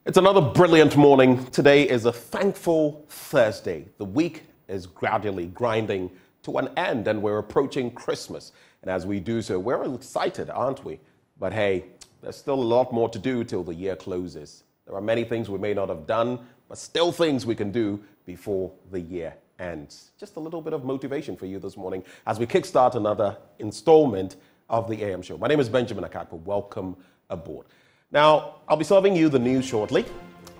It's another brilliant morning. Today is a thankful Thursday. The week is gradually grinding to an end and we're approaching Christmas. And as we do so, we're excited, aren't we? But hey, there's still a lot more to do till the year closes. There are many things we may not have done, but still things we can do before the year ends. Just a little bit of motivation for you this morning as we kickstart another installment of the AM show. My name is Benjamin Akakpo. Welcome aboard. Now, I'll be serving you the news shortly,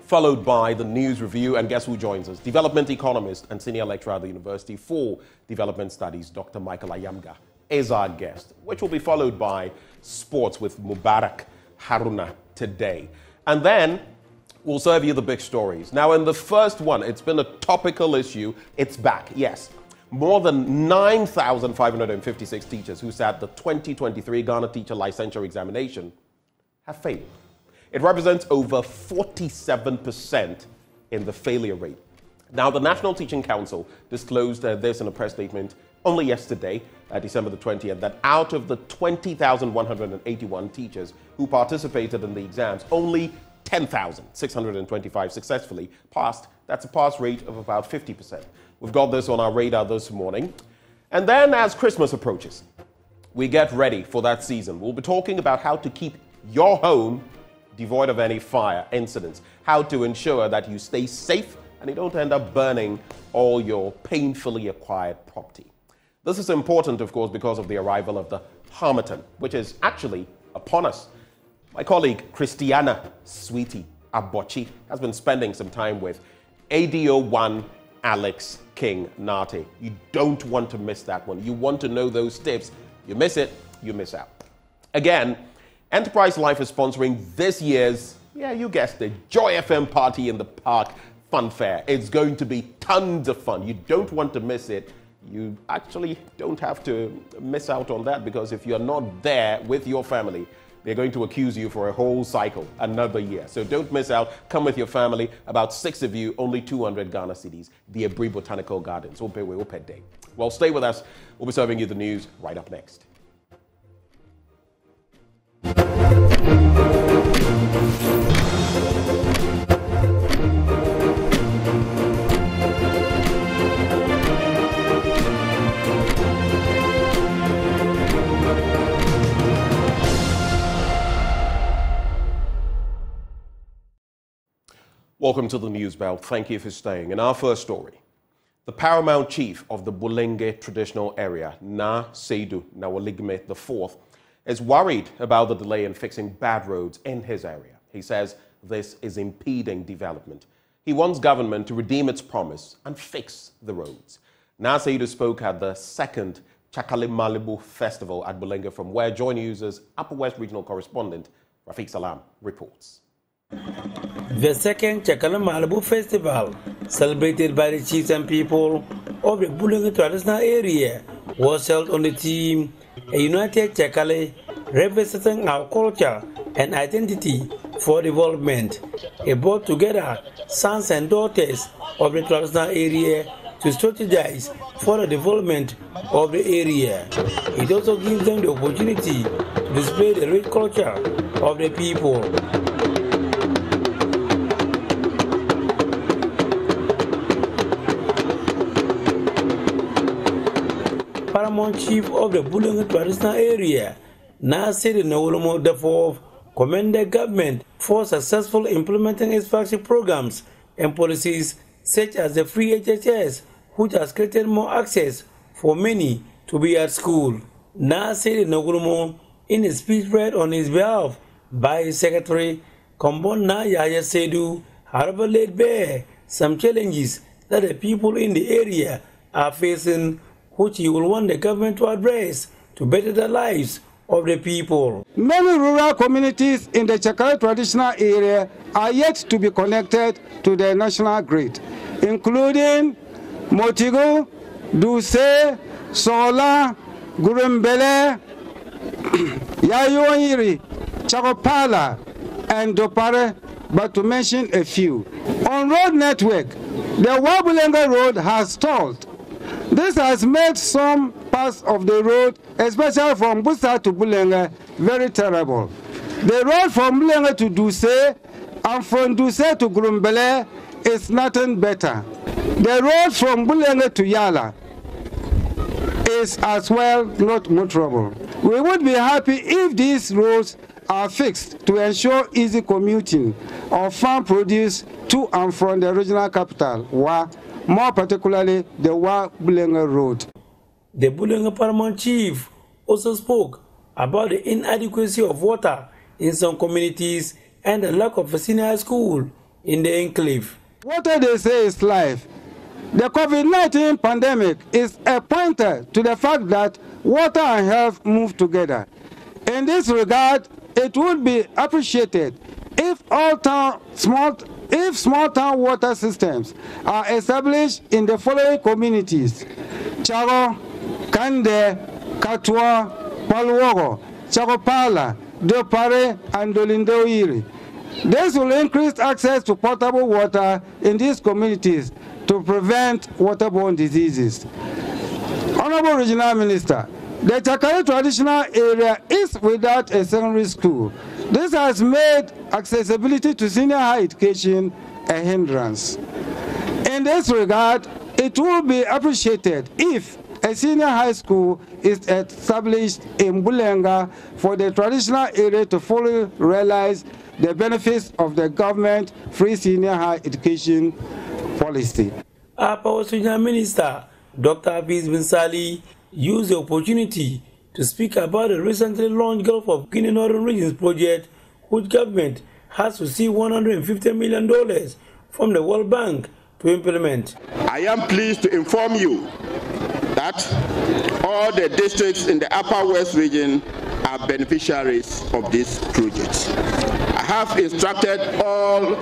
followed by the news review, and guess who joins us? Development economist and senior lecturer at the University for Development Studies, Dr. Michael Ayamga, is our guest, which will be followed by sports with Mubarak Haruna today. And then we'll serve you the big stories. Now, in the first one, it's been a topical issue. It's back, yes. More than 9,556 teachers who sat the 2023 Ghana Teacher Licensure Examination have failed. It represents over 47% in the failure rate. Now, the National Teaching Council disclosed this in a press statement only yesterday, December the 20th, that out of the 20,181 teachers who participated in the exams, only 10,625 successfully passed. That's a pass rate of about 50%. We've got this on our radar this morning. And then as Christmas approaches, we get ready for that season. We'll be talking about how to keep your home devoid of any fire incidents, how to ensure that you stay safe and you don't end up burning all your painfully acquired property. This is important, of course, because of the arrival of the Harmattan, which is actually upon us. My colleague, Christiana Sweetie Abochi, has been spending some time with ADO1 Alex King Nate. You don't want to miss that one. You want to know those tips. You miss it, you miss out. Again, Enterprise Life is sponsoring this year's, you guessed it, Joy FM Party in the Park Fun Fair. It's going to be tons of fun. You don't want to miss it. You actually don't have to miss out on that, because if you're not there with your family, they're going to accuse you for a whole cycle, another year. So don't miss out. Come with your family. About 6 of you, only 200 Ghana cedis. The Abri Botanical Gardens. Ope Day. Well, stay with us. We'll be serving you the news right up next. Welcome to the News Bell. Thank you for staying. In our first story, the paramount chief of the Bulenge traditional area, Na Seidu Nawaligme IV, is worried about the delay in fixing bad roads in his area. He says this is impeding development. He wants government to redeem its promise and fix the roads. Na Seidu spoke at the second Chakale Malibu Festival at Bulenge, from where Joy News' Upper West Regional Correspondent Rafiq Salam reports. The second Chakale Malibu Festival, celebrated by the chiefs and people of the Bulenge traditional area, was held on the theme A United Chakale, representing our culture and identity for development. It brought together sons and daughters of the traditional area to strategize for the development of the area. It also gives them the opportunity to display the rich culture of the people. Paramount Chief of the Bulenge traditional area, Na Seidu Nawaligme IV, commended government for successfully implementing its flagship programs and policies such as the free HHS, which has created more access for many to be at school. Na Seidu Nawaligme, in a speech read on his behalf by his secretary, Kombona Yaya Seidu, however, laid bare some challenges that the people in the area are facing, which he will want the government to address to better the lives of the people. Many rural communities in the Chakale traditional area are yet to be connected to the national grid, including Motigo, Duse, Sola, Gurembele, Yayoiri, Chakopala, and Dopare, but to mention a few. On road network, the Wabulenge Road has stalled. This has made some parts of the road, especially from Busa to Bulenge, very terrible. The road from Bulenge to Duse and from Duse to Grumbele is nothing better. The road from Bulenge to Yala is as well not motorable. We would be happy if these roads are fixed to ensure easy commuting of farm produce to and from the regional capital, Wa, more particularly the Wa Bulenge Road. The Bulenge Paramount Chief also spoke about the inadequacy of water in some communities and the lack of a senior high school in the enclave. Water, they say, is life. The COVID-19 pandemic is a pointer to the fact that water and health move together. In this regard, it would be appreciated if small town water systems are established in the following communities: Charo, Kande, Katwa, Paluogo, Chakopala, Dopare, and Dolindoiri. This will increase access to potable water in these communities to prevent waterborne diseases. Honorable Regional Minister, the Chakari traditional area is without a secondary school. This has made accessibility to senior high education a hindrance. In this regard, it would be appreciated if a senior high school is established in Bulenga for the traditional area to fully realize the benefits of the government free senior high education policy. Our Power Regional Minister, Dr. Abiz Bin Sali, used the opportunity to speak about the recently launched Gulf of Guinea Northern Regions project, which government has received $150 million from the World Bank to implement. I am pleased to inform you that all the districts in the Upper West region are beneficiaries of this project. I have instructed all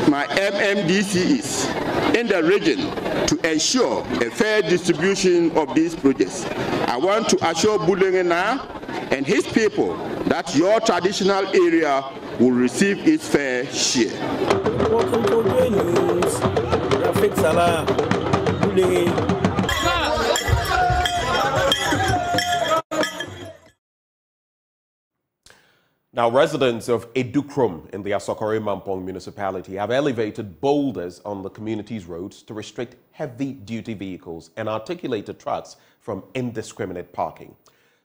my MMDCs in the region to ensure a fair distribution of these projects. I want to assure Bulengena and his people that your traditional area will receive its fair share. Welcome to the news. Rafik Salah, Bulenge. Now, residents of Edukrom in the Asokore Mampong municipality have elevated boulders on the community's roads to restrict heavy-duty vehicles and articulated trucks from indiscriminate parking.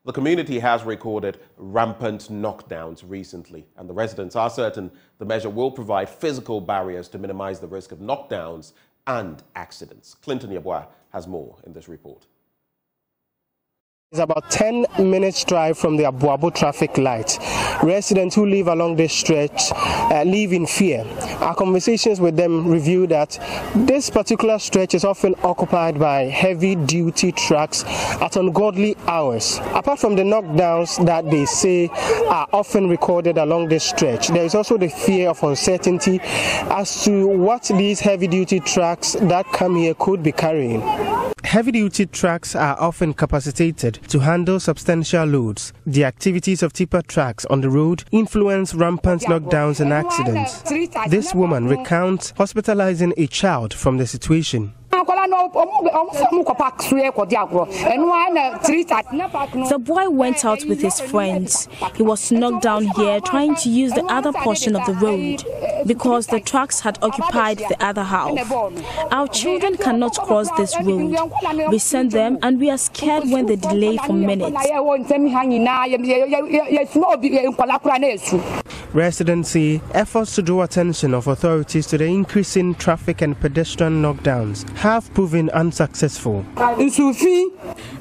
The community has recorded rampant knockdowns recently, and the residents are certain the measure will provide physical barriers to minimize the risk of knockdowns and accidents. Clinton Yabwa has more in this report. It's about 10 minutes drive from the Abuabo traffic light. Residents who live along this stretch live in fear. Our conversations with them reveal that this particular stretch is often occupied by heavy-duty trucks at ungodly hours. Apart from the knockdowns that they say are often recorded along this stretch, there is also the fear of uncertainty as to what these heavy-duty trucks that come here could be carrying. Heavy-duty trucks are often capacitated to handle substantial loads. The activities of tipper trucks on the road influence rampant knockdowns and accidents. This woman recounts hospitalizing a child from the situation. The boy went out with his friends. He was knocked down here trying to use the other portion of the road because the trucks had occupied the other half. Our children cannot cross this road. We send them and we are scared when they delay for minutes. Residents say efforts to draw attention of authorities to the increasing traffic and pedestrian knockdowns have proven unsuccessful.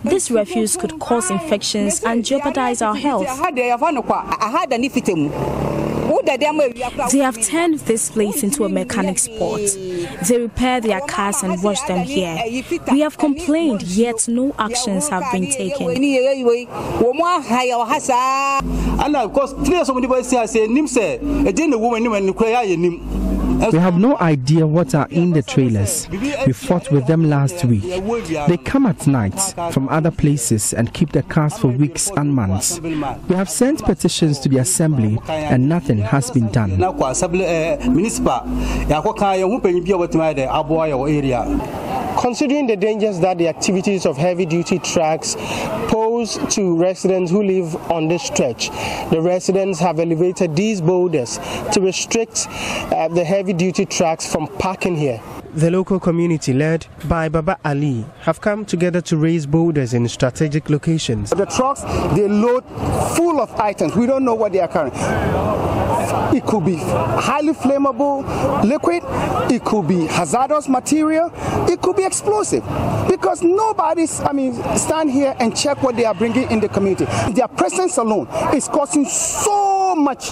This refuse could cause infections and jeopardize our health. They have turned this place into a mechanic spot. They repair their cars and wash them here. We have complained, yet no actions have been taken. And of course, somebody say, we have no idea what are in the trailers. We fought with them last week. They come at night from other places and keep the cars for weeks and months. We have sent petitions to the assembly and nothing has been done. Considering the dangers that the activities of heavy-duty trucks pose goes to residents who live on this stretch. The residents have elevated these boulders to restrict the heavy-duty trucks from parking here. The local community, led by Baba Ali, have come together to raise boulders in strategic locations. The trucks, they load full of items. We don't know what they are carrying. It could be highly flammable liquid, it could be hazardous material, it could be explosive. Because stand here and check what they are bringing in the community. Their presence alone is causing so much,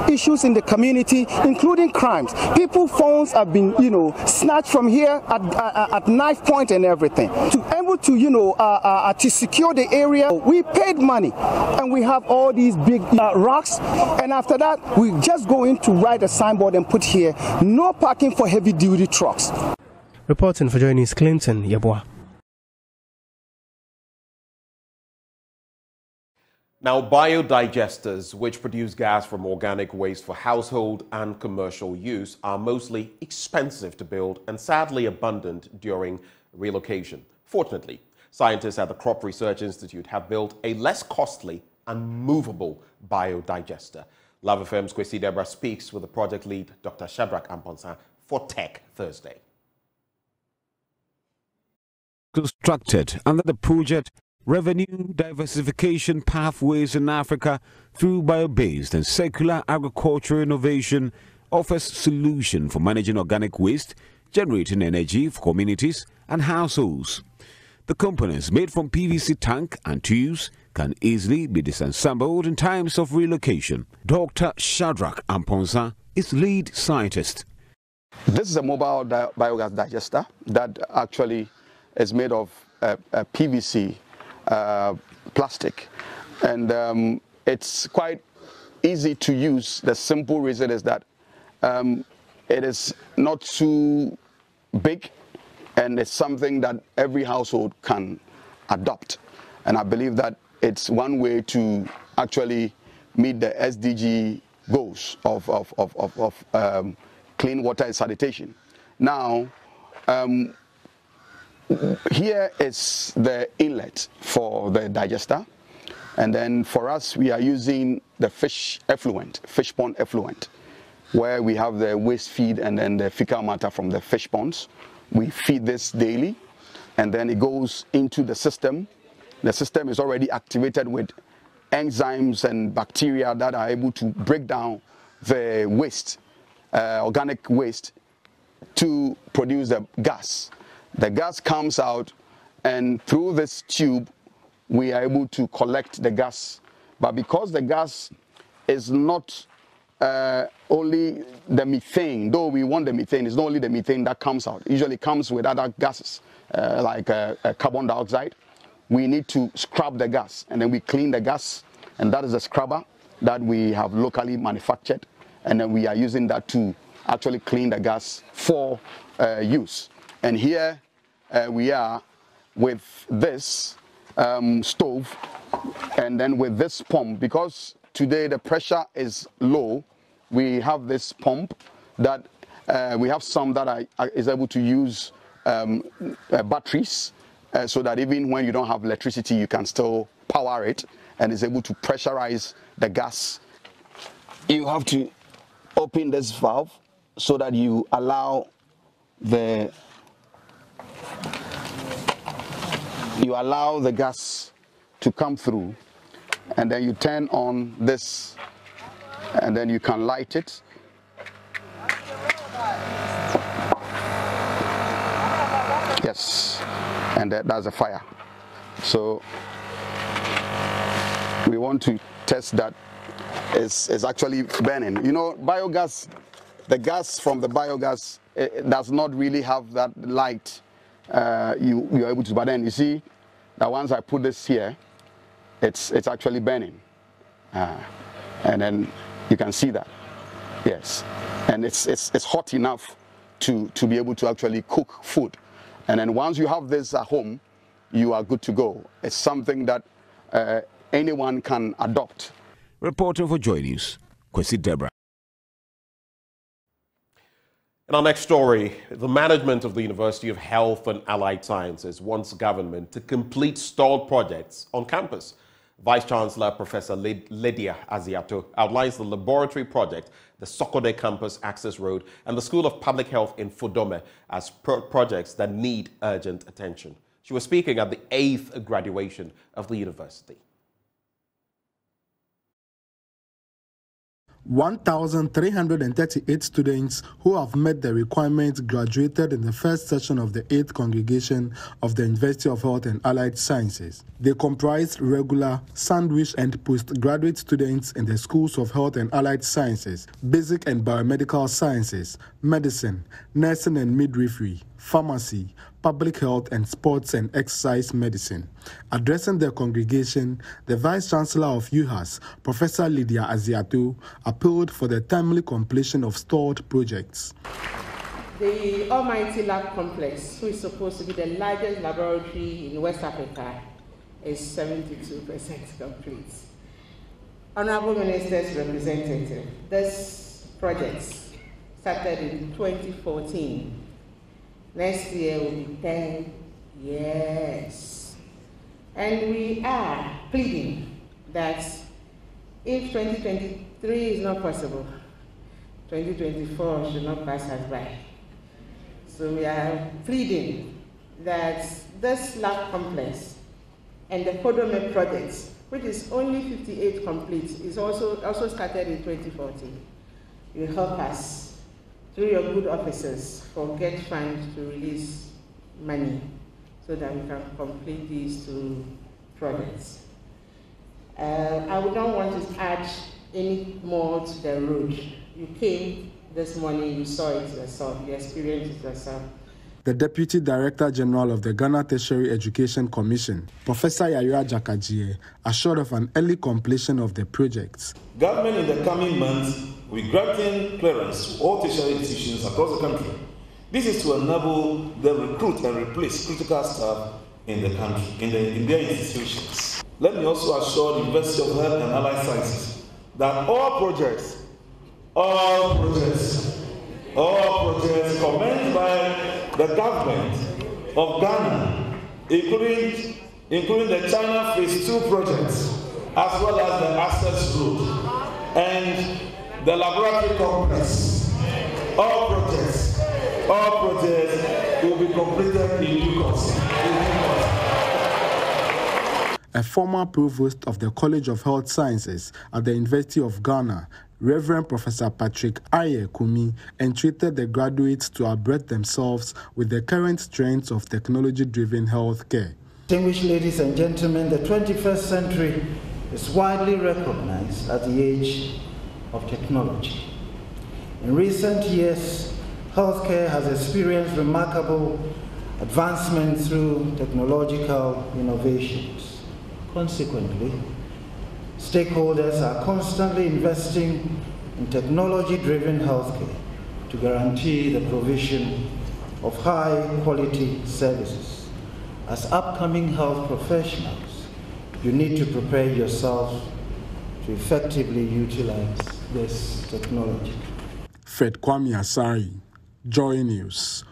issues in the community, including crimes. People's phones have been, snatched from here at knife point and everything. To able to secure the area, we paid money, and we have all these big rocks, and after that, we just go in to write a signboard and put here, no parking for heavy-duty trucks. Reporting for Joy News, Clinton Yeboah. Now, biodigesters, which produce gas from organic waste for household and commercial use, are mostly expensive to build and sadly abundant during relocation. Fortunately, scientists at the Crop Research Institute have built a less costly and movable biodigester. Love FM's Kwesi Deborah speaks with the project lead, Dr. Shadrach Amponsah, for Tech Thursday. Constructed under the project Revenue Diversification Pathways in Africa through Bio-Based and Circular Agriculture Innovation, offers solution for managing organic waste, generating energy for communities and households. The components made from PVC tank and tubes can easily be disassembled in times of relocation. Dr. Shadrach Amponsah is lead scientist. This is a mobile biogas digester that actually is made of PVC plastic, and it's quite easy to use. The simple reason is that it is not too big, and it's something that every household can adopt. And I believe that it's one way to actually meet the SDG goals of clean water and sanitation. Now, here is the inlet for the digester, and then for us we are using the fish pond effluent, where we have the waste feed and then the fecal matter from the fish ponds. We feed this daily, and then it goes into the system. The system is already activated with enzymes and bacteria that are able to break down the waste, organic waste, to produce the gas. The gas comes out, and through this tube we are able to collect the gas. But because the gas is not only the methane, though we want the methane, it's not only the methane that comes out. It usually comes with other gases like carbon dioxide. We need to scrub the gas, and then we clean the gas, and that is a scrubber that we have locally manufactured, and then we are using that to actually clean the gas for use. And here we are with this stove, and then with this pump. Because today the pressure is low, we have this pump that we have some that is able to use batteries, so that even when you don't have electricity, you can still power it, and is able to pressurize the gas. You have to open this valve so that you allow the gas to come through, and then you turn on this, and then you can light it. Yes, and that's a fire. So we want to test that it's actually burning. You know, biogas, the gas from the biogas, it does not really have that light you're able to, but then you see that once I put this here, it's actually burning, and then you can see that, yes, and it's hot enough to be able to actually cook food. And then once you have this at home, you are good to go. It's something that anyone can adopt. Reporting for Joy News, Kwesi Deborah. In our next story, the management of the University of Health and Allied Sciences wants government to complete stalled projects on campus. Vice-Chancellor Professor Lydia Aziato outlines the laboratory project, the Sokode Campus Access Road, and the School of Public Health in Fodome as projects that need urgent attention. She was speaking at the 8th graduation of the university. 1,338 students who have met the requirements graduated in the first session of the 8th congregation of the University of Health and Allied Sciences. They comprise regular, sandwich, and postgraduate students in the schools of Health and Allied Sciences, Basic and Biomedical Sciences, Medicine, Nursing and Midwifery, Pharmacy, Public Health, and Sports and Exercise Medicine. Addressing the congregation, the Vice-Chancellor of UHAS, Professor Lydia Aziato, appealed for the timely completion of stalled projects. The Almighty Lab Complex, which is supposed to be the largest laboratory in West Africa, is 72% complete. Honorable Minister's representative, this project started in 2014. Next year will be 10 years. And we are pleading that if 2023 is not possible, 2024 should not pass us by. So we are pleading that this lab complex and the Fodome project, which is only 58 complete, is also started in 2014, will help us through your good officers forget funds to release money so that we can complete these two projects. I would not want to add any more to the road. You came this morning, you saw it yourself, you experienced it yourself. The Deputy Director General of the Ghana Tertiary Education Commission, Professor Yaya Jakajie, assured of an early completion of the projects. Government in the coming months will be granting clearance to all tertiary institutions across the country. This is to enable them recruit and replace critical staff in the country, in their institutions. Let me also assure the University of Health and Allied Sciences that all projects commenced by the government of Ghana, including the China Phase 2 projects, as well as the Access Road and the laboratory complex, all projects will be completed in due course. A former provost of the College of Health Sciences at the University of Ghana, Reverend Professor Patrick Aye Kumi, entreated the graduates to abreast themselves with the current trends of technology-driven healthcare. Distinguished ladies and gentlemen, the 21st century is widely recognized as the age of technology. In recent years, healthcare has experienced remarkable advancement through technological innovations. Consequently, stakeholders are constantly investing in technology-driven healthcare to guarantee the provision of high-quality services. As upcoming health professionals, you need to prepare yourself to effectively utilize this technology. Fred Kwame Asari, Joy News.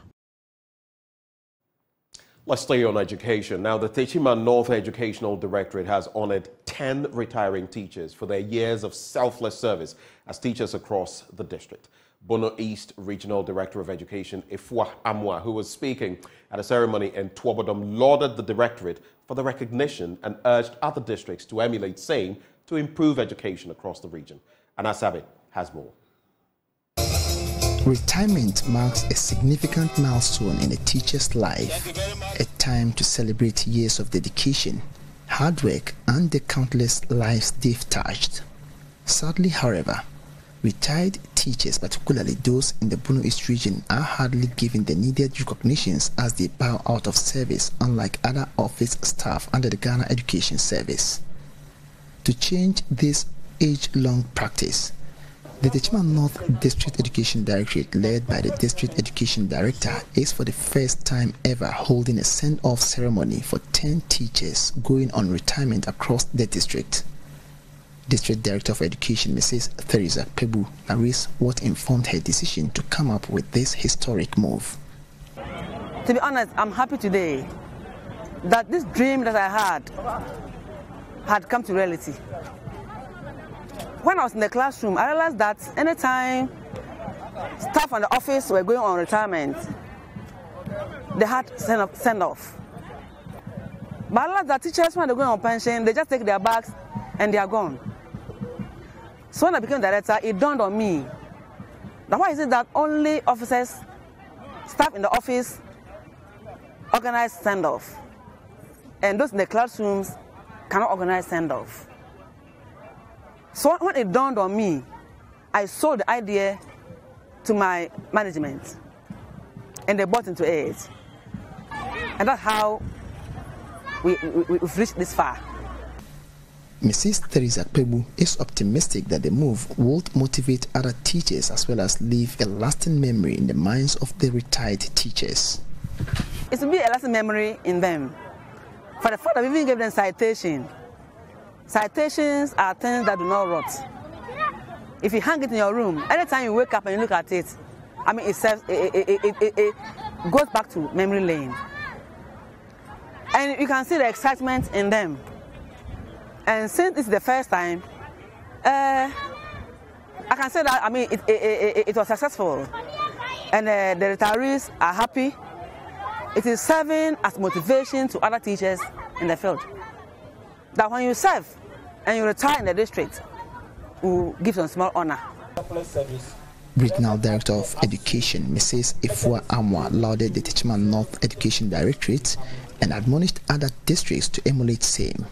Let's stay on education. Now, the Techima North Educational Directorate has honored 10 retiring teachers for their years of selfless service as teachers across the district. Bono East Regional Director of Education, Ifua Amwa, who was speaking at a ceremony in Tuobodom, lauded the directorate for the recognition and urged other districts to emulate same to improve education across the region. Anasabe has more. Retirement marks a significant milestone in a teacher's life, a time to celebrate years of dedication, hard work, and the countless lives they've touched. Sadly, however, retired teachers, particularly those in the Bono East region, are hardly given the needed recognitions as they bow out of service, unlike other office staff under the Ghana Education Service. To change this age-long practice, the Techima North District Education Directorate, led by the District Education Director, is for the first time ever holding a send-off ceremony for 10 teachers going on retirement across the district. District Director of Education, Mrs. Theresa Pebu, narrates what informed her decision to come up with this historic move. To be honest, I'm happy today that this dream that I had come to reality. When I was in the classroom, I realized that anytime staff in the office were going on retirement, they had send off. But I realized that teachers, when they're going on pension, they just take their bags and they are gone. So when I became director, it dawned on me that why is it that only officers, staff in the office, organize send-off, and those in the classrooms cannot organize send-off? So when it dawned on me, I sold the idea to my management, and they bought into it. And that's how we've reached this far. Mrs. Theresa Pebu is optimistic that the move will motivate other teachers as well as leave a lasting memory in the minds of the retired teachers. It will be a lasting memory in them. For the fact that we even gave them citation. Citations are things that do not rot. If you hang it in your room, anytime you wake up and you look at it, I mean, it goes back to memory lane. And you can see the excitement in them. And since this is the first time, I can say that, I mean, it was successful. And the retirees are happy. It is serving as motivation to other teachers in the field. That when you serve and you retire in the district, we'll give some small honor. Regional Director of Education, Mrs. Ifua Amwa, lauded the Techiman North Education Directorate and admonished other districts to emulate same.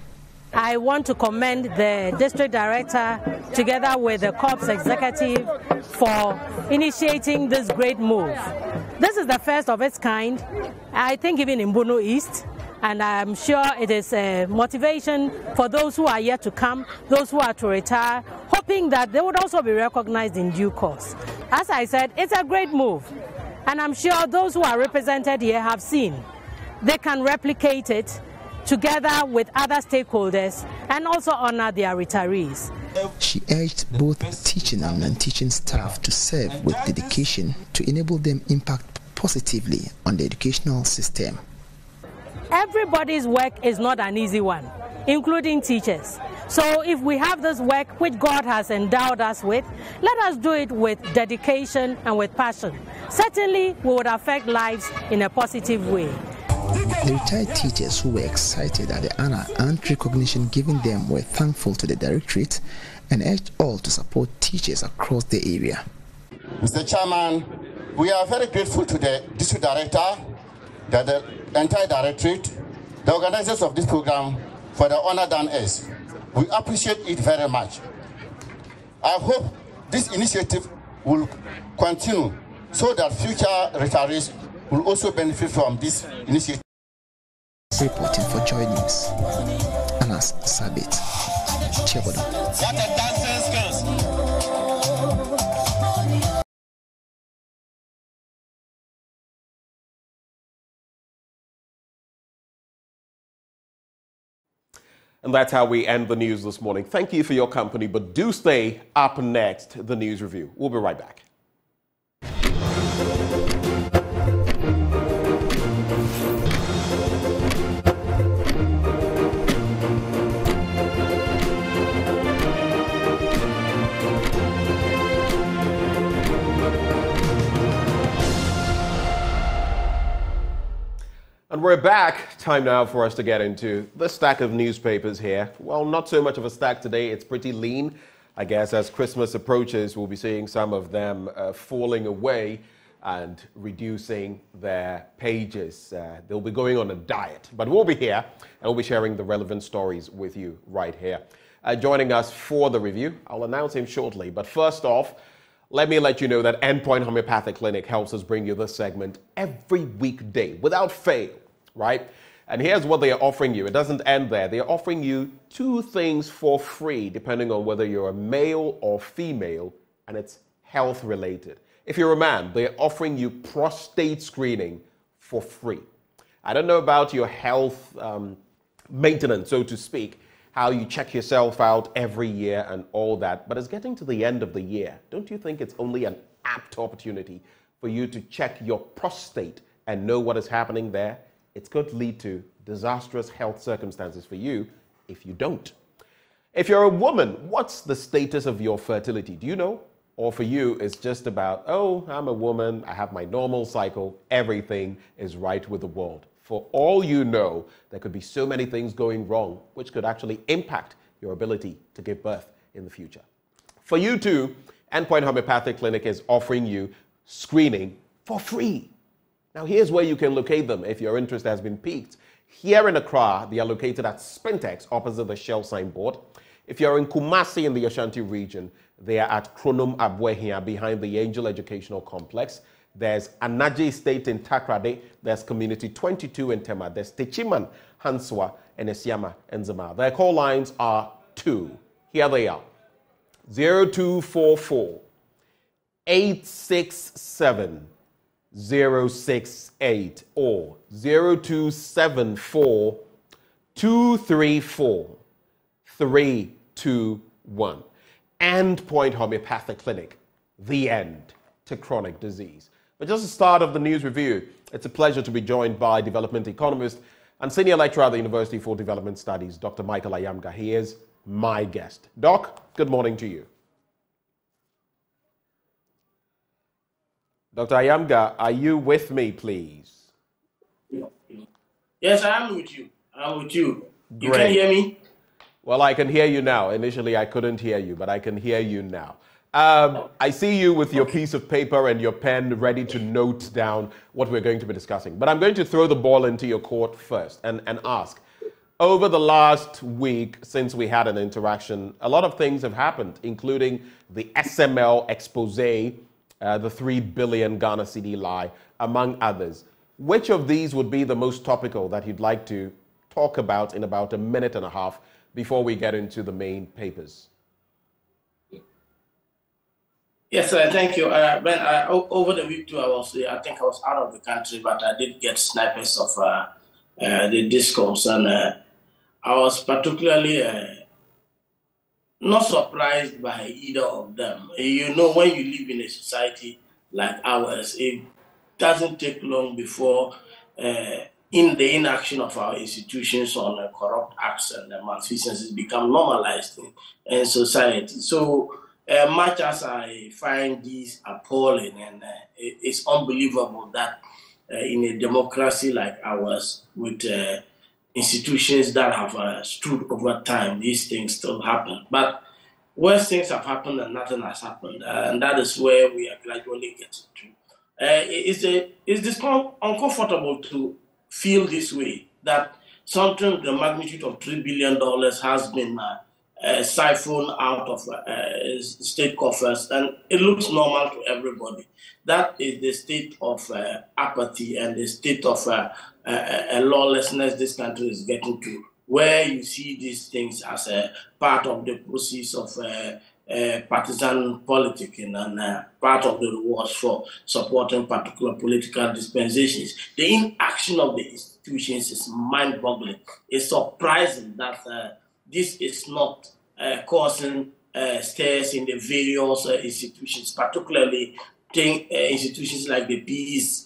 I want to commend the district director together with the corps executive for initiating this great move. This is the first of its kind, I think, even in Bono East, and I'm sure it is a motivation for those who are yet to come, those who are to retire, hoping that they would also be recognized in due course. As I said, it's a great move, and I'm sure those who are represented here have seen. They can replicate it together with other stakeholders and also honor their retirees. She urged both teaching and non-teaching staff to serve with dedication to enable them impact positively on the educational system. Everybody's work is not an easy one, including teachers. So if we have this work which God has endowed us with, let us do it with dedication and with passion. Certainly, we would affect lives in a positive way. The retired teachers who were excited at the honor and recognition given them were thankful to the directorate and urged all to support teachers across the area. Mr. Chairman, we are very grateful to the district director, the entire directorate, the organizers of this program for the honor done us. We appreciate it very much. I hope this initiative will continue so that future retirees will also benefit from this initiative. Reporting for Joy News, Anas Sabit, Chebodo. What a dancing skills! And that's how we end the news this morning. Thank you for your company, but do stay up next, the news review. We'll be right back. And we're back. Time now for us to get into the stack of newspapers here. Well, not so much of a stack today. It's pretty lean. I guess as Christmas approaches, we'll be seeing some of them falling away and reducing their pages. They'll be going on a diet. But we'll be here and we'll be sharing the relevant stories with you right here. Joining us for the review, I'll announce him shortly. But first off, let me let you know that Endpoint Homeopathic Clinic helps us bring you this segment every weekday without fail. Right? And here's what they are offering you. It doesn't end there. They are offering you 2 things for free, depending on whether you're a male or female, and it's health related. If you're a man, they're offering you prostate screening for free. I don't know about your health maintenance, so to speak. how you check yourself out every year and all that. But it's getting to the end of the year. Don't you think it's only an apt opportunity for you to check your prostate and know what is happening there? It could lead to disastrous health circumstances for you if you don't. If you're a woman, what's the status of your fertility? Do you know? Or for you, it's just about, oh, I'm a woman, I have my normal cycle, everything is right with the world. For all you know, there could be so many things going wrong, which could actually impact your ability to give birth in the future. For you too, Endpoint Homeopathic Clinic is offering you screening for free. Now here's where you can locate them if your interest has been piqued. Here in Accra, they are located at Spintex, opposite the Shell signboard. If you're in Kumasi in the Ashanti region, they are at Kronum Abwehia behind the Angel Educational Complex. There's Anaje Estate in Takrade. There's Community 22 in Tema. There's Techiman, Hanswa, and Esiama and Zama. Their call lines are 2. Here they are. 0244 867 068 or 0274 234 321. Endpoint Homeopathic Clinic, the end to chronic disease. But just the start of the news review, it's a pleasure to be joined by development economist and senior lecturer at the University for Development Studies, Dr. Michael Ayamga. He is my guest. Doc, good morning to you. Dr. Ayamga, are you with me, please? Yes, I am with you. I'm with you. You Great. can hear me? Well, I can hear you now. Initially, I couldn't hear you, but I can hear you now. I see you with your piece of paper and your pen ready to note down what we're going to be discussing. But I'm going to throw the ball into your court first and ask. Over the last week, since we had an interaction, a lot of things have happened, including the SML expose, the 3 billion Ghana cedi lie, among others. Which of these would be the most topical that you'd like to talk about in about a minute and a half before we get into the main papers? Yes, thank you. Ben, over the week too, I think I was out of the country, but I did get snipers of the discourse, and I was particularly not surprised by either of them. You know, when you live in a society like ours, it doesn't take long before in the inaction of our institutions on corrupt acts and malfeasances become normalized in society. So much as I find these appalling, and it's unbelievable that in a democracy like ours, with institutions that have stood over time, these things still happen. But worse things have happened and nothing has happened, and that is where we are gradually getting to. It's uncomfortable to feel this way, that something the magnitude of $3 billion has been siphoned out of state coffers, and it looks normal to everybody. That is the state of apathy and the state of lawlessness this country is getting to, where you see these things as a part of the process of partisan politicking and part of the rewards for supporting particular political dispensations. The inaction of the institutions is mind-boggling. It's surprising that this is not causing stirs in the various institutions, particularly institutions like the Peace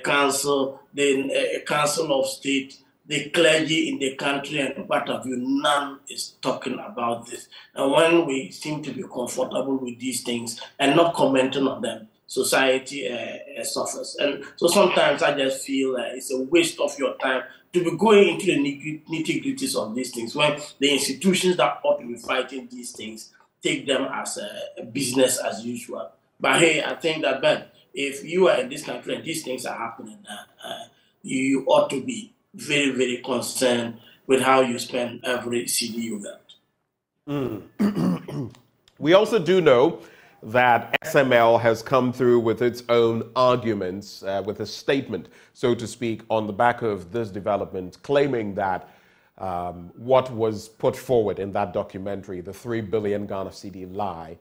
Council, the Council of State, the clergy in the country, and what have you. None is talking about this. And when we seem to be comfortable with these things and not commenting on them, society suffers. And so sometimes I just feel it's a waste of your time to be going into the nitty-gritties of these things when the institutions that ought to be fighting these things take them as a business as usual. But hey, I think that, Ben, if you are in this country and these things are happening, you ought to be very, very concerned with how you spend every CD you get. We also do know that SML has come through with its own arguments, with a statement, so to speak, on the back of this development, claiming that what was put forward in that documentary, the 3 billion Ghana cedi lie,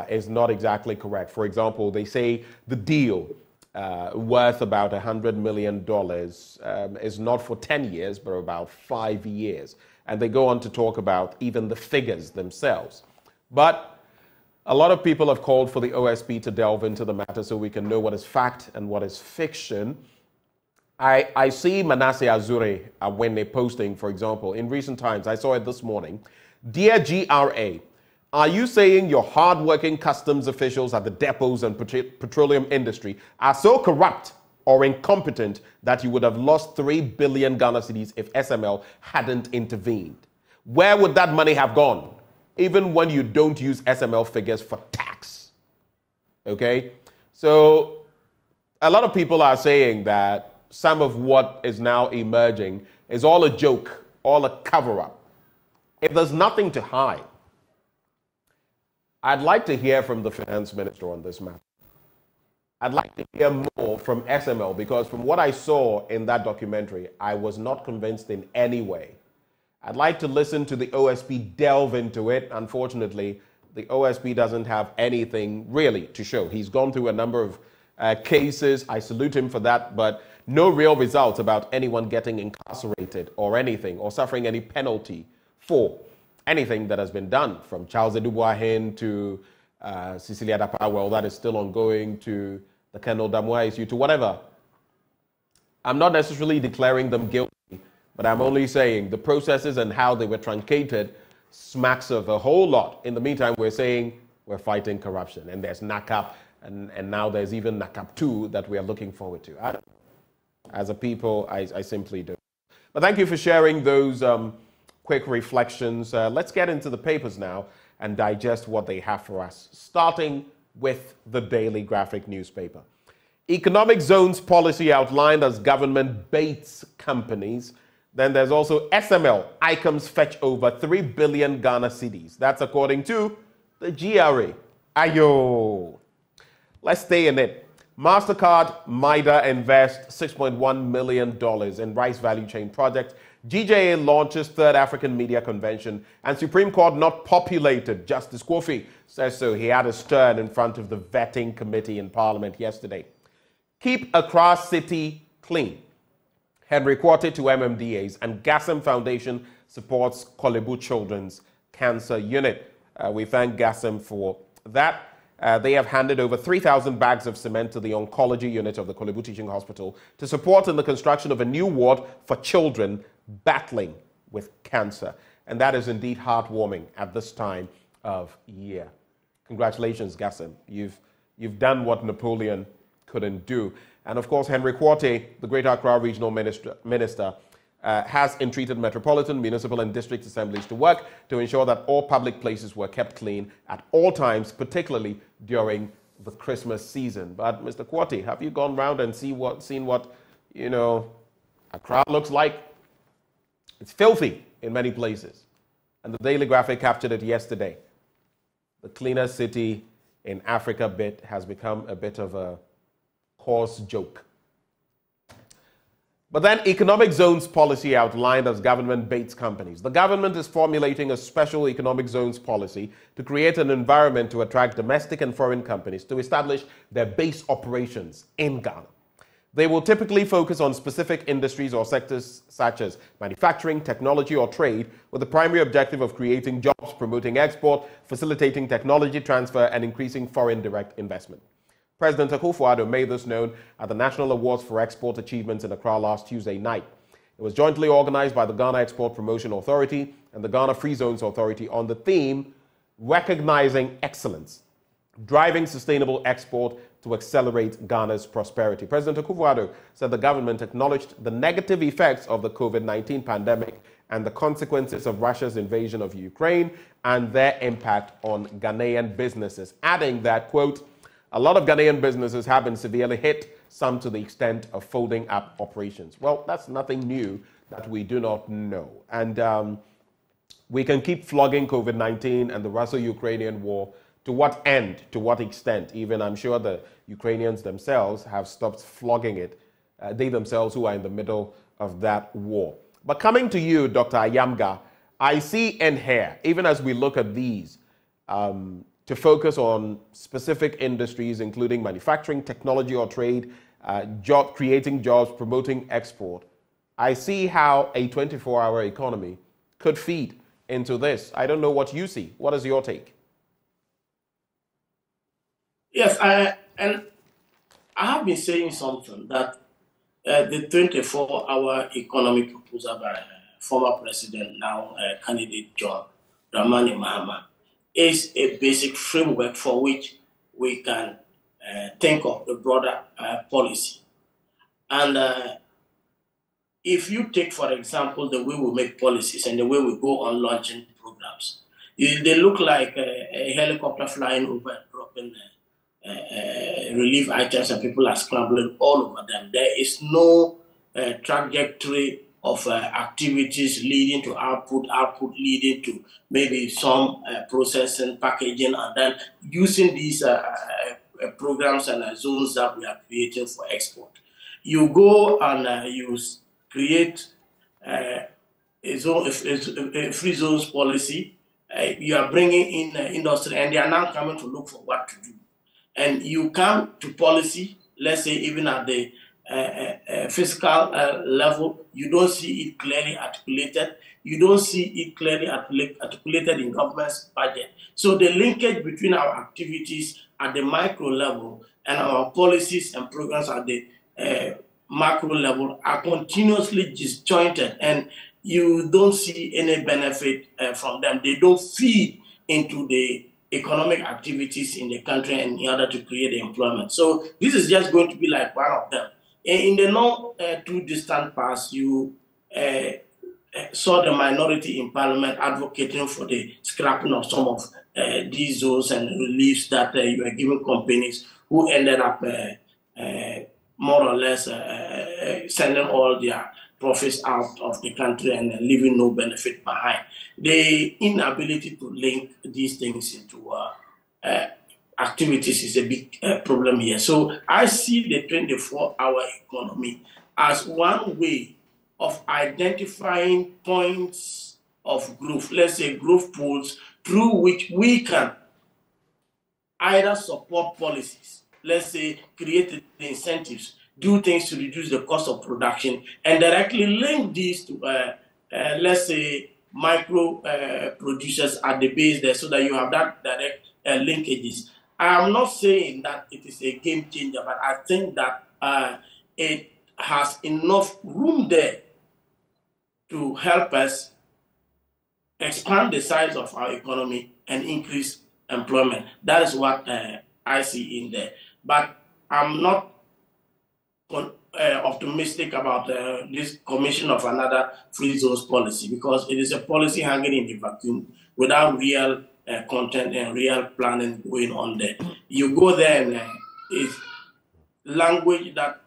is not exactly correct. For example, they say the deal worth about $100 million is not for 10 years, but about 5 years. And they go on to talk about even the figures themselves. But a lot of people have called for the OSP to delve into the matter so we can know what is fact and what is fiction. I see Manasseh Azure when they're posting, for example, in recent times, I saw it this morning. Dear GRA, are you saying your hardworking customs officials at the depots and petroleum industry are so corrupt or incompetent that you would have lost 3 billion Ghana cedis if SML hadn't intervened? Where would that money have gone? Even when you don't use SML figures for tax. Okay? So a lot of people are saying that some of what is now emerging is all a joke, all a cover-up. If there's nothing to hide, I'd like to hear from the finance minister on this matter. I'd like to hear more from SML, because from what I saw in that documentary, I was not convinced in any way. I'd like to listen to the OSP delve into it. Unfortunately, the OSP doesn't have anything really to show. He's gone through a number of cases. I salute him for that, but no real results about anyone getting incarcerated or anything, or suffering any penalty for anything that has been done, from Charles Edubuahin to Cecilia Dapa, well, that is still ongoing, to the Colonel Damwa issue, to whatever. I'm not necessarily declaring them guilty, but I'm only saying the processes and how they were truncated smacks of a whole lot. In the meantime, we're saying we're fighting corruption, and there's NACAP, and now there's even NACAP 2 that we are looking forward to. As a people, I simply do. But thank you for sharing those quick reflections. Let's get into the papers now and digest what they have for us, starting with the Daily Graphic newspaper. Economic zones policy outlined as government baits companies. Then there's also SML. ICOMs fetch over 3 billion Ghana cedis. That's according to the GRA. Ayo. Let's stay in it. MasterCard, MIDA invest $6.1 million in rice value chain project. GJA launches third African media convention, and Supreme Court not populated. Justice Kofi says so. He had a stern in front of the vetting committee in Parliament yesterday. Keep Accra City clean. Henry Quartey to MMDAs, and Gassem Foundation supports Kolebu Children's Cancer Unit. We thank Gassem for that. They have handed over 3,000 bags of cement to the oncology unit of the Kolebu Teaching Hospital to support in the construction of a new ward for children battling with cancer. And that is indeed heartwarming at this time of year. Congratulations, Gassem. You've done what Napoleon couldn't do. And of course, Henry Quartey, the Greater Accra Regional Minister, has entreated metropolitan, municipal and district assemblies to work to ensure that all public places were kept clean at all times, particularly during the Christmas season. But Mr. Quartey, have you gone round and seen what Accra looks like? It's filthy in many places. And the Daily Graphic captured it yesterday. The cleaner city in Africa bit has become a bit of a coarse joke. But then economic zones policy outlined as government baits companies. The government is formulating a special economic zones policy to create an environment to attract domestic and foreign companies to establish their base operations in Ghana. They will typically focus on specific industries or sectors such as manufacturing, technology, or trade, with the primary objective of creating jobs, promoting export, facilitating technology transfer, and increasing foreign direct investment. President Akufo-Addo made this known at the National Awards for Export Achievements in Accra last Tuesday night. It was jointly organized by the Ghana Export Promotion Authority and the Ghana Free Zones Authority on the theme, Recognizing Excellence, Driving Sustainable Export to Accelerate Ghana's Prosperity. President Akufo-Addo said the government acknowledged the negative effects of the COVID-19 pandemic and the consequences of Russia's invasion of Ukraine and their impact on Ghanaian businesses, adding that, quote, a lot of Ghanaian businesses have been severely hit, some to the extent of folding up operations. Well, that's nothing new that we do not know. And we can keep flogging COVID-19 and the Russo-Ukrainian war. To what end? To what extent? Even I'm sure the Ukrainians themselves have stopped flogging it. They themselves who are in the middle of that war. But coming to you, Dr. Ayamga, I see in here, even as we look at these, to focus on specific industries, including manufacturing, technology or trade, creating jobs, promoting export. I see how a 24-hour economy could feed into this. I don't know what you see. What is your take? Yes, I have been saying something that the 24-hour economy proposal by former president, now candidate John Dramani Mahama, is a basic framework for which we can think of a broader policy. And if you take, for example, the way we make policies and the way we go on launching programs, they look like a helicopter flying over and dropping relief items, and people are scrambling all over them. There is no trajectory of activities leading to output leading to maybe some processing, packaging, and then using these programs and zones that we are creating for export. You go and you create a free zones policy. You are bringing in industry, and they are now coming to look for what to do. And you come to policy, let's say even at the fiscal level, you don't see it clearly articulated. You don't see it clearly articulated in government's budget. So the linkage between our activities at the micro level and our policies and programs at the macro level are continuously disjointed, and you don't see any benefit from them. They don't feed into the economic activities in the country and in order to create employment. So this is just going to be like one of them. In the not too distant past, you saw the minority in parliament advocating for the scrapping of some of these zones and reliefs that you are giving companies who ended up more or less sending all their profits out of the country and leaving no benefit behind. The inability to link these things into activities is a big problem here. So I see the 24-hour economy as one way of identifying points of growth, let's say growth pools, through which we can either support policies, let's say create the incentives, do things to reduce the cost of production, and directly link these to, let's say, micro producers at the base there, so that you have that direct linkages. I am not saying that it is a game changer, but I think that it has enough room there to help us expand the size of our economy and increase employment. That is what I see in there. But I'm not optimistic about this commission of another free zones policy, because it is a policy hanging in the vacuum without real content and real planning going on there. You go there and it's language that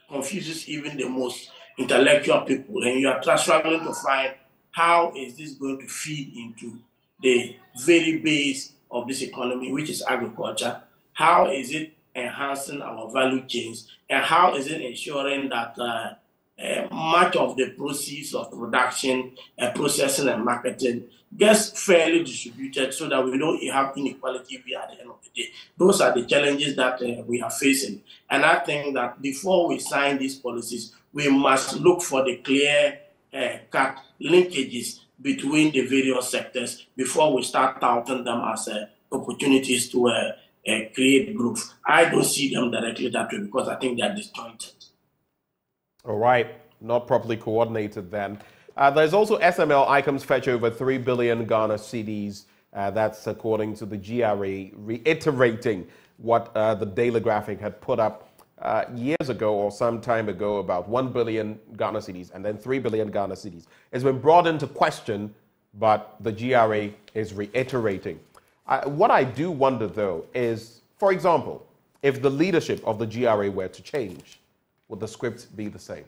confuses even the most intellectual people, and you are struggling to find how is this going to feed into the very base of this economy, which is agriculture. How is it enhancing our value chains, and how is it ensuring that much of the proceeds of production, processing and marketing gets fairly distributed, so that we don't have inequality at the end of the day. Those are the challenges that we are facing. And I think that before we sign these policies, we must look for the clear-cut linkages between the various sectors before we start touting them as opportunities to create growth. I don't see them directly that way, because I think they are disjointed. All right, not properly coordinated then. There's also SML ICOM's fetch over 3 billion Ghana cedis. That's according to the GRA, reiterating what the Daily Graphic had put up years ago or some time ago about 1 billion Ghana cedis and then 3 billion Ghana cedis. It's been brought into question, but the GRA is reiterating. What I do wonder, though, is, for example, if the leadership of the GRA were to change, would the script be the same?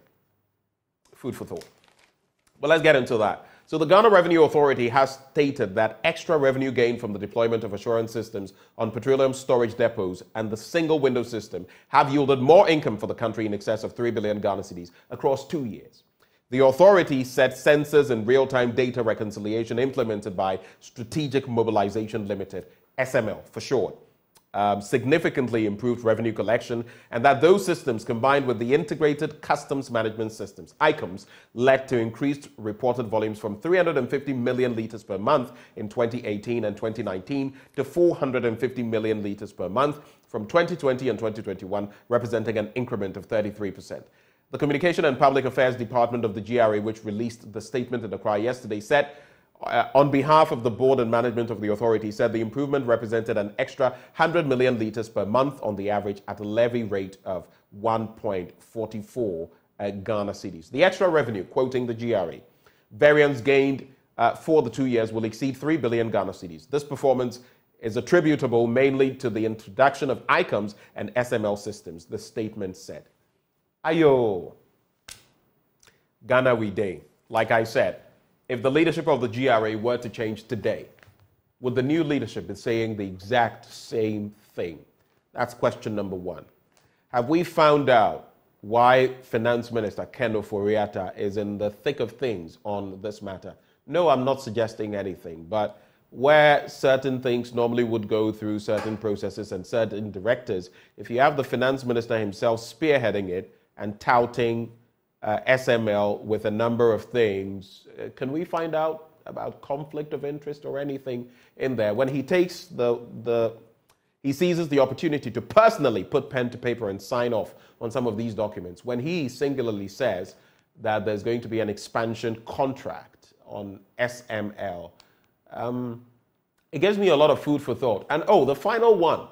Food for thought. But let's get into that. So the Ghana Revenue Authority has stated that extra revenue gained from the deployment of assurance systems on petroleum storage depots and the single window system have yielded more income for the country in excess of 3 billion Ghana cedis across 2 years. The authority said sensors and real-time data reconciliation implemented by Strategic Mobilization Limited, SML for short, significantly improved revenue collection, and that those systems, combined with the Integrated Customs Management Systems, ICUMS, led to increased reported volumes from 350 million litres per month in 2018 and 2019 to 450 million litres per month from 2020 and 2021, representing an increment of 33%. The Communication and Public Affairs Department of the GRA, which released the statement in Accra yesterday, said, on behalf of the board and management of the authority, said the improvement represented an extra 100 million litres per month on the average at a levy rate of 1.44 Ghana cedis. The extra revenue, quoting the GRA, variance gained for the 2 years will exceed 3 billion Ghana cedis. This performance is attributable mainly to the introduction of ICUMS and SML systems, the statement said. Ayo, Ghana we day. Like I said, if the leadership of the GRA were to change today, would the new leadership be saying the exact same thing? That's question number one. Have we found out why Finance Minister Ken Ofori-Atta is in the thick of things on this matter? No, I'm not suggesting anything, but where certain things normally would go through certain processes and certain directors, if you have the Finance Minister himself spearheading it and touting SML with a number of things, can we find out about conflict of interest or anything in there? When he takes he seizes the opportunity to personally put pen to paper and sign off on some of these documents, when he singularly says that there's going to be an expansion contract on SML, it gives me a lot of food for thought. And the final one.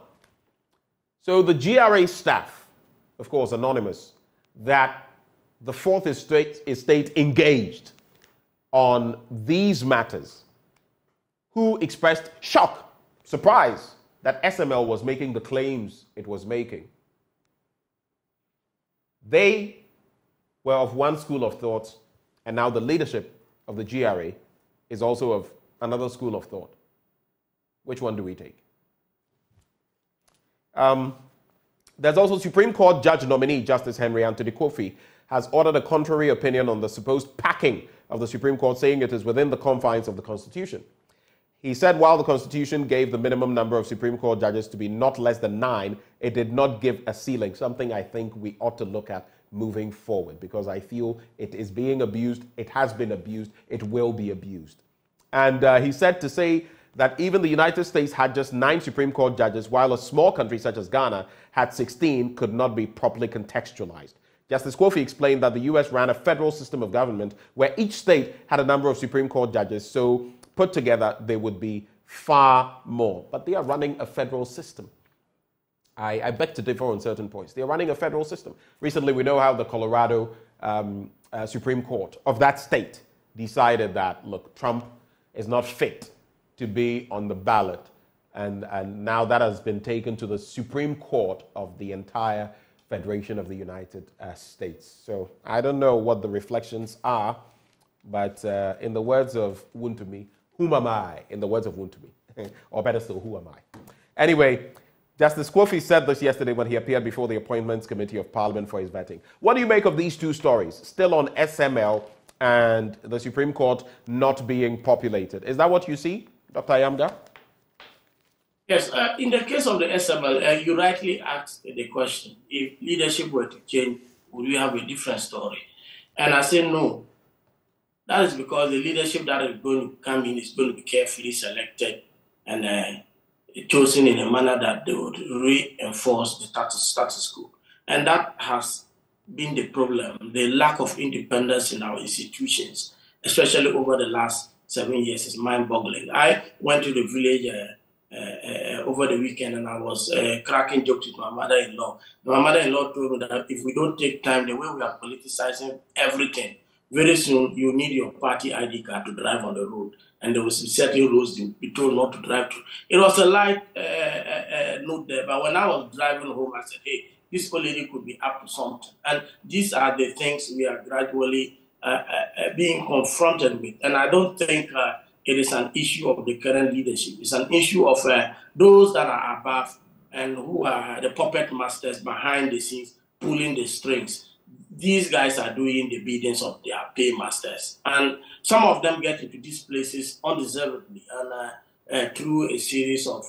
So the GRA staff, of course, anonymous, that the Fourth Estate engaged on these matters, who expressed shock, surprise, that SML was making the claims it was making. They were of one school of thought, and now the leadership of the GRA is also of another school of thought. Which one do we take? There's also Supreme Court Judge nominee Justice Henry Anthony Kofi has ordered a contrary opinion on the supposed packing of the Supreme Court, saying it is within the confines of the Constitution. He said while the Constitution gave the minimum number of Supreme Court judges to be not less than 9, it did not give a ceiling, something I think we ought to look at moving forward, because I feel it is being abused, it has been abused, it will be abused. And he said to say that even the United States had just 9 Supreme Court judges, while a small country such as Ghana had 16, could not be properly contextualized. Justice Kofi explained that the U.S. ran a federal system of government where each state had a number of Supreme Court judges, so put together they would be far more. But they are running a federal system. I beg to differ on certain points. They are running a federal system. Recently, we know how the Colorado Supreme Court of that state decided that, look, Trump is not fit to be on the ballot. And now that has been taken to the Supreme Court of the entire Federation of the United States. So I don't know what the reflections are, but in the words of Wontumi, whom am I? In the words of Wontumi, or better still, who am I? Anyway, Justice Kofi said this yesterday when he appeared before the Appointments Committee of Parliament for his vetting. What do you make of these two stories, still on SML and the Supreme Court not being populated? Is that what you see, Dr. Ayamga? Yes, in the case of the SML, you rightly asked the question. If leadership were to change, would we have a different story? And I say no. That is because the leadership that is going to come in is going to be carefully selected and chosen in a manner that they would reinforce the status quo. And that has been the problem. The lack of independence in our institutions, especially over the last 7 years, is mind-boggling. I went to the village over the weekend, and I was cracking jokes with my mother-in-law. My mother-in-law told me that if we don't take time, the way we are politicizing everything, very soon you need your party ID card to drive on the road, and there was certain roads you'll be told not to drive to. It was a light note there, but when I was driving home, I said, hey, this old lady could be up to something. And these are the things we are gradually being confronted with. And I don't think it is an issue of the current leadership. It's an issue of those that are above and who are the puppet masters behind the scenes, pulling the strings. These guys are doing the biddings of their paymasters. And some of them get into these places undeservedly and through a series of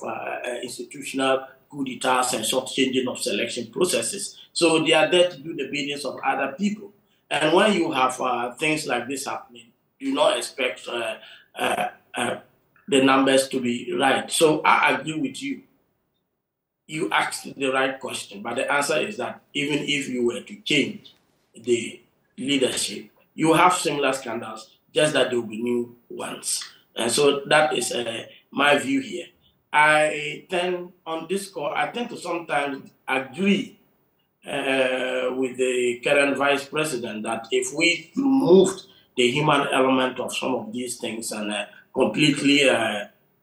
institutional coup d'etats and short-changing of selection processes. So they are there to do the biddings of other people. And when you have things like this happening, do not expect the numbers to be right. So I agree with you. You asked the right question, but the answer is that even if you were to change the leadership, you have similar scandals, just that there will be new ones. And so that is my view here. On this call, I tend to sometimes agree with the current vice president that if we removed the human element of some of these things and completely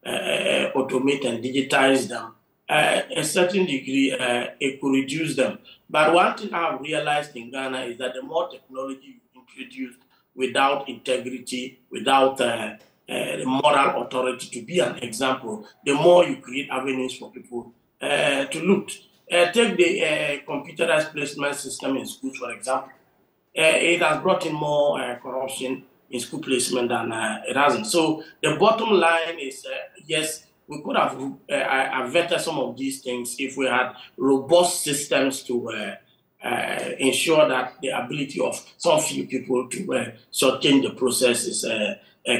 automate and digitize them, a certain degree, it could reduce them. But one thing I've realized in Ghana is that the more technology you introduce without integrity, without the moral authority to be an example, the more you create avenues for people to loot. Take the computerized placement system in schools, for example. It has brought in more corruption in school placement than it hasn't. So the bottom line is, yes, we could have averted some of these things if we had robust systems to ensure that the ability of some few people to shortchange the process is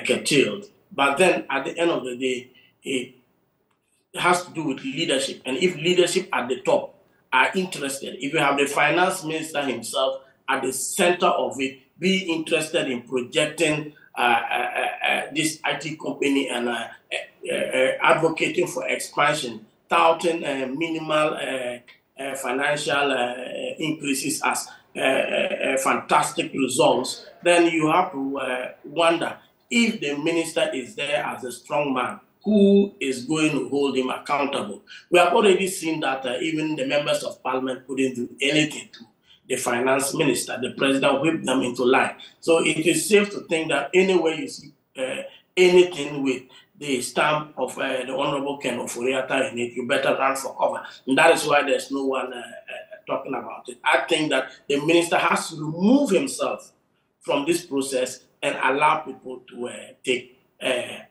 curtailed. But then at the end of the day, it has to do with leadership. And if leadership at the top are interested, if you have the finance minister himself at the center of it, be interested in projecting this IT company and advocating for expansion, touting minimal financial increases as fantastic results, then you have to wonder if the minister is there as a strong man, who is going to hold him accountable. We have already seen that even the members of parliament couldn't do anything to the finance minister. The president whipped them into line. So it is safe to think that anywhere you see anything with the stamp of the Honorable Ken Ofori-Atta in it, you better run for cover. And that is why there's no one talking about it. I think that the minister has to remove himself from this process and allow people to take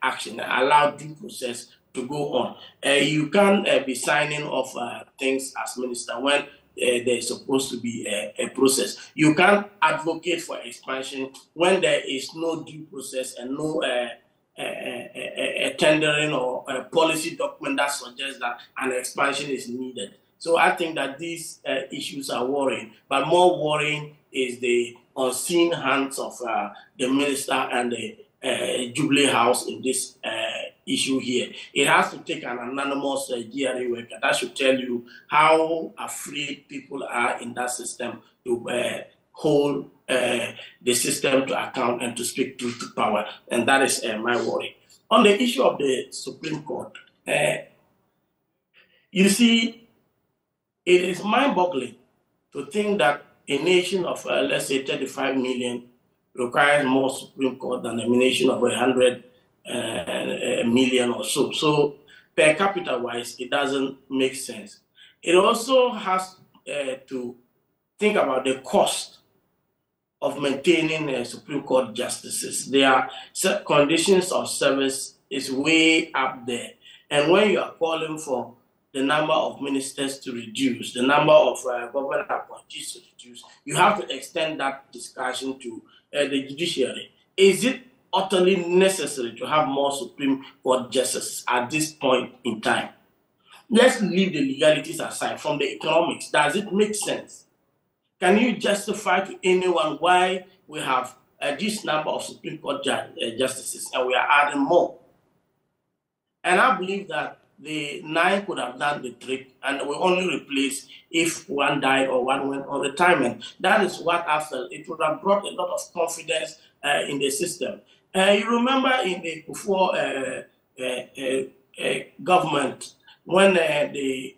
action, allow due process to go on. You can't be signing off things as minister when there's supposed to be a process. You can't advocate for expansion when there is no due process and no a tendering or a policy document that suggests that an expansion is needed. So I think that these issues are worrying, but more worrying is the unseen hands of the minister and the Jubilee House in this issue here. It has to take an anonymous GRA worker. That should tell you how afraid people are in that system to hold the system to account and to speak truth to power. And that is my worry. On the issue of the Supreme Court, you see, it is mind-boggling to think that a nation of, let's say, 35 million requires more Supreme Court than a nation of 100 million or so. So per capita-wise, it doesn't make sense. It also has to think about the cost of maintaining Supreme Court justices. Their conditions of service is way up there. And when you are calling for the number of ministers to reduce, the number of government appointees to reduce, you have to extend that discussion to the judiciary. Is it utterly necessary to have more Supreme Court justices at this point in time? Let's leave the legalities aside. From the economics, does it make sense? Can you justify to anyone why we have this number of Supreme Court justices and we are adding more? And I believe that the 9 could have done the trick, and we only replace if one died or one went on retirement. That is what I felt. It would have brought a lot of confidence in the system. You remember in the before government, when the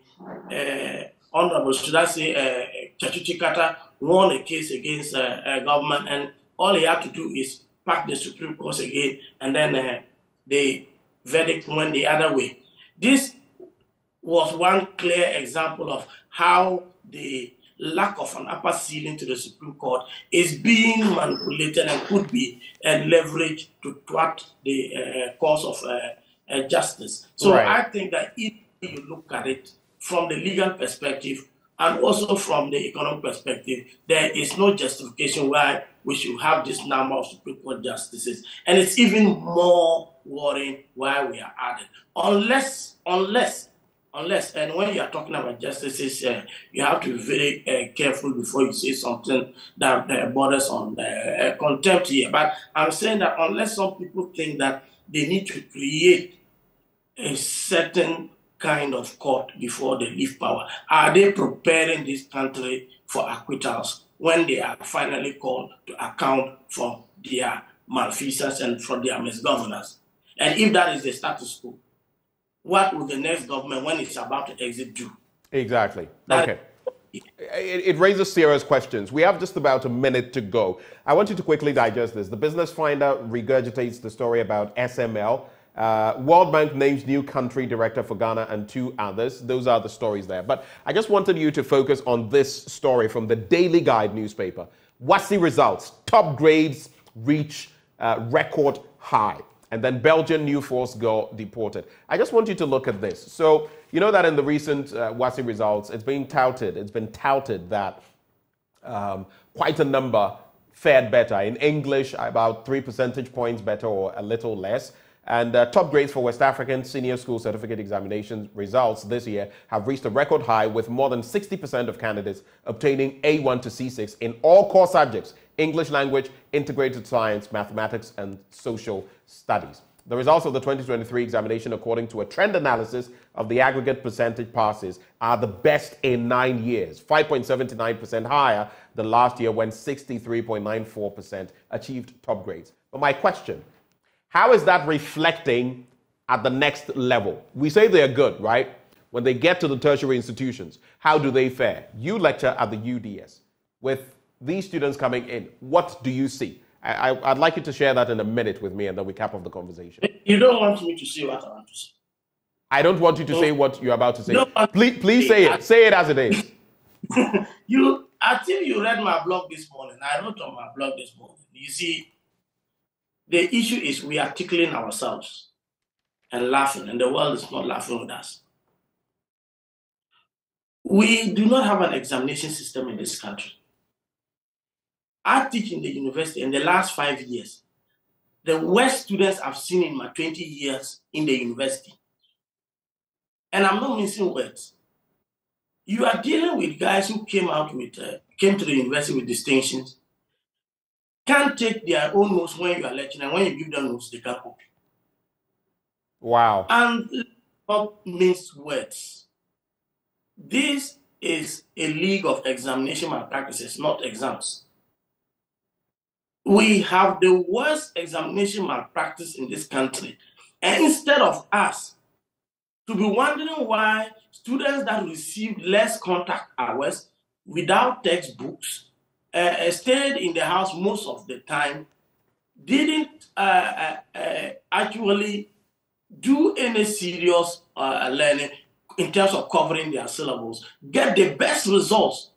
Honorable, should I say, Chachuchi Kata won a case against government, and all he had to do is pack the Supreme Court again, and then the verdict went the other way. This was one clear example of how the lack of an upper ceiling to the Supreme Court is being manipulated and could be leveraged to thwart the cause of justice. So right. I think that if you look at it from the legal perspective and also from the economic perspective, there is no justification why we should have this number of Supreme Court justices. And it's even more worrying why we are added. Unless, and when you are talking about justices, you have to be very careful before you say something that borders on contempt here. But I'm saying that unless some people think that they need to create a certain kind of court before they leave power, are they preparing this country for acquittals when they are finally called to account for their malfeasance and for their misgovernance? And if that is the status quo, what will the next government, when it's about to exit, do? Exactly. Okay. It raises serious questions. We have just about a minute to go. I want you to quickly digest this. The Business Finder regurgitates the story about SML. World Bank names new country director for Ghana and 2 others. Those are the stories there. But I just wanted you to focus on this story from the Daily Guide newspaper. WASSCE results. Top grades reach record high. And then Belgian new force girl deported. I just want you to look at this. So, you know that in the recent WASSCE results, it's been touted that quite a number fared better. In English, about 3 percentage points better or a little less. And top grades for West African senior school certificate examination results this year have reached a record high, with more than 60% of candidates obtaining A1 to C6 in all core subjects: English language, integrated science, mathematics, and social studies. The results of the 2023 examination, according to a trend analysis of the aggregate percentage passes, are the best in 9 years, 5.79% higher than last year when 63.94% achieved top grades. But my question, how is that reflecting at the next level? We say they are good, right? When they get to the tertiary institutions, how do they fare? You lecture at the UDS. With these students coming in, what do you see? I'd like you to share that in a minute with me, and then we cap off the conversation. You don't want me to say what I want to say. I don't want you to say what you're about to say. Please say it. Say it as it is. I think you read my blog this morning. I wrote on my blog this morning. You see, the issue is we are tickling ourselves and laughing, and the world is not laughing with us. We do not have an examination system in this country. I teach in the university in the last 5 years. The worst students I've seen in my 20 years in the university. And I'm not missing words. You are dealing with guys who came to the university with distinctions, can't take their own notes when you are lecturing, and when you give them notes, they can't copy. Wow. And not mince words. This is a league of examination malpractices, not exams. We have the worst examination malpractice in this country. And instead of us to be wondering why students that receive less contact hours without textbooks, stayed in the house most of the time, didn't actually do any serious learning in terms of covering their syllables, get the best results,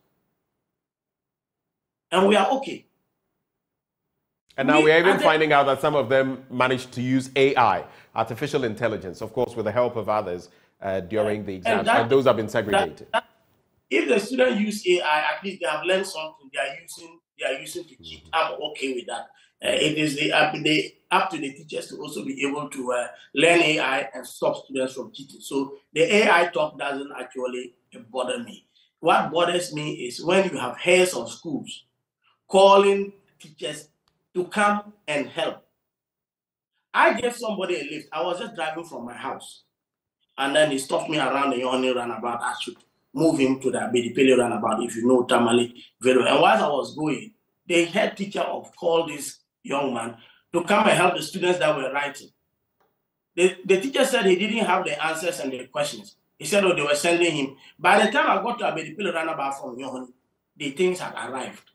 and we are okay. And now we're even finding out that some of them managed to use AI, artificial intelligence, of course, with the help of others during the exams, and those have been segregated. If the students use AI, at least they have learned something they are using to cheat. I'm okay with that. It is up to the teachers to also be able to learn AI and stop students from cheating. So the AI talk doesn't actually bother me. What bothers me is when you have heads of schools calling teachers to come and help. I gave somebody a lift. I was just driving from my house, and then he stopped me around the Yoni roundabout. I should move him to the Abedipele roundabout, if you know Tamale very well. And while I was going, the head teacher called this young man to come and help the students that were writing. The teacher said he didn't have the answers and the questions. He said, they were sending him. By the time I got to Abedipele roundabout from Yoni, the things had arrived.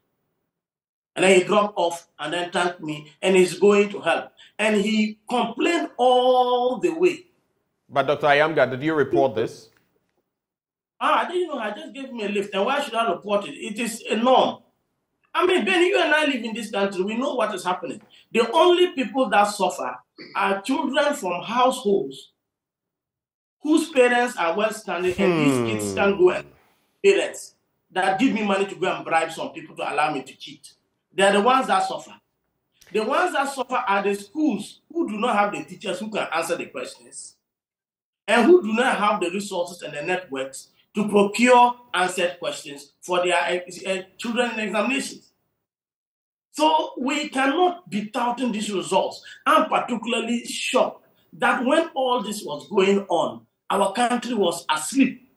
And then he dropped off and then thanked me, and he's going to help. And he complained all the way. But Dr. Ayamga, did you report this? I didn't know. I just gave him a lift. And why should I report it? It is a norm. I mean, Ben, you and I live in this country. We know what is happening. The only people that suffer are children from households whose parents are well standing and these kids can go and parents that give me money to go and bribe some people to allow me to cheat. They are the ones that suffer. The ones that suffer are the schools who do not have the teachers who can answer the questions and who do not have the resources and the networks to procure answered questions for their children in examinations. So we cannot be touting these results. I'm particularly shocked that when all this was going on, our country was asleep.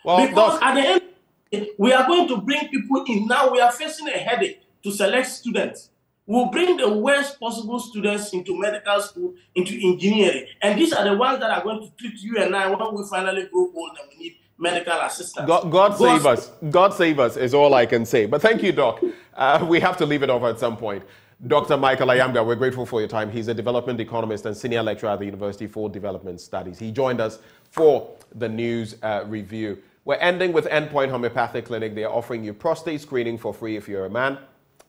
Well, because at the end, we are going to bring people in. Now we are facing a headache to select students. We'll bring the worst possible students into medical school, into engineering. And these are the ones that are going to treat you and I when we finally grow old and we need medical assistance. God save us. God save us is all I can say. But thank you, Doc. We have to leave it off at some point. Dr. Michael Ayamga, we're grateful for your time. He's a development economist and senior lecturer at the University for Development Studies. He joined us for the news review. We're ending with Endpoint Homeopathic Clinic. They're offering you prostate screening for free if you're a man,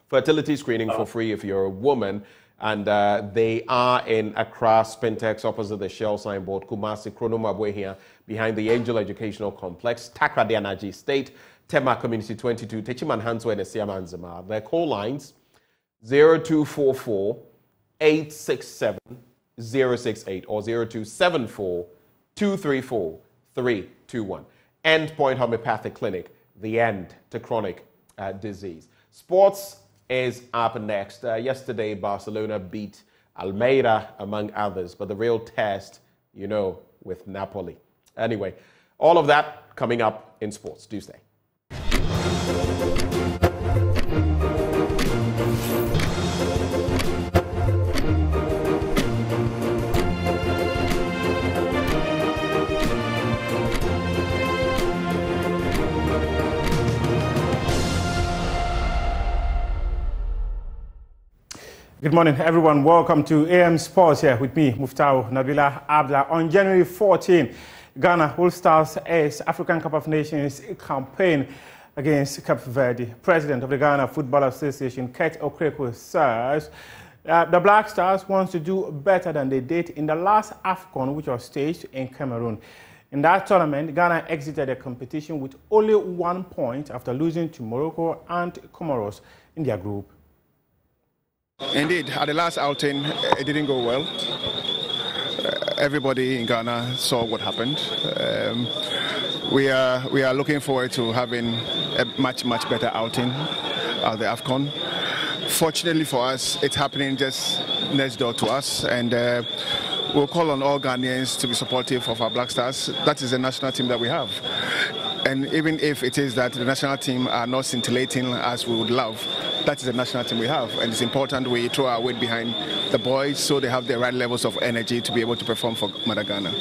fertility screening for free if you're a woman, and they are in Accra, Spintex, opposite the Shell signboard, Kumasi, Kronoma here, behind the Angel Educational Complex, Takrady Energy State, Tema Community 22, Techiman Hanswe and Siamanzama. Their call lines 0244 867 068 or 0274 234 321. Endpoint Homeopathic Clinic, the end to chronic disease. Sports is up next. Yesterday, Barcelona beat Almeida, among others, but the real test, you know, with Napoli. Anyway, all of that coming up in sports. Do stay. Good morning, everyone. Welcome to AM Sports here with me, Muftau Nabila Abdullah. On January 14, Ghana will start its African Cup of Nations campaign against Cape Verde. President of the Ghana Football Association, Kurt Okraku, says the Black Stars want to do better than they did in the last AFCON, which was staged in Cameroon. In that tournament, Ghana exited the competition with only 1 point after losing to Morocco and Comoros in their group. Indeed, at the last outing, it didn't go well. Everybody in Ghana saw what happened. We are looking forward to having a much better outing at the AFCON. Fortunately for us, it's happening just next door to us, and we'll call on all Ghanaians to be supportive of our Black Stars. That is the national team that we have. And even if it is that the national team are not scintillating as we would love, that is the national team we have. And it's important we throw our weight behind the boys so they have the right levels of energy to be able to perform for Ghana.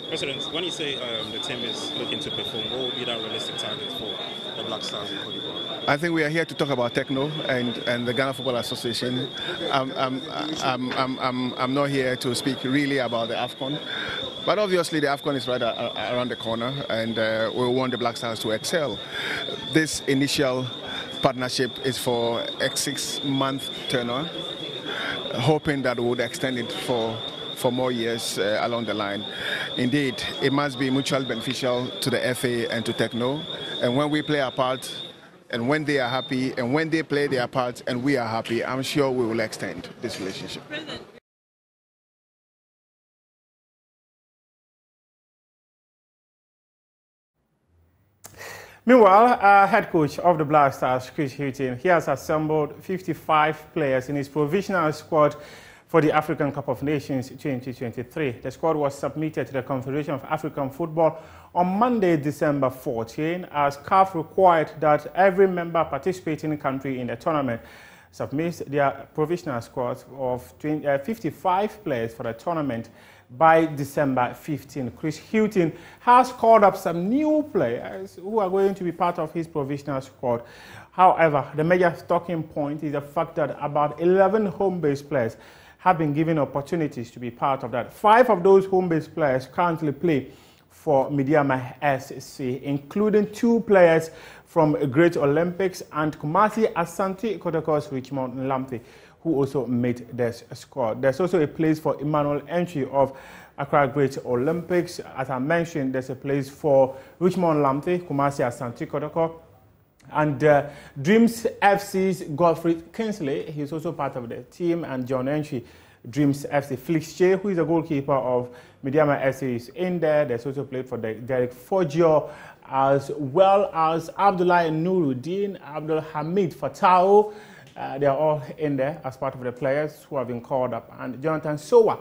President, when you say the team is looking to perform, what would be that realistic target for the Black Stars in Cote d'Ivoire? I think we are here to talk about Techno and the Ghana Football Association. I'm not here to speak really about the AFCON. But obviously the AFCON is right around the corner, and we want the Black Stars to excel. This initial partnership is for a 6-month tenure, hoping that we would extend it for more years along the line. Indeed, it must be mutually beneficial to the FA and to Techno. And when we play our part, and when they are happy, and when they play their part, and we are happy, I'm sure we will extend this relationship. Meanwhile, head coach of the Black Stars, Chris Hughton, he has assembled 55 players in his provisional squad for the African Cup of Nations 2023. The squad was submitted to the Confederation of African Football on Monday, December 14, as CAF required that every member participating country in the tournament submits their provisional squad of 55 players for the tournament by December 15. Chris Hughton has called up some new players who are going to be part of his provisional squad. However, the major talking point is the fact that about 11 home-based players have been given opportunities to be part of that. 5 of those home-based players currently play for Midiama SC, including 2 players from Great Olympics and Kumasi Asante Kotoko's Richmond Lamte, who also made this squad. There's also a place for Emmanuel Entry of Accra Great Olympics. As I mentioned, there's a place for Richmond Lamte, Kumasi Asante Kotoko, and Dreams FC's Godfrey Kingsley. He's also part of the team, and John Entry, Dreams FC. Felix Che, who is the goalkeeper of Mediama FC, is in there. There's also played for Derek Fogio, as well as Abdullah Nuruddin, Abdul Hamid Fatao. They are all in there as part of the players who have been called up. And Jonathan Sowa,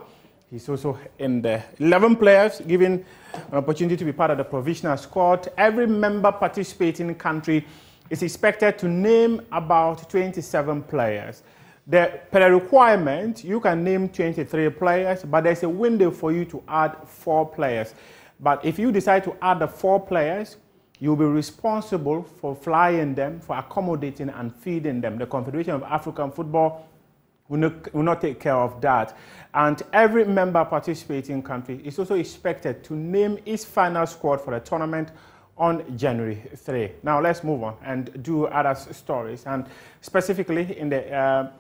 he's also in there. 11 players given an opportunity to be part of the provisional squad. Every member participating country is expected to name about 27 players. Per the requirement, you can name 23 players, but there's a window for you to add 4 players. But if you decide to add the 4 players, you'll be responsible for flying them, for accommodating and feeding them. The Confederation of African Football will not take care of that. And every member participating country is also expected to name its final squad for the tournament on January 3. Now let's move on and do other stories, and specifically in the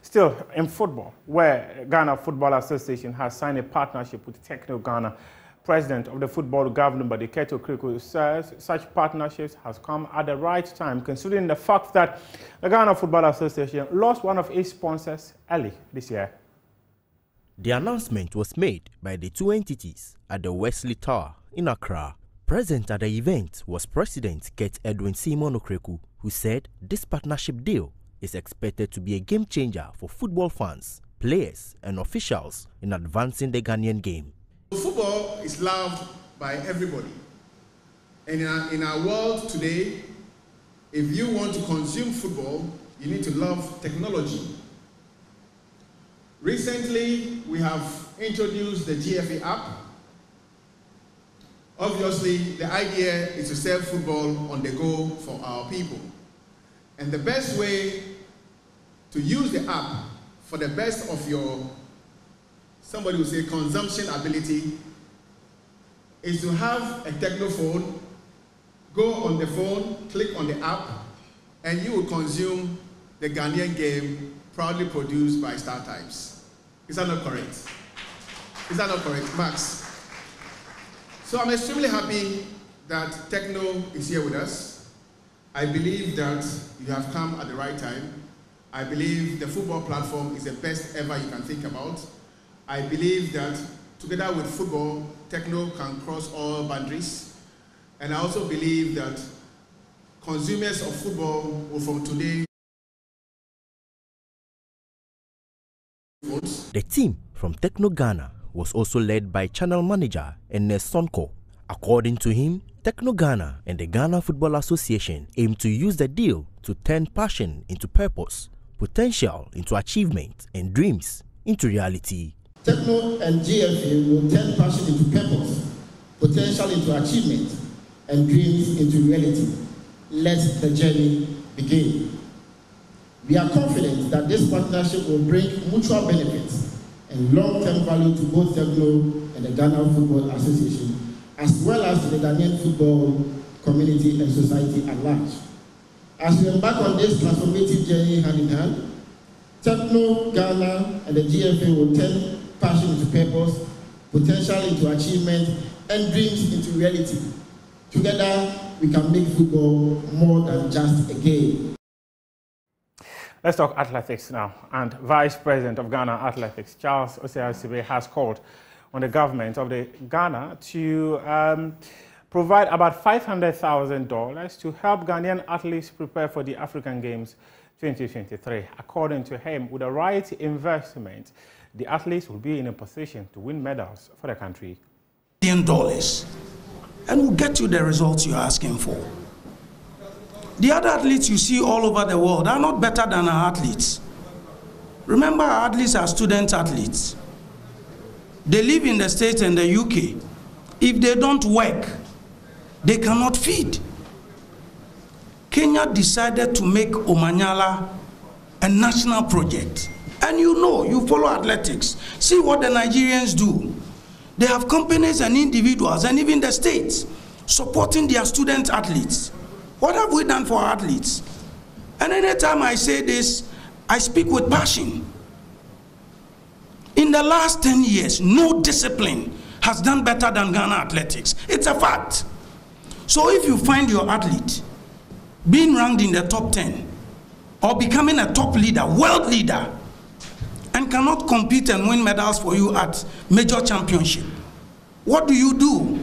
still in football, where Ghana Football Association has signed a partnership with Techno Ghana. President of the football governing body, Keto Kriku, says such partnerships has come at the right time, considering the fact that the Ghana Football Association lost one of its sponsors early this year. The announcement was made by the two entities at the Wesley Tower in Accra. Present at the event was President Ket Edwin Simon Okreku, who said this partnership deal is expected to be a game changer for football fans, players, and officials in advancing the Ghanaian game. Football is loved by everybody. And in our world today, if you want to consume football, you need to love technology. Recently, we have introduced the GFA app. Obviously, the idea is to serve football on the go for our people. And the best way to use the app for the best of your, somebody will say, consumption ability, is to have a technophone, go on the phone, click on the app, and you will consume the Ghanaian game proudly produced by Star Times. Is that not correct? Is that not correct, Max? So I'm extremely happy that Techno is here with us. I believe that you have come at the right time. I believe the football platform is the best ever you can think about. I believe that together with football, Techno can cross all boundaries. And I also believe that consumers of football will from today. The team from Techno Ghana was also led by channel manager Ernest Sonko. According to him, Techno Ghana and the Ghana Football Association aim to use the deal to turn passion into purpose, potential into achievement, and dreams into reality. Techno and GFA will turn passion into purpose, potential into achievement, and dreams into reality. Let the journey begin. We are confident that this partnership will bring mutual benefits and long-term value to both Techno and the Ghana Football Association, as well as to the Ghanaian football community and society at large. As we embark on this transformative journey hand in hand, Techno Ghana and the GFA will turn passion into purpose, potential into achievement, and dreams into reality. Together, we can make football more than just a game. Let's talk athletics now. And Vice President of Ghana Athletics, Charles Osei-Sibe, has called on the government of Ghana to provide about $500,000 to help Ghanaian athletes prepare for the African Games 2023. According to him, with the right investment, the athletes will be in a position to win medals for the country. $1 and will get you the results you're asking for. The other athletes you see all over the world are not better than our athletes. Remember, our athletes are student athletes. They live in the States and the UK. If they don't work, they cannot feed. Kenya decided to make Omanyala a national project. And you know, you follow athletics. See what the Nigerians do. They have companies and individuals and even the states supporting their student athletes. What have we done for our athletes? And anytime I say this, I speak with passion. In the last 10 years, no discipline has done better than Ghana Athletics. It's a fact. So if you find your athlete being ranked in the top 10 or becoming a top leader, world leader, and cannot compete and win medals for you at major championship, what do you do?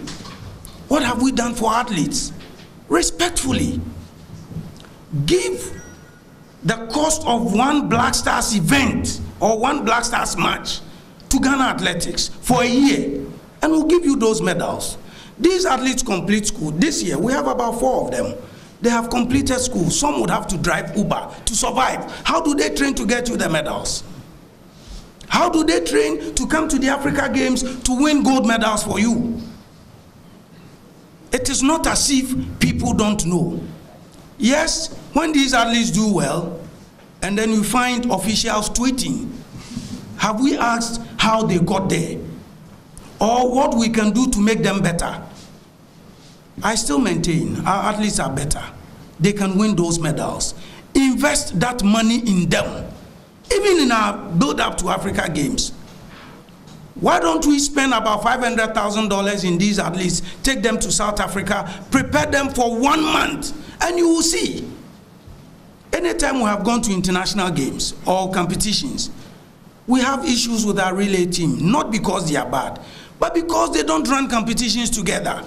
What have we done for athletes? Respectfully, give the cost of one Black Stars event or one Black Stars match to Ghana Athletics for a year, and we'll give you those medals. These athletes complete school. This year, we have about 4 of them. They have completed school. Some would have to drive Uber to survive. How do they train to get you the medals? How do they train to come to the Africa Games to win gold medals for you? It is not as if people don't know. Yes, when these athletes do well, and then you find officials tweeting, have we asked how they got there? Or what we can do to make them better? I still maintain our athletes are better. They can win those medals. Invest that money in them. Even in our build-up to Africa Games. Why don't we spend about $500,000 in these athletes, take them to South Africa, prepare them for 1 month, and you will see. Anytime we have gone to international games or competitions, we have issues with our relay team, not because they are bad, but because they don't run competitions together.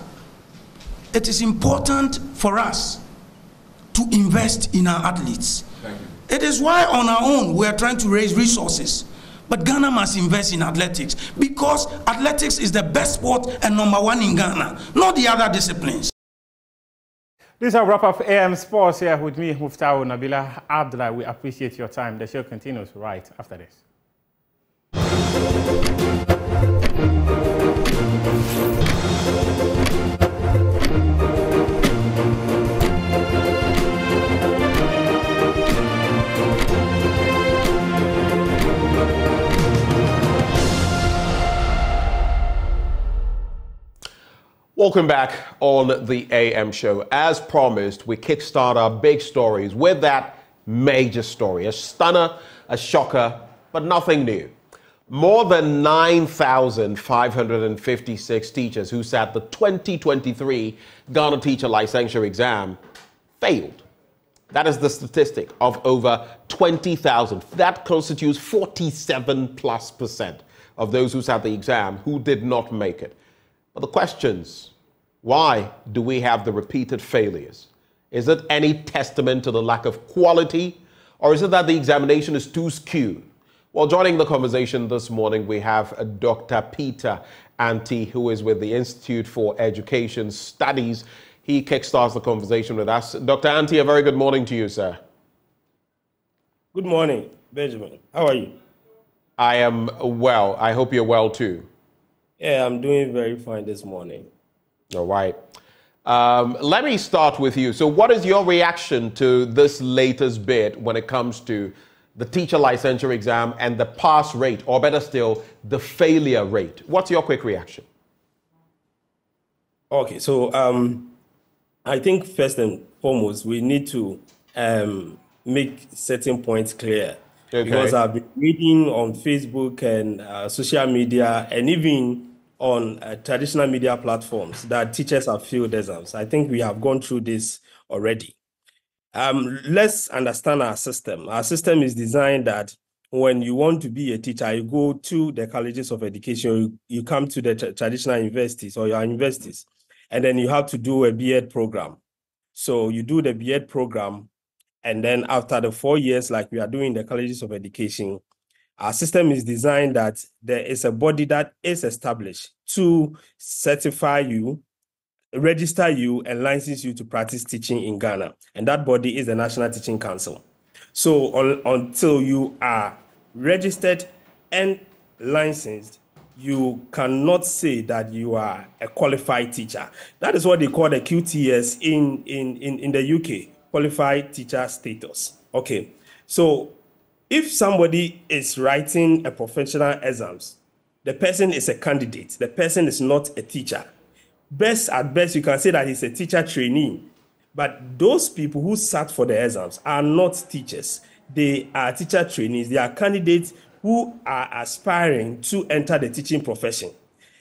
It is important for us to invest in our athletes. It is why on our own we are trying to raise resources. But Ghana must invest in athletics because athletics is the best sport and #1 in Ghana, not the other disciplines. This is a wrap up AM Sports here with me, Muftau Nabila Abdullah. We appreciate your time. The show continues right after this. Welcome back on the AM show. As promised, we kickstart our big stories with that major story. A stunner, a shocker, but nothing new. More than 9,556 teachers who sat the 2023 Ghana Teacher Licensure Exam failed. That is the statistic of over 20,000. That constitutes 47+% of those who sat the exam who did not make it. But the questions, why do we have the repeated failures? Is it any testament to the lack of quality, or is it that the examination is too skewed? Well, joining the conversation this morning, we have Dr. Peter Anti, who is with the Institute for Education Studies. He kickstarts the conversation with us. Dr. Anti, a very good morning to you, sir. Good morning, Benjamin. How are you? I am well. I hope you're well too. Yeah, I'm doing very fine this morning. All right. Let me start with you. So what is your reaction to this latest bit when it comes to the teacher licensure exam and the pass rate, or better still, the failure rate? What's your quick reaction? Okay, so I think first and foremost, we need to make certain points clear. Okay. Because I've been reading on Facebook and social media and even on traditional media platforms that teachers have failed exams. I think we have gone through this already. Let's understand our system. Our system is designed that when you want to be a teacher, you go to the colleges of education, you come to the traditional universities or your universities, and then you have to do a B.Ed program. So you do the B.Ed program, and then after the 4 years, like we are doing in the colleges of education, our system is designed that there is a body that is established to certify you, register you, and license you to practice teaching in Ghana. And that body is the National Teaching Council. So until you are registered and licensed, you cannot say that you are a qualified teacher. That is what they call the QTS in the UK, qualified teacher status. Okay, so if somebody is writing a professional exams, the person is a candidate. The person is not a teacher. At best, you can say that he's a teacher trainee. But those people who sat for the exams are not teachers. They are teacher trainees. They are candidates who are aspiring to enter the teaching profession.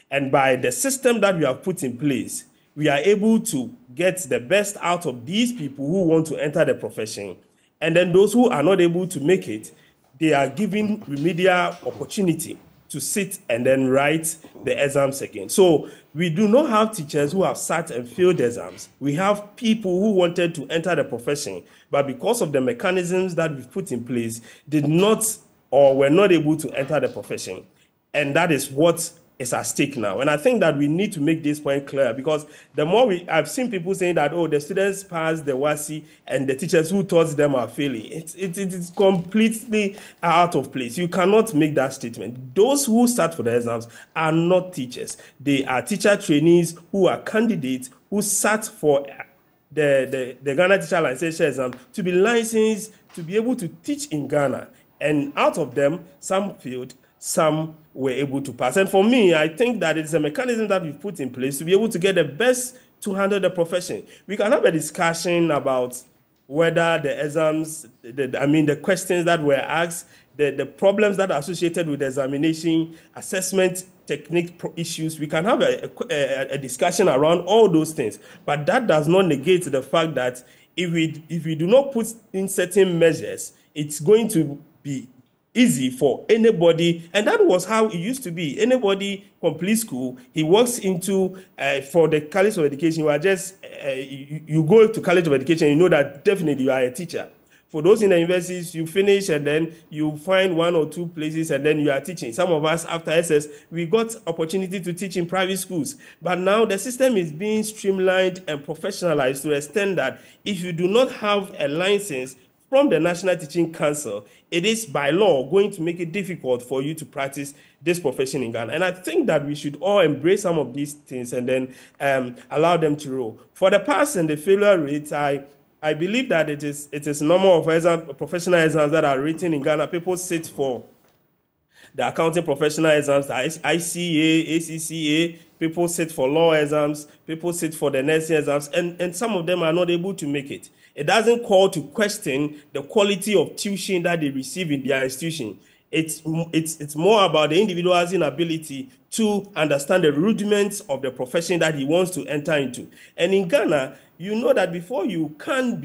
And by the system that we have put in place, we are able to get the best out of these people who want to enter the profession. And then those who are not able to make it, they are given remedial opportunity to sit and then write the exams again. So we do not have teachers who have sat and failed exams. We have people who wanted to enter the profession, but because of the mechanisms that we've put in place, did not or were not able to enter the profession. And that is what is at stake now. And I think that we need to make this point clear, because the more I've seen people saying that, oh, the students passed the WASSCE and the teachers who taught them are failing. It's completely out of place. You cannot make that statement. Those who sat for the exams are not teachers. They are teacher trainees who are candidates who sat for the Ghana Teacher Licensure exam to be licensed to be able to teach in Ghana. And out of them, some failed, some were able to pass. And for me, I think that it's a mechanism that we've put in place to be able to get the best to handle the profession. We can have a discussion about whether the exams, the questions that were asked, the problems that are associated with the examination, assessment technique issues. We can have a discussion around all those things. But that does not negate the fact that if we do not put in certain measures, it's going to be easy for anybody, and that was how it used to be. Anybody complete school, he walks into for the College of Education. You are just you go to College of Education, you know that definitely you are a teacher. For those in the universities, you finish and then you find one or two places and then you are teaching. Some of us after SS, we got opportunity to teach in private schools. But now the system is being streamlined and professionalized to the extent that if you do not have a license from the National Teaching Council, it is by law going to make it difficult for you to practice this profession in Ghana. And I think that we should all embrace some of these things and then allow them to roll. For the pass and the failure rates, I believe that it is normal of professional exams that are written in Ghana. People sit for the accounting professional exams, the ICA, ACCA, people sit for law exams, people sit for the nursing exams, and some of them are not able to make it. It doesn't call to question the quality of tuition that they receive in their institution. It's more about the individual's inability to understand the rudiments of the profession that he wants to enter into. And in Ghana, you know that before you go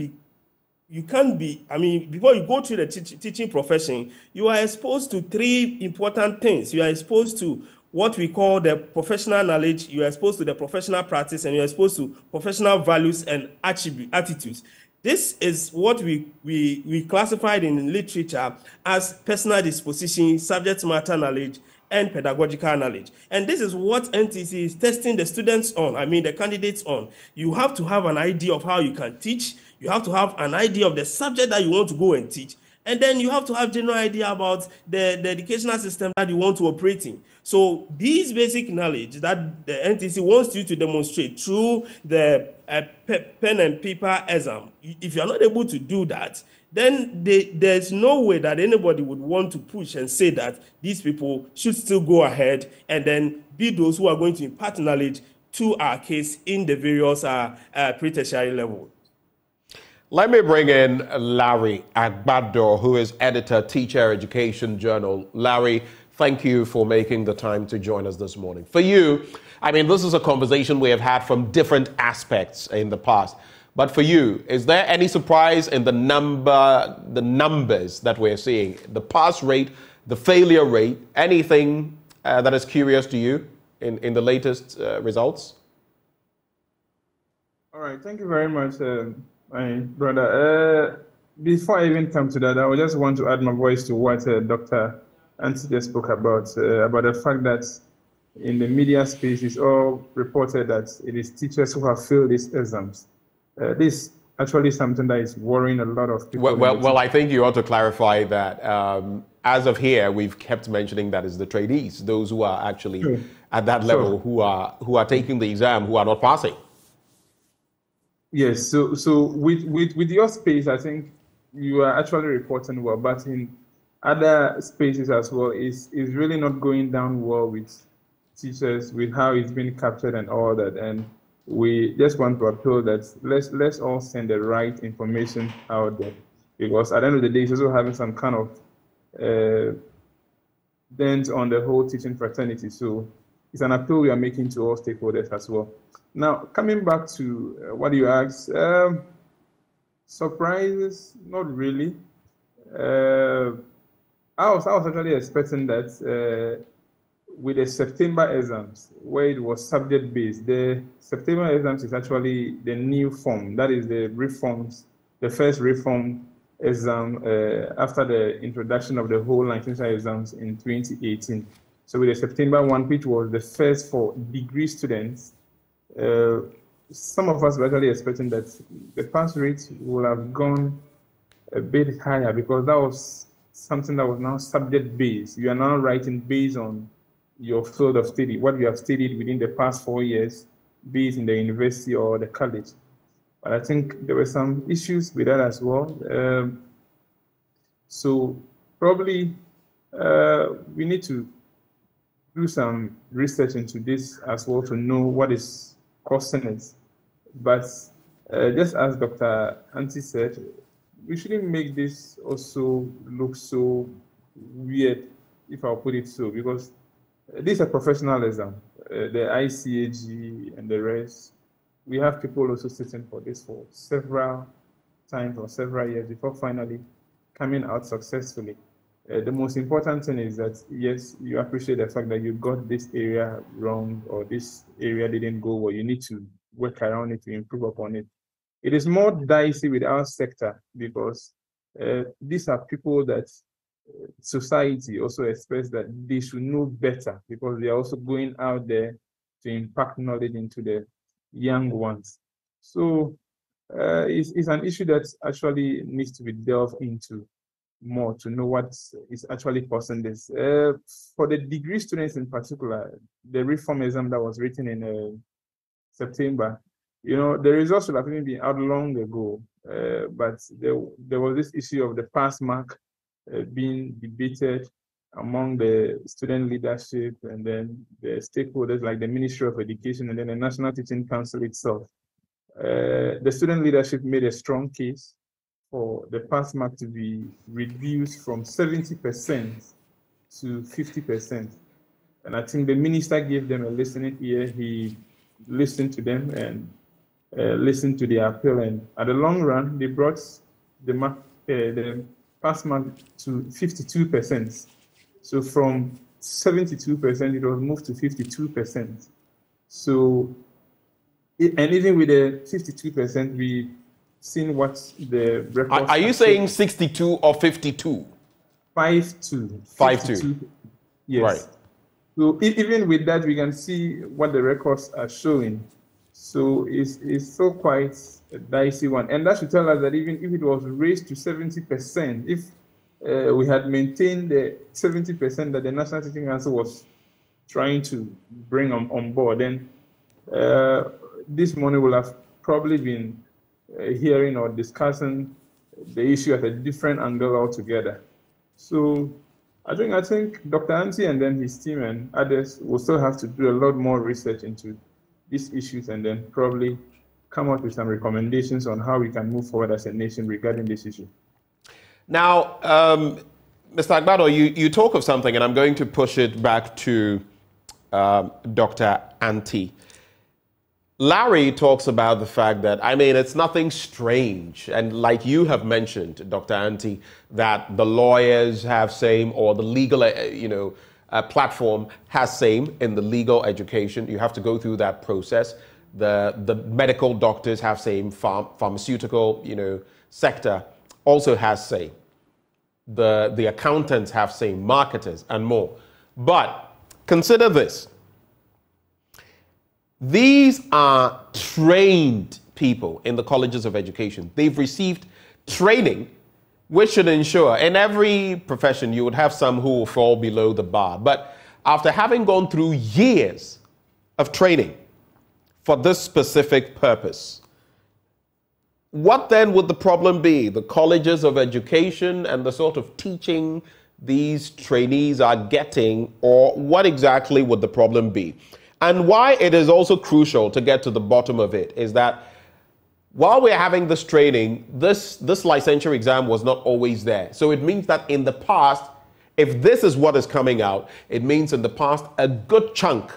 through the teaching profession, you are exposed to three important things. You are exposed to what we call the professional knowledge, you are exposed to the professional practice, and you are exposed to professional values and attitudes. This is what we classified in literature as personal disposition, subject matter knowledge, and pedagogical knowledge. And this is what NTC is testing the students on, the candidates on. You have to have an idea of how you can teach. You have to have an idea of the subject that you want to go and teach. And then you have to have general idea about the educational system that you want to operate in. So these basic knowledge that the NTC wants you to demonstrate through the pen and paper exam, if you're not able to do that, then there's no way that anybody would want to push and say that these people should still go ahead and then be those who are going to impart knowledge to our case in the various pre-tertiary level. Let me bring in Larry Agbado, who is editor, Teacher Education Journal. Larry, thank you for making the time to join us this morning. For you, this is a conversation we have had from different aspects in the past. But for you, is there any surprise in the numbers that we're seeing? The pass rate, the failure rate, anything that is curious to you in the latest results? All right, thank you very much, my brother. Before I even come to that, I would just want to add my voice to what Dr. Anthony spoke about the fact that in the media space, it's all reported that it is teachers who have failed these exams. This actually something that is worrying a lot of people. Well, I think you ought to clarify that as of here, we've kept mentioning that it's the trainees, those who are actually at that level, who are taking the exam, who are not passing. Yes. So with your space, I think you are actually reporting well, but in other spaces as well, is really not going down well with teachers, with how it's been captured and all that. And we just want to appeal that let's all send the right information out there, because at the end of the day, it's also having some kind of dent on the whole teaching fraternity. So it's an appeal we are making to all stakeholders as well. Now, coming back to what you asked, surprises, not really. I was actually expecting that with the September exams, where it was subject-based, the September exams is actually the new form. That is the reforms, the first reform exam after the introduction of the whole licensure exams in 2018. So with the September one, which was the first for degree students, some of us were actually expecting that the pass rate will have gone a bit higher, because that was something that was now subject-based. You are now writing based on your field of study, what you have studied within the past 4 years, be it in the university or the college. But I think there were some issues with that as well. So probably we need to do some research into this as well to know what is causing it. But just as Dr. Anti said, we shouldn't make this also look so weird, if I'll put it so, because this is a professional exam. The ICAG and the rest, we have people also sitting for this for several times or several years before finally coming out successfully. The most important thing is that, yes, you appreciate the fact that you got this area wrong or this area didn't go well. You need to work around it to improve upon it. It is more dicey with our sector because these are people that society also expects that they should know better, because they are also going out there to impact knowledge into the young ones. So it's an issue that actually needs to be delved into more to know what is actually causing this. For the degree students in particular, the reform exam that was written in September, you know, the results should have been out long ago, but there was this issue of the pass mark being debated among the student leadership and then the stakeholders like the Ministry of Education and then the National Teaching Council itself. The student leadership made a strong case for the pass mark to be reduced from 70% to 50%. And I think the minister gave them a listening ear. He listened to them and listened to their appeal. And at the long run, they brought the pass mark to 52%. So from 72%, it was moved to 52%. So, and even with the 52%, we seen what the records are you saying 62 or 52? 52. 52. Yes. Right. So even with that, we can see what the records are showing. So it's so quite a dicey one. And that should tell us that even if it was raised to 70%, if we had maintained the 70% that the National Teaching Council was trying to bring on board, then this money will have probably been hearing or discussing the issue at a different angle altogether. So I think Dr. Anti and then his team and others will still have to do a lot more research into these issues and then probably come up with some recommendations on how we can move forward as a nation regarding this issue. Now, Mr. Agbado, you talk of something, and I'm going to push it back to Dr. Anti. Larry talks about the fact that, I mean, it's nothing strange. And like you have mentioned, Dr. Anti, that the lawyers have same, or the legal, platform has same in the legal education. You have to go through that process. The medical doctors have same, pharmaceutical, sector also has same. The accountants have same, marketers and more. But consider this. These are trained people in the colleges of education. They've received training, which should ensure in every profession you would have some who will fall below the bar. But after having gone through years of training for this specific purpose, what then would the problem be? The colleges of education and the sort of teaching these trainees are getting, or what exactly would the problem be? And why it is also crucial to get to the bottom of it is that while we're having this training, this licensure exam was not always there. So it means that in the past, if this is what is coming out, it means in the past a good chunk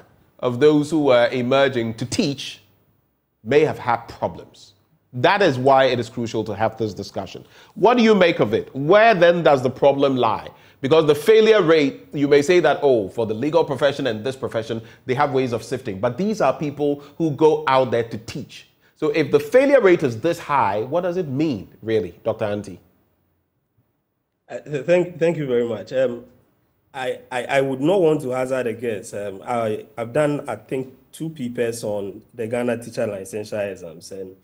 of those who were emerging to teach may have had problems. That is why it is crucial to have this discussion. What do you make of it? Where then does the problem lie? Because the failure rate, you may say that, oh, for the legal profession and this profession, they have ways of sifting. But these are people who go out there to teach. So if the failure rate is this high, what does it mean, really, Dr. Anti? Thank you very much. I would not want to hazard a guess. I've done, I think, 2 papers on the Ghana teacher licensure exams, and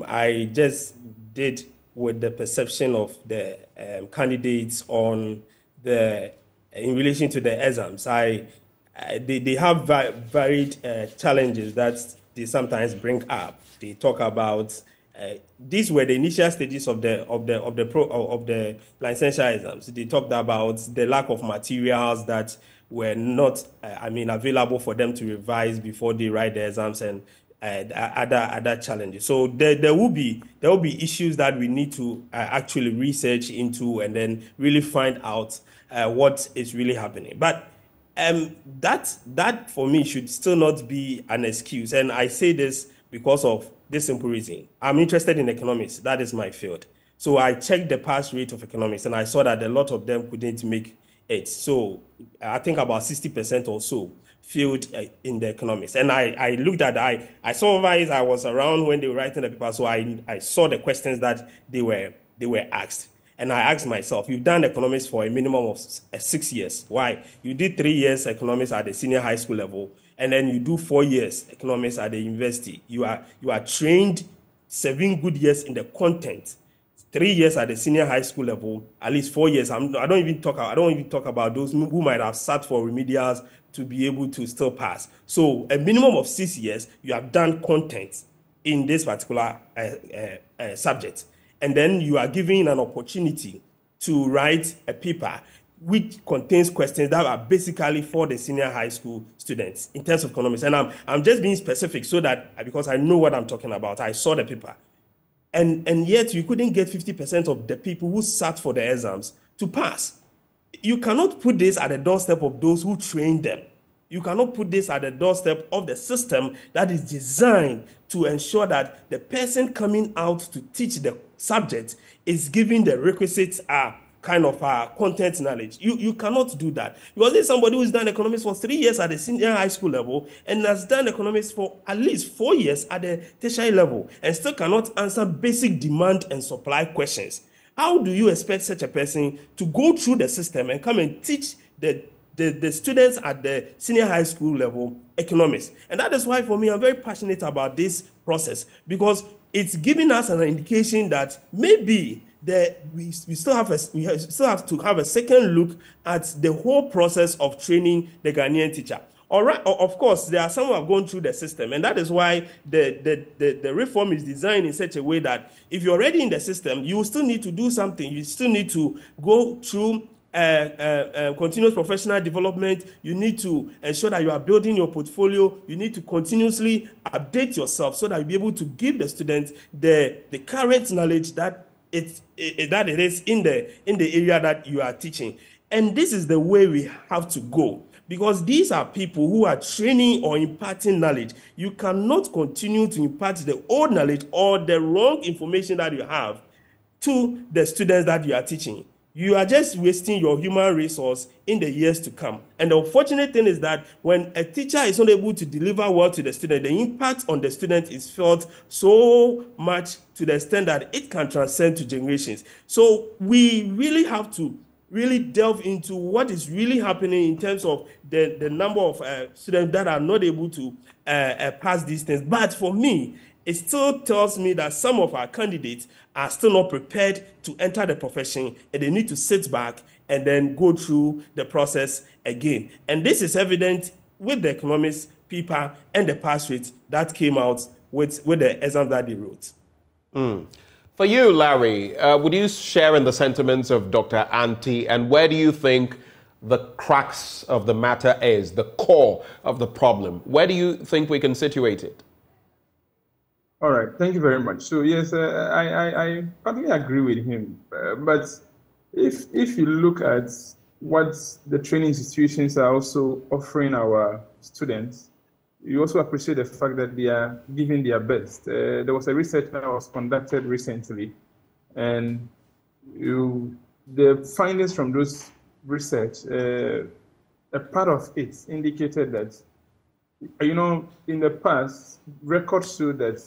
I just did with the perception of the candidates on in relation to the exams. They have varied challenges that they sometimes bring up. They talk about these were the initial stages of the licensure exams. They talked about the lack of materials that were not, available for them to revise before they write the exams, and other challenges. So there will be issues that we need to actually research into and then really find out what is really happening. But that for me should still not be an excuse. And I say this because of this simple reason. I'm interested in economics. That is my field. So I checked the pass rate of economics, and I saw that a lot of them couldn't make it. So I think about 60% or so failed in the economics. And I looked at, I saw guys, I was around when they were writing the paper, so I saw the questions that they were asked. And I asked myself, you've done economics for a minimum of 6 years. Why? You did 3 years economics at the senior high school level, and then you do 4 years economics at the university. You are trained 7 good years in the content. 3 years at the senior high school level, at least 4 years. I don't even talk about those who might have sat for remedials to be able to still pass. So a minimum of 6 years, you have done content in this particular subject. And then you are given an opportunity to write a paper which contains questions that are basically for the senior high school students in terms of economics. And I'm just being specific so that, because I know what I'm talking about, I saw the paper. And yet you couldn't get 50% of the people who sat for the exams to pass. You cannot put this at the doorstep of those who trained them. You cannot put this at the doorstep of the system that is designed to ensure that the person coming out to teach the subject is given the requisite kind of content knowledge. You cannot do that. Because there's somebody who's done economics for 3 years at the senior high school level and has done economics for at least 4 years at the tertiary level and still cannot answer basic demand and supply questions. How do you expect such a person to go through the system and come and teach the students at the senior high school level economics? And that is why, for me, I'm very passionate about this process, because it's giving us an indication that maybe we still have to have a second look at the whole process of training the Ghanaian teacher. All right, of course, there are some who have gone through the system, and that is why the reform is designed in such a way that if you're already in the system, you still need to do something. You still need to go through continuous professional development. You need to ensure that you are building your portfolio. You need to continuously update yourself so that you'll be able to give the students the current knowledge that it is in the area that you are teaching. And this is the way we have to go, because these are people who are training or imparting knowledge. You cannot continue to impart the old knowledge or the wrong information that you have to the students that you are teaching. You are just wasting your human resource in the years to come. And the unfortunate thing is that when a teacher is not able to deliver well to the student, the impact on the student is felt so much to the extent that it can transcend to generations. So we really have to really delve into what is really happening in terms of the number of students that are not able to pass these things. But for me, it still tells me that some of our candidates are still not prepared to enter the profession, and they need to sit back and then go through the process again. And this is evident with the economics paper and the pass rate that came out with the exam that they wrote. For you, Larry, would you share in the sentiments of Dr. Anti, and where do you think the crux of the matter is, the core of the problem? Where do you think we can situate it? All right, thank you very much. So yes, I partly agree with him. But if you look at what the training institutions are also offering our students, you also appreciate the fact that they are giving their best. There was a research that was conducted recently, and the findings from those research, a part of it indicated that, in the past, records show that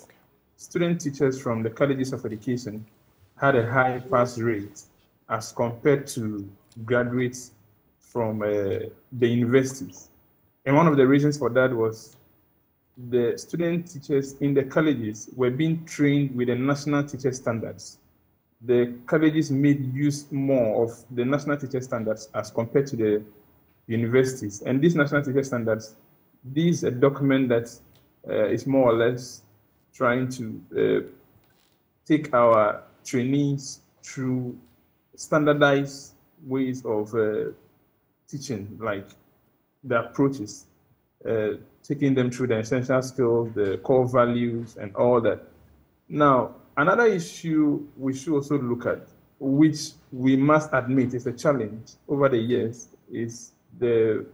student teachers from the colleges of education had a high pass rate as compared to graduates from the universities. And one of the reasons for that was the student teachers in the colleges were being trained with the national teacher standards. The colleges made use more of the national teacher standards as compared to the universities. And these national teacher standards, this is a document that is more or less trying to take our trainees through standardized ways of teaching, like the approaches, taking them through the essential skills, the core values, and all that. Now, another issue we should also look at, which we must admit is a challenge over the years, is the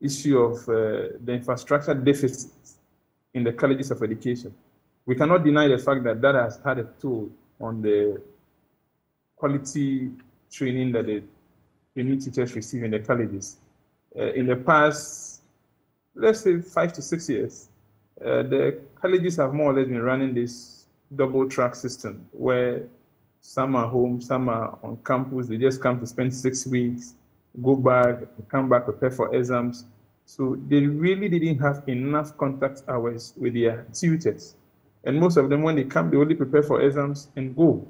issue of the infrastructure deficits in the colleges of education. We cannot deny the fact that that has had a toll on the quality training that the new teachers receive in the colleges. In the past, let's say 5 to 6 years, the colleges have more or less been running this double track system where some are home, some are on campus. They just come to spend 6 weeks, go back, come back, prepare for exams. So they really didn't have enough contact hours with their tutors. And most of them, when they come, they only prepare for exams and go.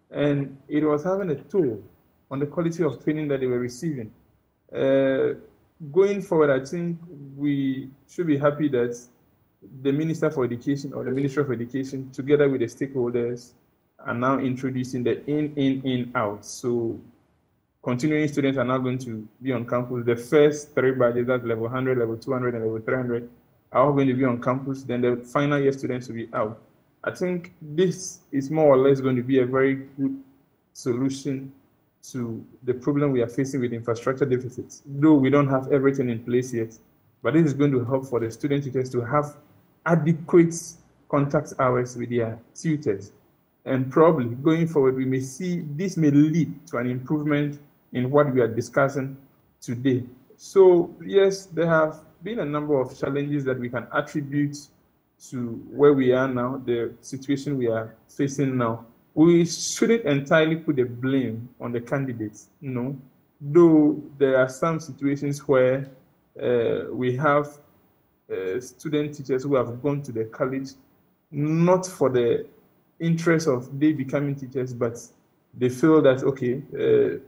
And it was having a toll on the quality of training that they were receiving. Going forward, I think we should be happy that the Minister for Education or the Ministry of Education, together with the stakeholders, are now introducing the in, out. So continuing students are now going to be on campus. The first 3 batches, that's level 100, level 200, and level 300, are all going to be on campus. Then the final year students will be out. I think this is more or less going to be a very good solution to the problem we are facing with infrastructure deficits. Though we don't have everything in place yet, but this is going to help for the student teachers to have adequate contact hours with their tutors. And probably going forward, we may see this may lead to an improvement in what we are discussing today. So yes, there have been a number of challenges that we can attribute to where we are now, the situation we are facing now. We shouldn't entirely put the blame on the candidates, no. Though there are some situations where we have student teachers who have gone to the college not for the interest of they becoming teachers, but they feel that, okay,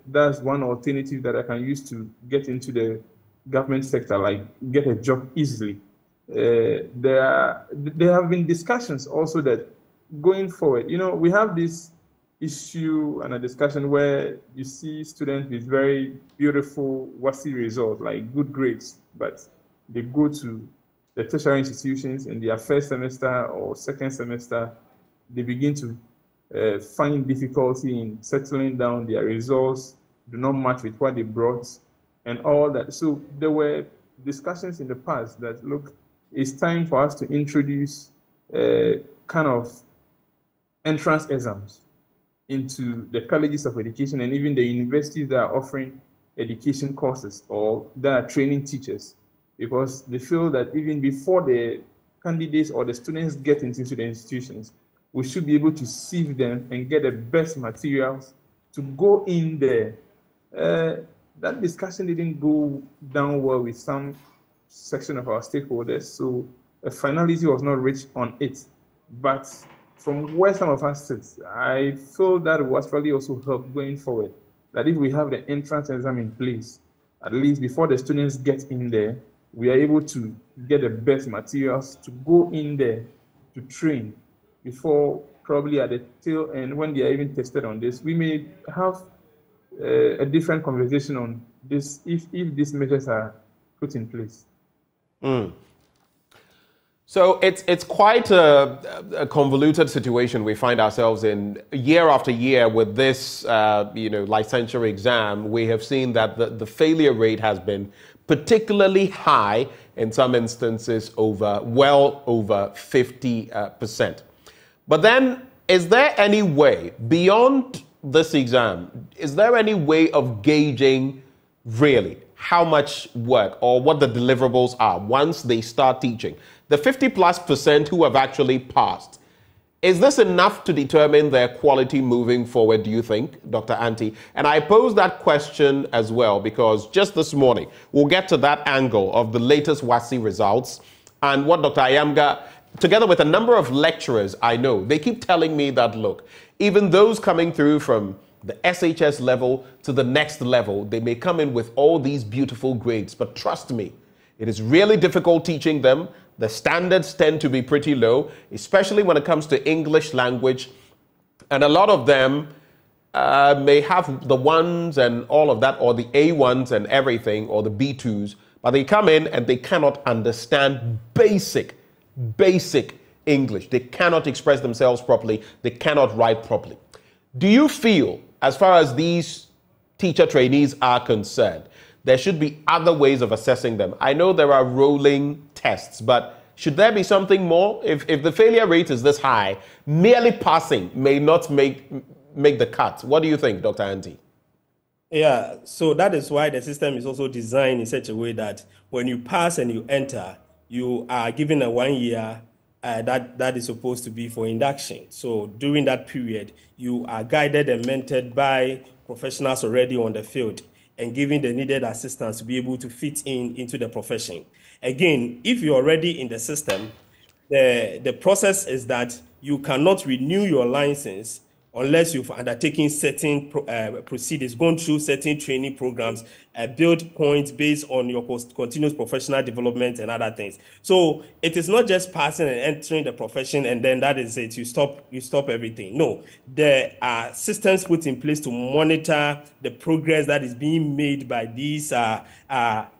that's one alternative that I can use to get into the government sector, like get a job easily. There have been discussions also that going forward, we have this issue and a discussion where you see students with very beautiful WASSCE results, like good grades, but they go to the tertiary institutions in their first semester or second semester, they begin to find difficulty in settling down. Their results do not match with what they brought and all that. So there were discussions in the past that, look, it's time for us to introduce kind of entrance exams into the colleges of education and even the universities that are offering education courses or that are training teachers, because they feel that even before the candidates or the students get into the institutions, we should be able to sieve them and get the best materials to go in there. That discussion didn't go down well with some section of our stakeholders, so a finality was not reached on it. But from where some of us sit, I feel that will actually also help going forward, that if we have the entrance exam in place, at least before the students get in there, we are able to get the best materials to go in there to train before probably at the tail end, when they are even tested on this, we may have a different conversation on this if these measures are put in place. So it's quite a convoluted situation we find ourselves in year after year with this, licensure exam. We have seen that the failure rate has been particularly high in some instances, well over 50%. But then, is there any way beyond this exam? Is there any way of gauging really how much work or what the deliverables are once they start teaching? The 50+% who have actually passed, is this enough to determine their quality moving forward, do you think, Dr. Anti? And I pose that question as well because just this morning, we'll get to that angle of the latest WASSCE results and what Dr. Ayamga, together with a number of lecturers I know, they keep telling me that, look, even those coming through from the SHS level to the next level, they may come in with all these beautiful grades, but trust me, it is really difficult teaching them. The standards tend to be pretty low, especially when it comes to English language. And a lot of them may have the ones and all of that, or the A1s and everything, or the B2s, but they come in and they cannot understand basic English. They cannot express themselves properly. They cannot write properly. Do you feel, as far as these teacher trainees are concerned, there should be other ways of assessing them? I know there are rolling tests, but should there be something more? If the failure rate is this high, merely passing may not make the cut. What do you think, Dr. Anti? Yeah, so that is why the system is also designed in such a way that when you pass and you enter, you are given a 1 year that is supposed to be for induction. So during that period, you are guided and mentored by professionals already on the field and given the needed assistance to be able to fit into the profession. Again, if you're already in the system, the process is that you cannot renew your license unless you've undertaken certain procedures, gone through certain training programs, build points based on your continuous professional development and other things. So it is not just passing and entering the profession and then that is it, you stop everything. No, there are systems put in place to monitor the progress that is being made by these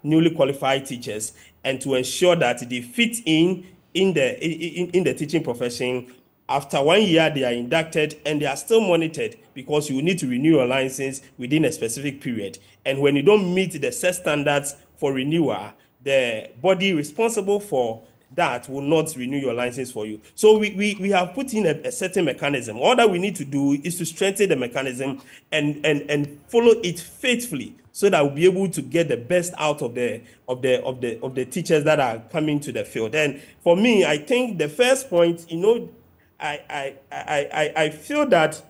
newly qualified teachers and to ensure that they fit in the teaching profession. After 1 year, they are inducted and they are still monitored because you need to renew your license within a specific period. And when you don't meet the set standards for renewal, the body responsible for that will not renew your license for you. So we have put in a certain mechanism. All that we need to do is to strengthen the mechanism and follow it faithfully so that we'll be able to get the best out of the teachers that are coming to the field. And for me, I think the first point, I feel that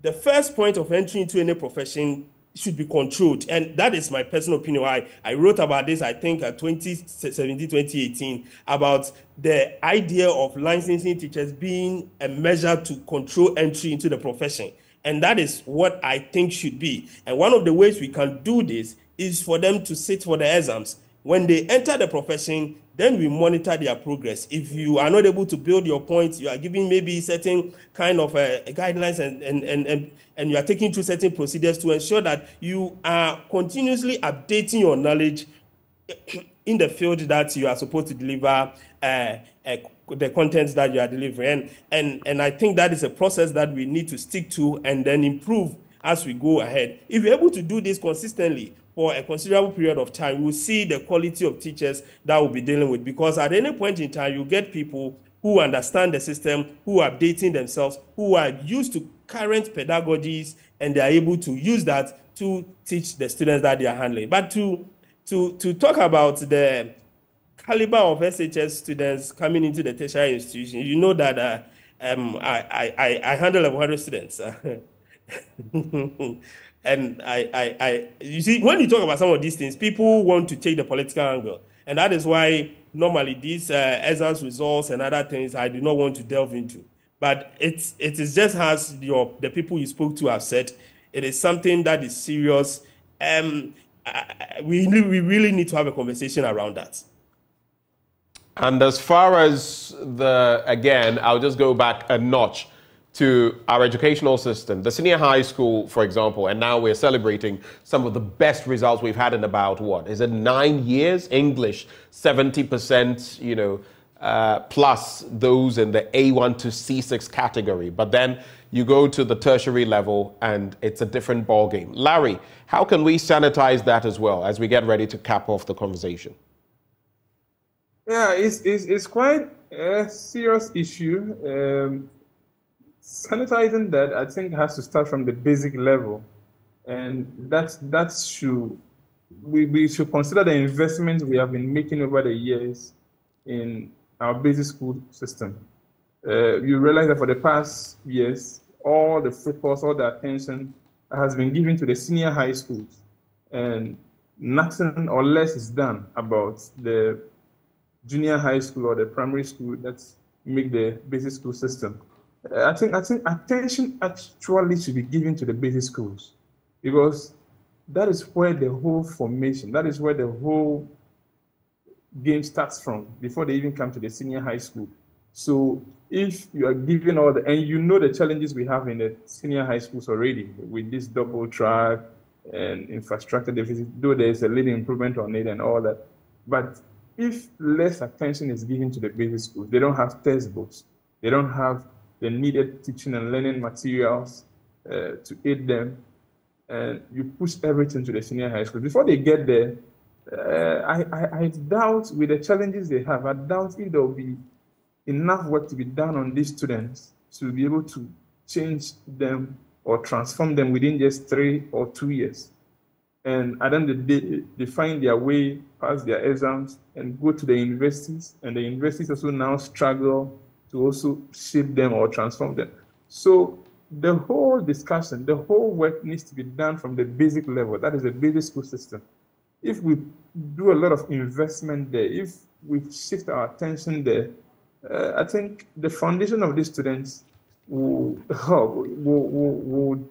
the first point of entry into any profession should be controlled. And that is my personal opinion. I wrote about this, I think, 2017, 2018, about the idea of licensing teachers being a measure to control entry into the profession. And that is what I think should be. And one of the ways we can do this is for them to sit for the exams. When they enter the profession, then we monitor their progress. If you are not able to build your points, you are giving maybe certain kind of guidelines and you are taking through certain procedures to ensure that you are continuously updating your knowledge in the field that you are supposed to deliver the contents that you are delivering. And I think that is a process that we need to stick to and then improve as we go ahead. If you're able to do this consistently, for a considerable period of time, we'll see the quality of teachers that we'll be dealing with. Because at any point in time, you get people who understand the system, who are updating themselves, who are used to current pedagogies, and they are able to use that to teach the students that they are handling. But to talk about the caliber of SHS students coming into the tertiary institution, you know that I handle 100 students. And you see, when you talk about some of these things, people want to take the political angle. And that is why normally these exams results and other things I do not want to delve into. But it is just as the people you spoke to have said, it is something that is serious. We really need to have a conversation around that. And as far as again, I'll just go back a notch to our educational system, the senior high school, for example, and now we're celebrating some of the best results we've had in about, 9 years? English, 70%, plus those in the A1 to C6 category. But then you go to the tertiary level and it's a different ballgame. Larry, how can we sanitize that as well as we get ready to cap off the conversation? Yeah, it's quite a serious issue. Sanitizing that, I think, has to start from the basic level. And we should consider the investments we have been making over the years in our basic school system. You realize that for the past years, all the focus, all the attention has been given to the senior high schools, and nothing or less is done about the junior high school or the primary school that make the basic school system. I think attention actually should be given to the basic schools, because that is where the whole formation, that is where the whole game starts from before they even come to the senior high school. So if you are given all the, and you know the challenges we have in the senior high schools already with this double track and infrastructure deficit, though there is a little improvement on it and all that, but if less attention is given to the basic schools, they don't have textbooks, they don't have the needed teaching and learning materials to aid them, and you push everything to the senior high school. Before they get there, I doubt, with the challenges they have, I doubt if there will be enough work to be done on these students to be able to change them or transform them within just 3 or 2 years. And at the end of the day, they find their way past their exams and go to the universities, and the universities also now struggle to also shape them or transform them. So the whole discussion, the whole work needs to be done from the basic level. That is the basic school system. If we do a lot of investment there, if we shift our attention there, I think the foundation of these students will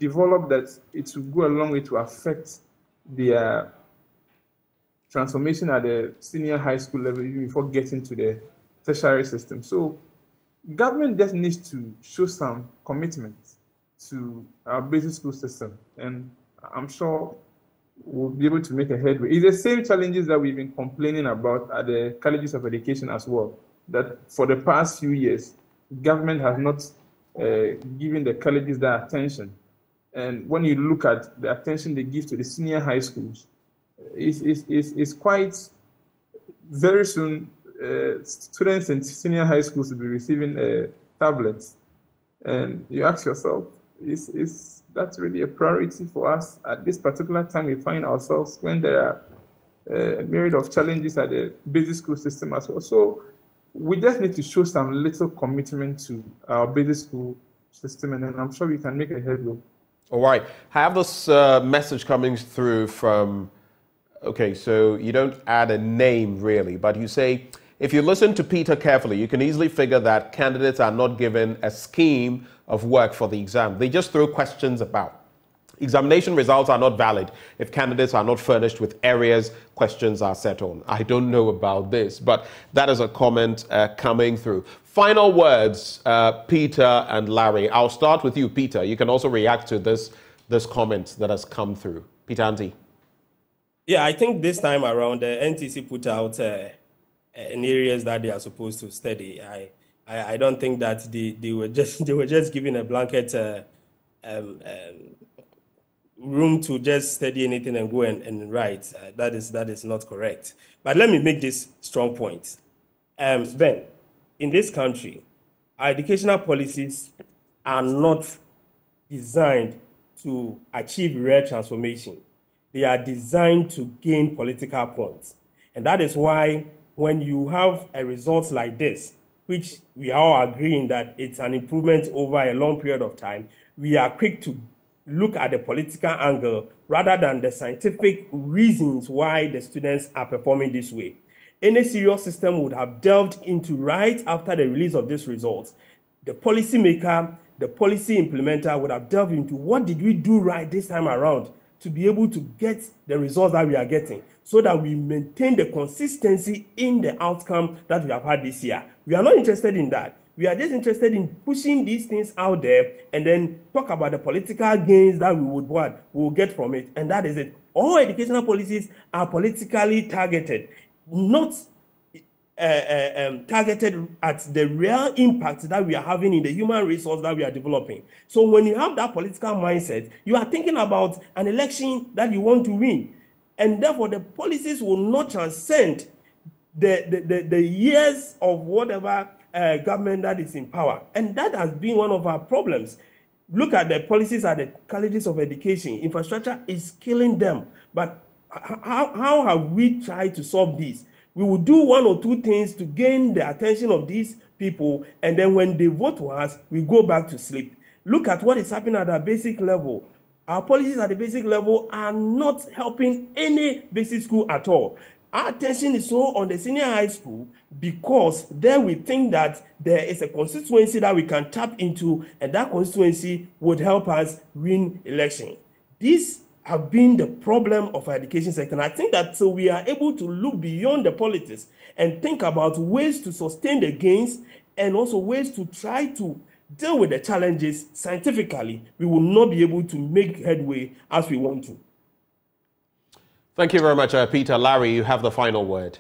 develop, that it will go a long way to affect their transformation at the senior high school level even before getting to the tertiary system. So government just needs to show some commitment to our basic school system, and I'm sure we'll be able to make a headway. It's the same challenges that we've been complaining about at the colleges of education as well, that for the past few years, government has not given the colleges that attention. And when you look at the attention they give to the senior high schools, it's quite, very soon, students in senior high schools will be receiving tablets. And you ask yourself, is that really a priority for us at this particular time we find ourselves, when there are a myriad of challenges at the basic school system as well? So we just need to show some little commitment to our basic school system, and then I'm sure we can make a headway. All right. I have this message coming through from, okay, so you don't add a name really, but you say, if you listen to Peter carefully, you can easily figure that candidates are not given a scheme of work for the exam. They just throw questions about. Examination results are not valid if candidates are not furnished with areas questions are set on. I don't know about this, but that is a comment coming through. Final words, Peter and Larry. I'll start with you, Peter. You can also react to this comment that has come through. Peter Anti. Yeah, I think this time around, the NTC put out in areas that they are supposed to study. I don't think that they were just given a blanket room to just study anything and go and write. That is not correct. But let me make this strong point. Ben, in this country, our educational policies are not designed to achieve real transformation. They are designed to gain political points. And that is why when you have a result like this, which we are all agreeing that it's an improvement over a long period of time, we are quick to look at the political angle rather than the scientific reasons why the students are performing this way. Any serious system would have delved into, right after the release of this result, the policymaker, the policy implementer would have delved into what did we do right this time around to be able to get the results that we are getting, so that we maintain the consistency in the outcome that we have had this year. We are not interested in that. We are just interested in pushing these things out there and then talk about the political gains that we will get from it. And that is it. All educational policies are politically targeted, not targeted at the real impact that we are having in the human resource that we are developing. So when you have that political mindset, you are thinking about an election that you want to win. And therefore, the policies will not transcend the years of whatever government that is in power. And that has been one of our problems. Look at the policies at the colleges of education. Infrastructure is killing them. But how have we tried to solve this? We will do one or two things to gain the attention of these people, and then when they vote for us, we go back to sleep. Look at what is happening at the basic level. Our policies at the basic level are not helping any basic school at all. Our attention is so on the senior high school because there we think that there is a constituency that we can tap into, and that constituency would help us win election. These have been the problem of our education sector. And I think that so we are able to look beyond the politics and think about ways to sustain the gains and also ways to try to deal with the challenges scientifically. We will not be able to make headway as we want to. Thank you very much, Peter. Larry, you have the final word.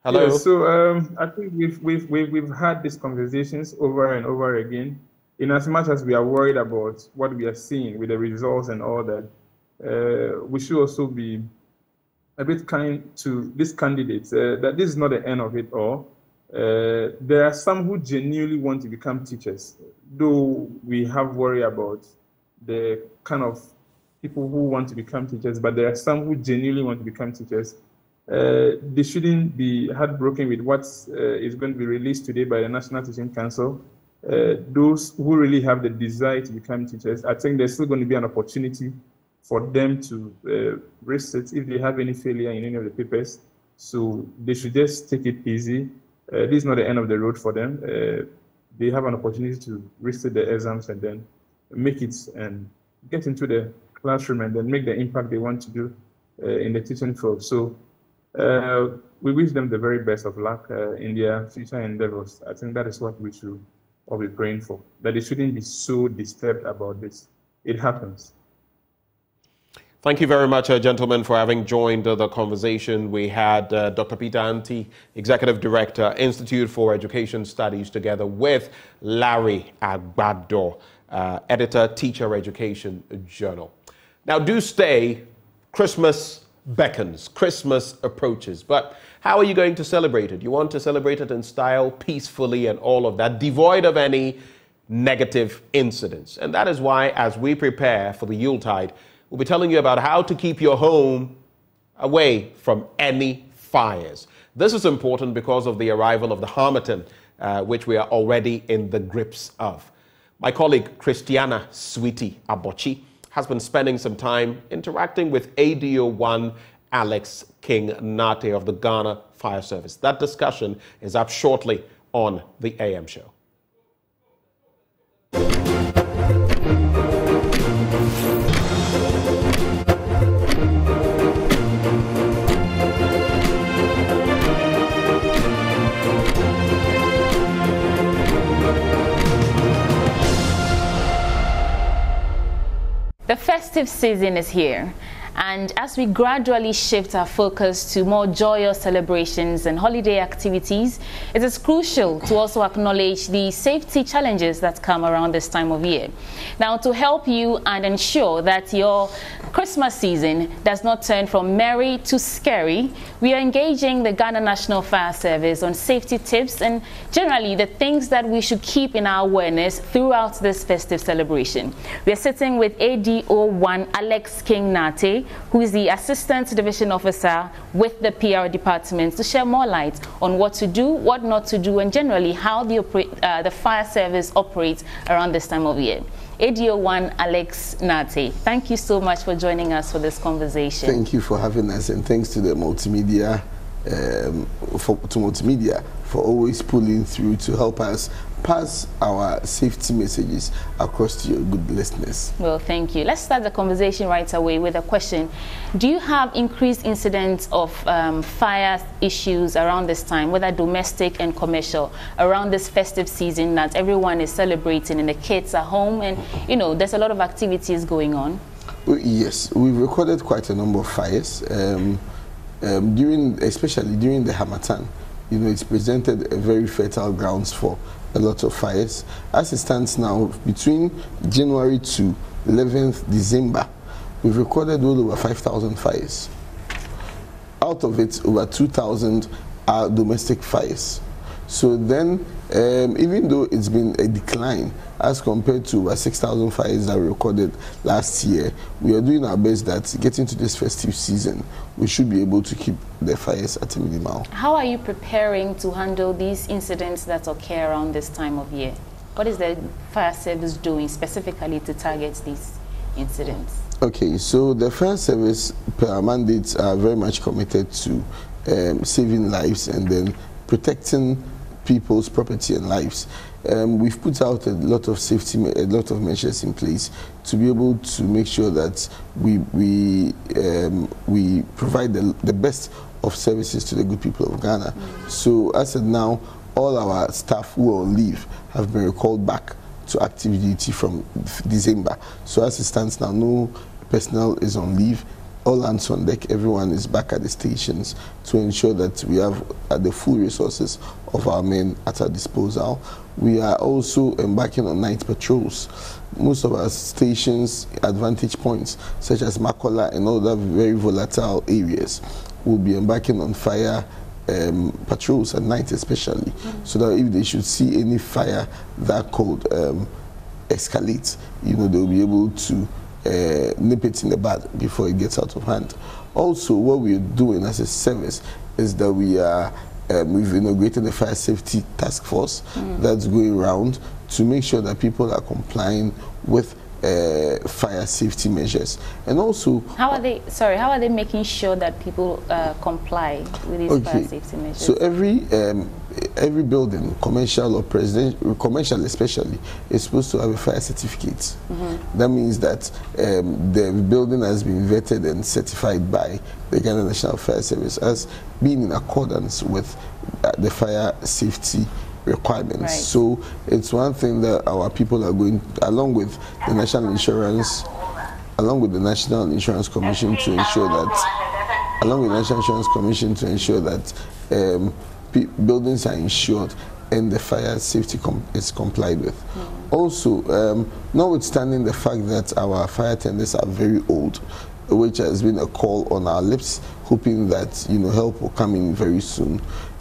Hello. Yeah, so I think we've had these conversations over and over again. In as much as we are worried about what we are seeing with the results and all that, we should also be a bit kind to these candidates, that this is not the end of it all. There are some who genuinely want to become teachers, though we have worry about the kind of people who want to become teachers, but there are some who genuinely want to become teachers. They shouldn't be heartbroken with what is going to be released today by the National Teaching Council. Those who really have the desire to become teachers, I think there's still going to be an opportunity for them to risk it if they have any failure in any of the papers. So they should just take it easy. This is not the end of the road for them. They have an opportunity to risk the exams and then make it and get into the classroom and then make the impact they want to do in the teaching field. So we wish them the very best of luck in their future endeavors. I think that is what we should all be praying for, that they shouldn't be so disturbed about this. It happens. Thank you very much, gentlemen, for having joined the conversation. We had Dr. Peter Anti, Executive Director, Institute for Education Studies, together with Larry Agbado, Editor, Teacher Education Journal. Now, do stay. Christmas beckons, Christmas approaches, but how are you going to celebrate it? You want to celebrate it in style, peacefully, and all of that, devoid of any negative incidents. And that is why, as we prepare for the Yuletide, we'll be telling you about how to keep your home away from any fires. This is important because of the arrival of the Harmattan, which we are already in the grips of. My colleague Christiana Sweetie Abochi has been spending some time interacting with ADO1 Alex King Nate of the Ghana Fire Service. That discussion is up shortly on the AM show. The festive season is here, and as we gradually shift our focus to more joyous celebrations and holiday activities, it is crucial to also acknowledge the safety challenges that come around this time of year. Now, to help you and ensure that your Christmas season does not turn from merry to scary, we are engaging the Ghana National Fire Service on safety tips and generally the things that we should keep in our awareness throughout this festive celebration. We are sitting with ADO1 Alex King Nate, who is the Assistant Division Officer with the PR Department, to share more light on what to do, what not to do, and generally how the fire service operates around this time of year. ADO1 Alex Nate, thank you so much for joining us for this conversation. Thank you for having us, and thanks to the multimedia, for always pulling through to help us pass our safety messages across to your good listeners. Well, thank you. Let's start the conversation right away with a question. Do you have increased incidents of fire issues around this time, whether domestic and commercial, around this festive season that everyone is celebrating and the kids are home and, you know, there's a lot of activities going on? Yes, we've recorded quite a number of fires. especially during the Harmattan, it's presented a very fertile grounds for a lot of fires. As it stands now, between January to 11th December, we've recorded well over 5,000 fires. Out of it, over 2,000 are domestic fires. So then, even though it's been a decline as compared to over 6,000 fires that were recorded last year, we are doing our best that getting to this festive season, we should be able to keep the fires at a minimal. How are you preparing to handle these incidents that occur around this time of year? What is the fire service doing specifically to target these incidents? Okay, so the fire service, per our mandates, are very much committed to saving lives and then protecting people's property and lives. We've put out a lot of measures in place to be able to make sure that we provide the best of services to the good people of Ghana. So as of now, all our staff who are on leave have been recalled back to active duty from December. So as it stands now, no personnel is on leave. All hands on deck, everyone is back at the stations to ensure that we have the full resources of our men at our disposal. We are also embarking on night patrols. Most of our stations, advantage points, such as Makola and other very volatile areas, will be embarking on fire patrols at night especially, so that if they should see any fire that could escalate, they'll be able to nip it in the bud before it gets out of hand. Also, what we're doing as a service is that we've inaugurated a fire safety task force that's going around to make sure that people are complying with fire safety measures. And also, how are they making sure that people comply with these fire safety measures? So every building, commercial or commercial especially, is supposed to have a fire certificate. That means that the building has been vetted and certified by the Ghana National Fire Service as being in accordance with the fire safety requirements. So it's one thing that our people are going, along with the National Insurance Commission to ensure that, buildings are insured and the fire safety is complied with. Also, notwithstanding the fact that our fire tenders are very old, which has been a call on our lips, hoping that help will come in very soon,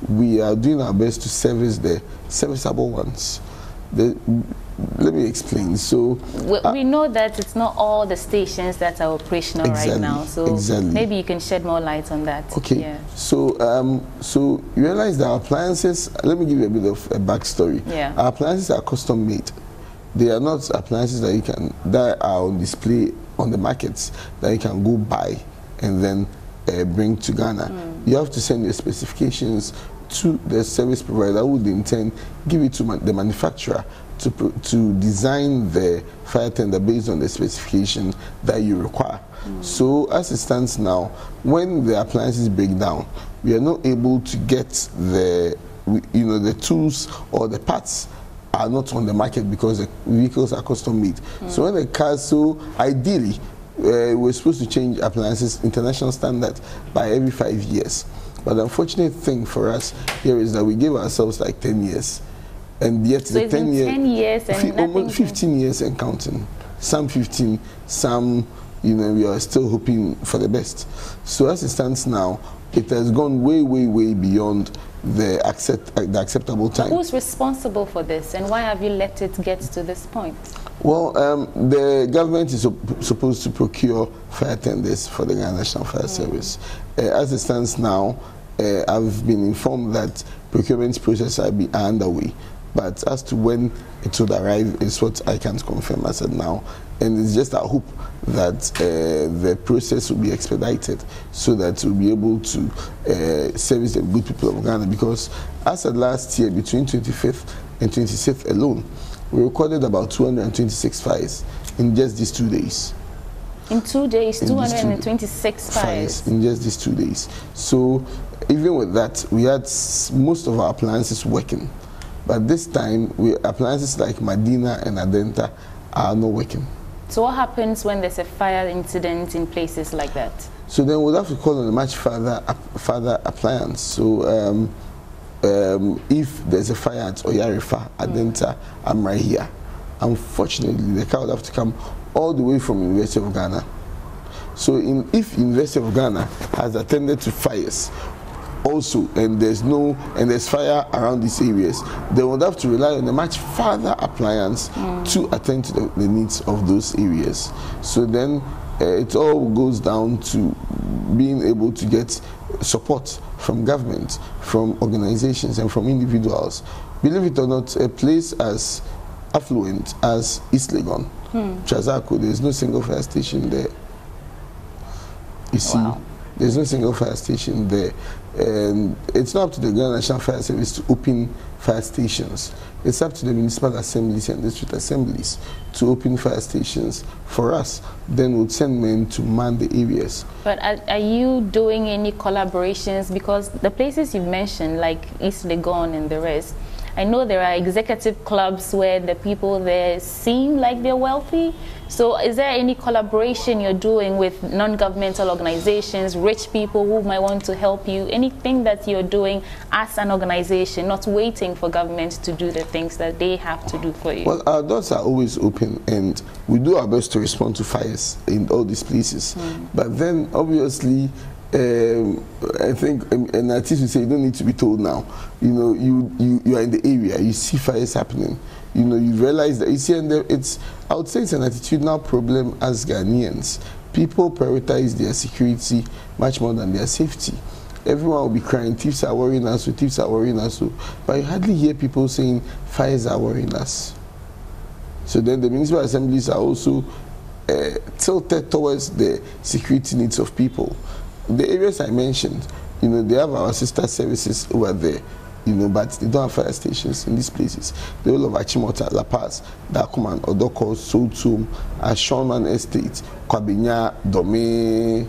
we are doing our best to service the serviceable ones. Let me explain. So we know that it's not all the stations that are operational right now. So maybe you can shed more light on that. Okay. Yeah. So so you realize that our appliances. Let me give you a bit of a backstory. Yeah. Our appliances are custom made. They are not appliances that are on display on the markets that you can go buy and then bring to Ghana. You have to send your specifications to the service provider who would in turn give it to the manufacturer to design the fire tender based on the specification that you require. So as it stands now, when the appliances break down, we are not able to get the tools or the parts are not on the market because the vehicles are custom made. So when the cars, ideally, we're supposed to change appliances international standard by every 5 years. But the unfortunate thing for us here is that we give ourselves like 10 years. And yet the 10 years and almost 15 years and counting. Some 15, some, we are still hoping for the best. So as it stands now, it has gone way, way, way beyond the acceptable time. Who's responsible for this, and why have you let it get to this point? Well, the government is supposed to procure fire tenders for the Ghana National Fire Service. As it stands now, I've been informed that procurement processes are underway. But as to when it would arrive is what I can't confirm as of now. And it's just our hope that the process will be expedited so that we'll be able to service the good people of Ghana. Because as of last year, between 25th and 26th alone, we recorded about 226 fires in just these 2 days. In 2 days, 226 fires? In just these 2 days. So even with that, we had most of our appliances working. But this time, appliances like Medina and Adenta are not working. So what happens when there's a fire incident in places like that? So then we'll have to call on a much further appliance. So if there's a fire at Oyarifa, Adenta, I'm right here. Unfortunately, the car would have to come all the way from University of Ghana. So if University of Ghana has attended to fires also, and there's fire around these areas, they would have to rely on a much further appliance to attend to the needs of those areas. So then it all goes down to being able to get support from government, from organizations, and from individuals. Believe it or not, a place as affluent as East Legon, Chazako, there's no single fire station there. You see, there's no single fire station there. And it's not up to the Ghana National Fire Service to open fire stations. It's up to the municipal assemblies and district assemblies to open fire stations for us. Then we'll send men to man the areas. But are you doing any collaborations? Because the places you've mentioned, like East Legon and the rest, I know there are executive clubs where the people there seem like they're wealthy. So is there any collaboration you're doing with non-governmental organizations, rich people who might want to help you? Anything that you're doing as an organization, not waiting for government to do the things that they have to do for you? Well, our doors are always open, and we do our best to respond to fires in all these places. But then, obviously, I think an artist would say you don't need to be told now. You know, you are in the area, you see fires happening. You know, you realize that, you see, and I would say it's an attitudinal problem as Ghanaians. People prioritize their security much more than their safety. Everyone will be crying, thieves are worrying us, thieves are worrying us. But you hardly hear people saying fires are worrying us. So then the municipal assemblies are also tilted towards the security needs of people. The areas I mentioned, you know, they have our sister services over there, you know, but they don't have fire stations in these places. The whole of Achimota, La Paz, Dakuman, Odoko, Sotum, Ashonman Estate, Kwabinya, Dome.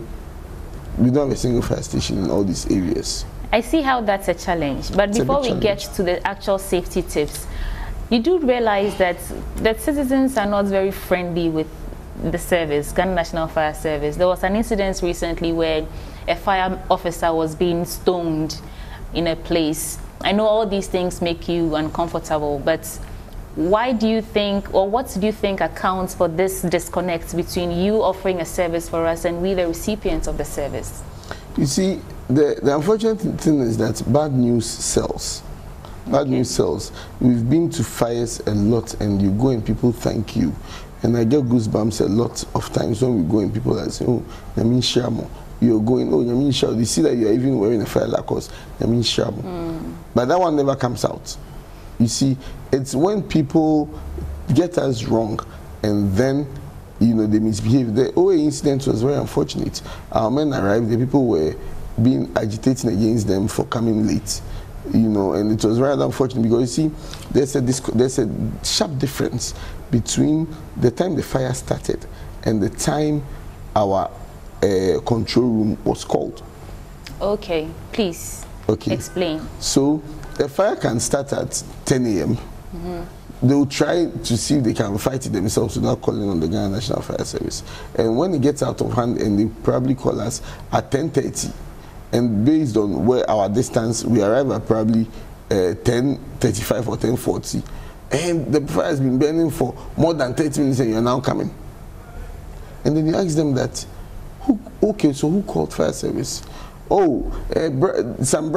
We don't have a single fire station in all these areas. I see how that's a challenge. But before we get to the actual safety tips, you do realize that citizens are not very friendly with the service, Ghana National Fire Service. There was an incident recently where a fire officer was being stoned in a place. I know all these things make you uncomfortable, but why do you think, or what do you think accounts for this disconnect between you offering a service for us and we, the recipients of the service? You see, the unfortunate thing is that bad news sells. Bad news sells. We've been to fires a lot, and you go and people thank you. And I get goosebumps a lot of times when we go and people are saying, oh, Yamin Shamo. You're going, oh, Yamin Shamo. They see that you're even wearing a fire lacos, Yamin Shamo. But that one never comes out. You see, it's when people get us wrong and then, you know, they misbehave. The OA incident was very unfortunate. Our men arrived, the people were being agitating against them for coming late. You know, and it was rather unfortunate because you see, there's a sharp difference between the time the fire started and the time our control room was called. Okay, please explain. So the fire can start at 10 a.m. They will try to see if they can fight it themselves without calling on the Ghana National Fire Service. And when it gets out of hand, and they probably call us at 10:30. And based on where our distance, we arrive at probably 10:35 or 10:40. And the fire has been burning for more than 30 minutes and you're now coming. And then you ask them that, okay, so who called fire service? Oh, some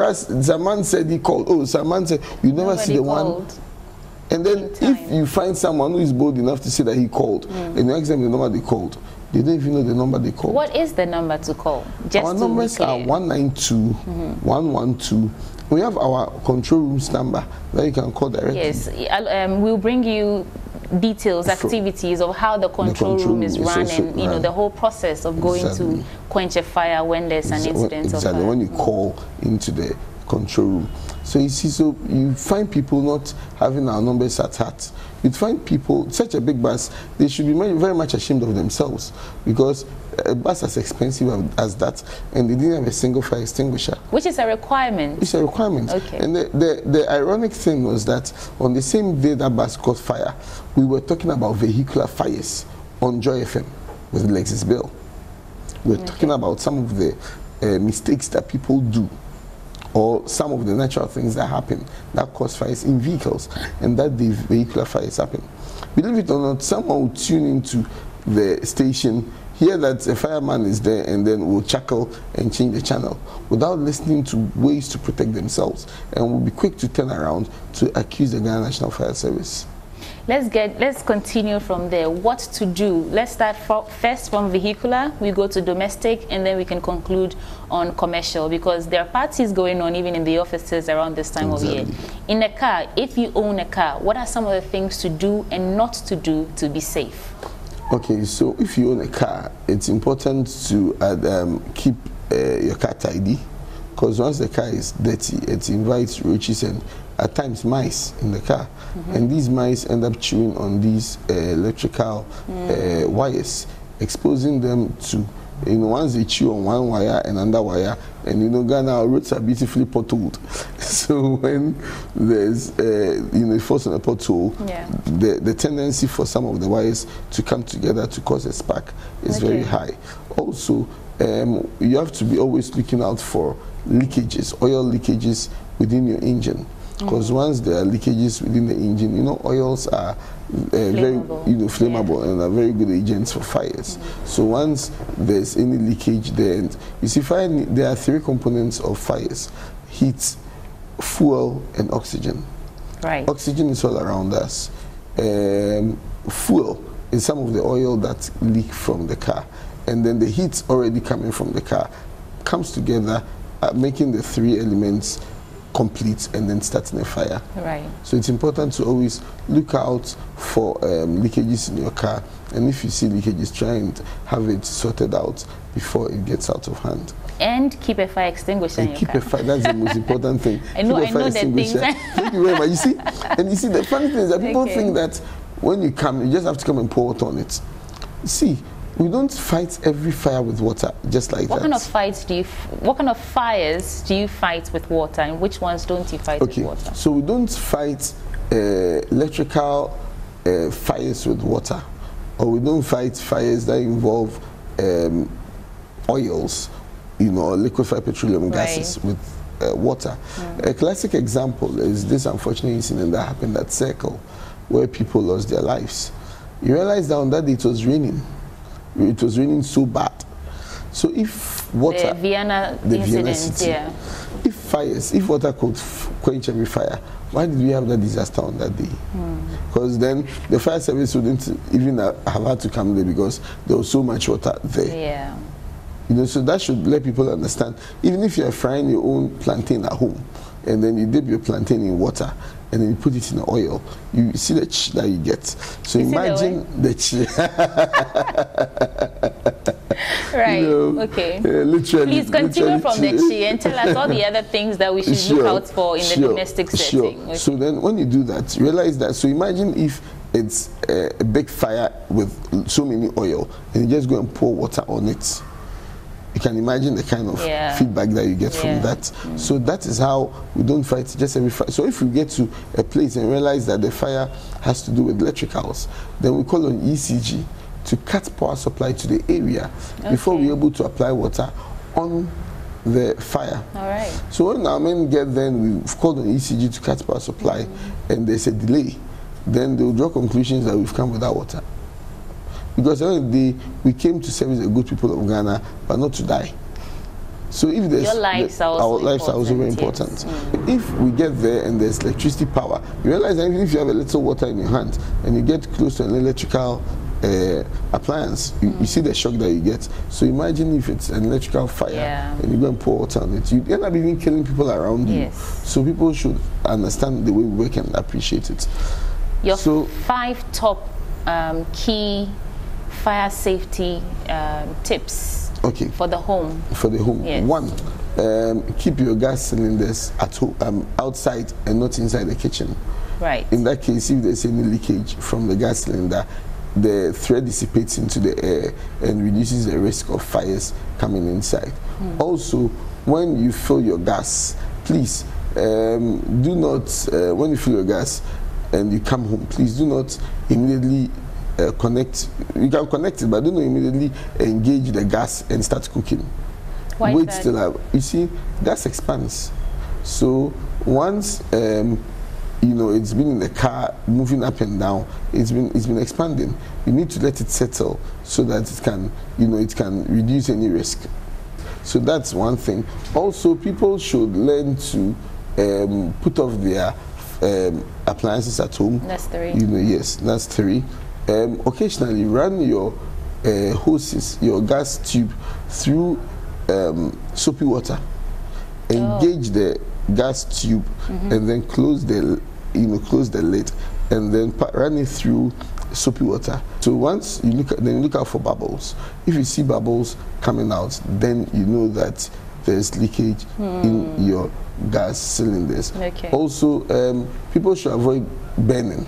man said he called. Oh, some man said, you never see the one. And then if you find someone who is bold enough to say that he called, and you ask them the number they called, they don't even know the number they called. What is the number to call? Just our numbers are 192 112. We have our control room's number that you can call directly. Yes, we'll bring you details, activities of how the control room is run, and you know the whole process of going to quench a fire when there's an incident of fire. When you call into the control room. So you see, so you find people not having our numbers at heart. You find people, such a big bus, they should be very much ashamed of themselves because a bus as expensive as that, and they didn't have a single fire extinguisher. Which is a requirement. It's a requirement. Okay. And the ironic thing was that on the same day that bus caught fire, we were talking about vehicular fires on Joy FM with Lexis Bill. We're talking about some of the mistakes that people do, or some of the natural things that happen that cause fires in vehicles, and that the vehicular fires happen. Believe it or not, someone will tune into the station, hear that a fireman is there, and then will chuckle and change the channel without listening to ways to protect themselves, and will be quick to turn around to accuse the Ghana National Fire Service. Let's continue from there. What to do? Let's start first from vehicular, we go to domestic, and then we can conclude on commercial, because there are parties going on even in the offices around this time of year. In a car, if you own a car, what are some of the things to do and not to do to be safe? Okay, so if you own a car, it's important to keep your car tidy, because once the car is dirty, it invites roaches and at times mice in the car, and these mice end up chewing on these electrical wires, exposing them to, once they chew on one wire and another wire, and Ghana, our roads are beautifully potholed. So when there's force on a pothole, the tendency for some of the wires to come together to cause a spark is very high. Also, you have to be always looking out for leakages, oil leakages within your engine. Because once there are leakages within the engine, oils are very flammable and are very good agents for fires. So once there's any leakage there, and you see, there are three components of fires: heat, fuel, and oxygen. Right. Oxygen is all around us. Fuel is some of the oil that leak from the car, and then the heat already coming from the car comes together, making the three elements complete and then starting a fire. Right. So it's important to always look out for leakages in your car, and if you see leakages, try and have it sorted out before it gets out of hand. And keep a fire extinguisher in your car. Keep a fire, that's the most important thing. I know the things. Thank you very much. You see, the funny thing is that people think that when you come, you just have to come and pour water on it. See, we don't fight every fire with water just like that. What kind of fires do you fight with water, and which ones don't you fight with water? So we don't fight electrical fires with water, or we don't fight fires that involve oils, or liquefied petroleum gases with water. A classic example is this unfortunate incident that happened at Circle, where people lost their lives. You realize that on that day it was raining. It was raining so bad. So if water, the Vienna incident, if water could quench every fire, why did we have that disaster on that day? Because then the fire service wouldn't even have had to come there, because there was so much water there. So that should let people understand. Even if you're frying your own plantain at home, and then you dip your plantain in water, and then you put it in the oil, you see the ch that you get. So imagine the ch. Right. Okay. Literally. Please continue from the chi and tell us all the other things that we should look out for in the domestic setting. Okay. So then when you do that, realize that. So imagine if it's a big fire with so many oil, and you just go and pour water on it. You can imagine the kind of feedback that you get from that. So that is how we don't fight just every fire. So if we get to a place and realize that the fire has to do with electricals, then we call on ECG to cut power supply to the area before we're able to apply water on the fire. All right. So when our men get there, we've called on ECG to cut power supply, and there's a delay, then they'll draw conclusions that we've come without water. Because at the end of the day, we came to service the good people of Ghana, but not to die. So if there's our lives are also very important. If we get there and there's electricity power, you realize that even if you have a little water in your hand and you get close to an electrical appliance, you see the shock that you get. So imagine if it's an electrical fire and you go and pour water on it, you end up even killing people around you. So people should understand the way we work and appreciate it. Your 5 top key fire safety tips for the home. For the home. Yes. 1, keep your gas cylinders at home, outside and not inside the kitchen. Right. In that case, if there's any leakage from the gas cylinder, the thread dissipates into the air and reduces the risk of fires coming inside. Also, when you fill your gas, please do not, when you fill your gas and you come home, please do not immediately connect. You can connect it, but don't immediately engage the gas and start cooking. Why Wait till you see gas expands. So once you know it's been in the car moving up and down, it's been expanding. You need to let it settle so that it can it can reduce any risk. So that's one thing. Also, people should learn to put off their appliances at home. That's three. Yes, that's three. Occasionally run your hoses, your gas tube through soapy water. Engage the gas tube and then close the lid and then run it through soapy water. So once you look out for bubbles. If you see bubbles coming out, then you know that there's leakage in your gas cylinders. Okay. Also, people should avoid burning.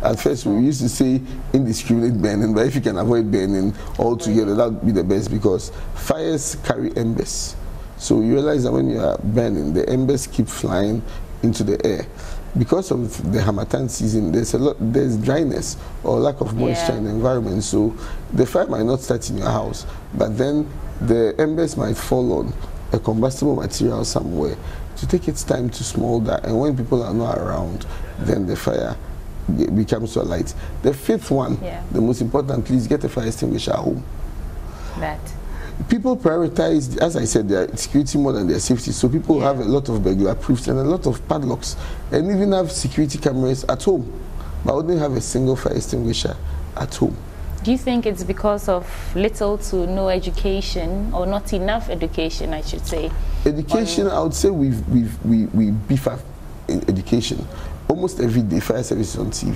At first, we used to say indiscriminate burning, but if you can avoid burning altogether, that would be the best, because fires carry embers. So you realize that when you are burning, the embers keep flying into the air. Because of the Harmattan season, there's dryness or lack of moisture in the environment. So the fire might not start in your house, but then the embers might fall on a combustible material somewhere. To take its time to smolder, and when people are not around, then the fire becomes so light. The fifth one, the most important, please get a fire extinguisher at home. People prioritize, as I said, their security more than their safety. So people have a lot of burglar proofs and a lot of padlocks, and even have security cameras at home, but wouldn't have a single fire extinguisher at home. Do you think it's because of little to no education, or not enough education, I should say? Education, I would say we beef up in education. Almost every day, fire service is on TV.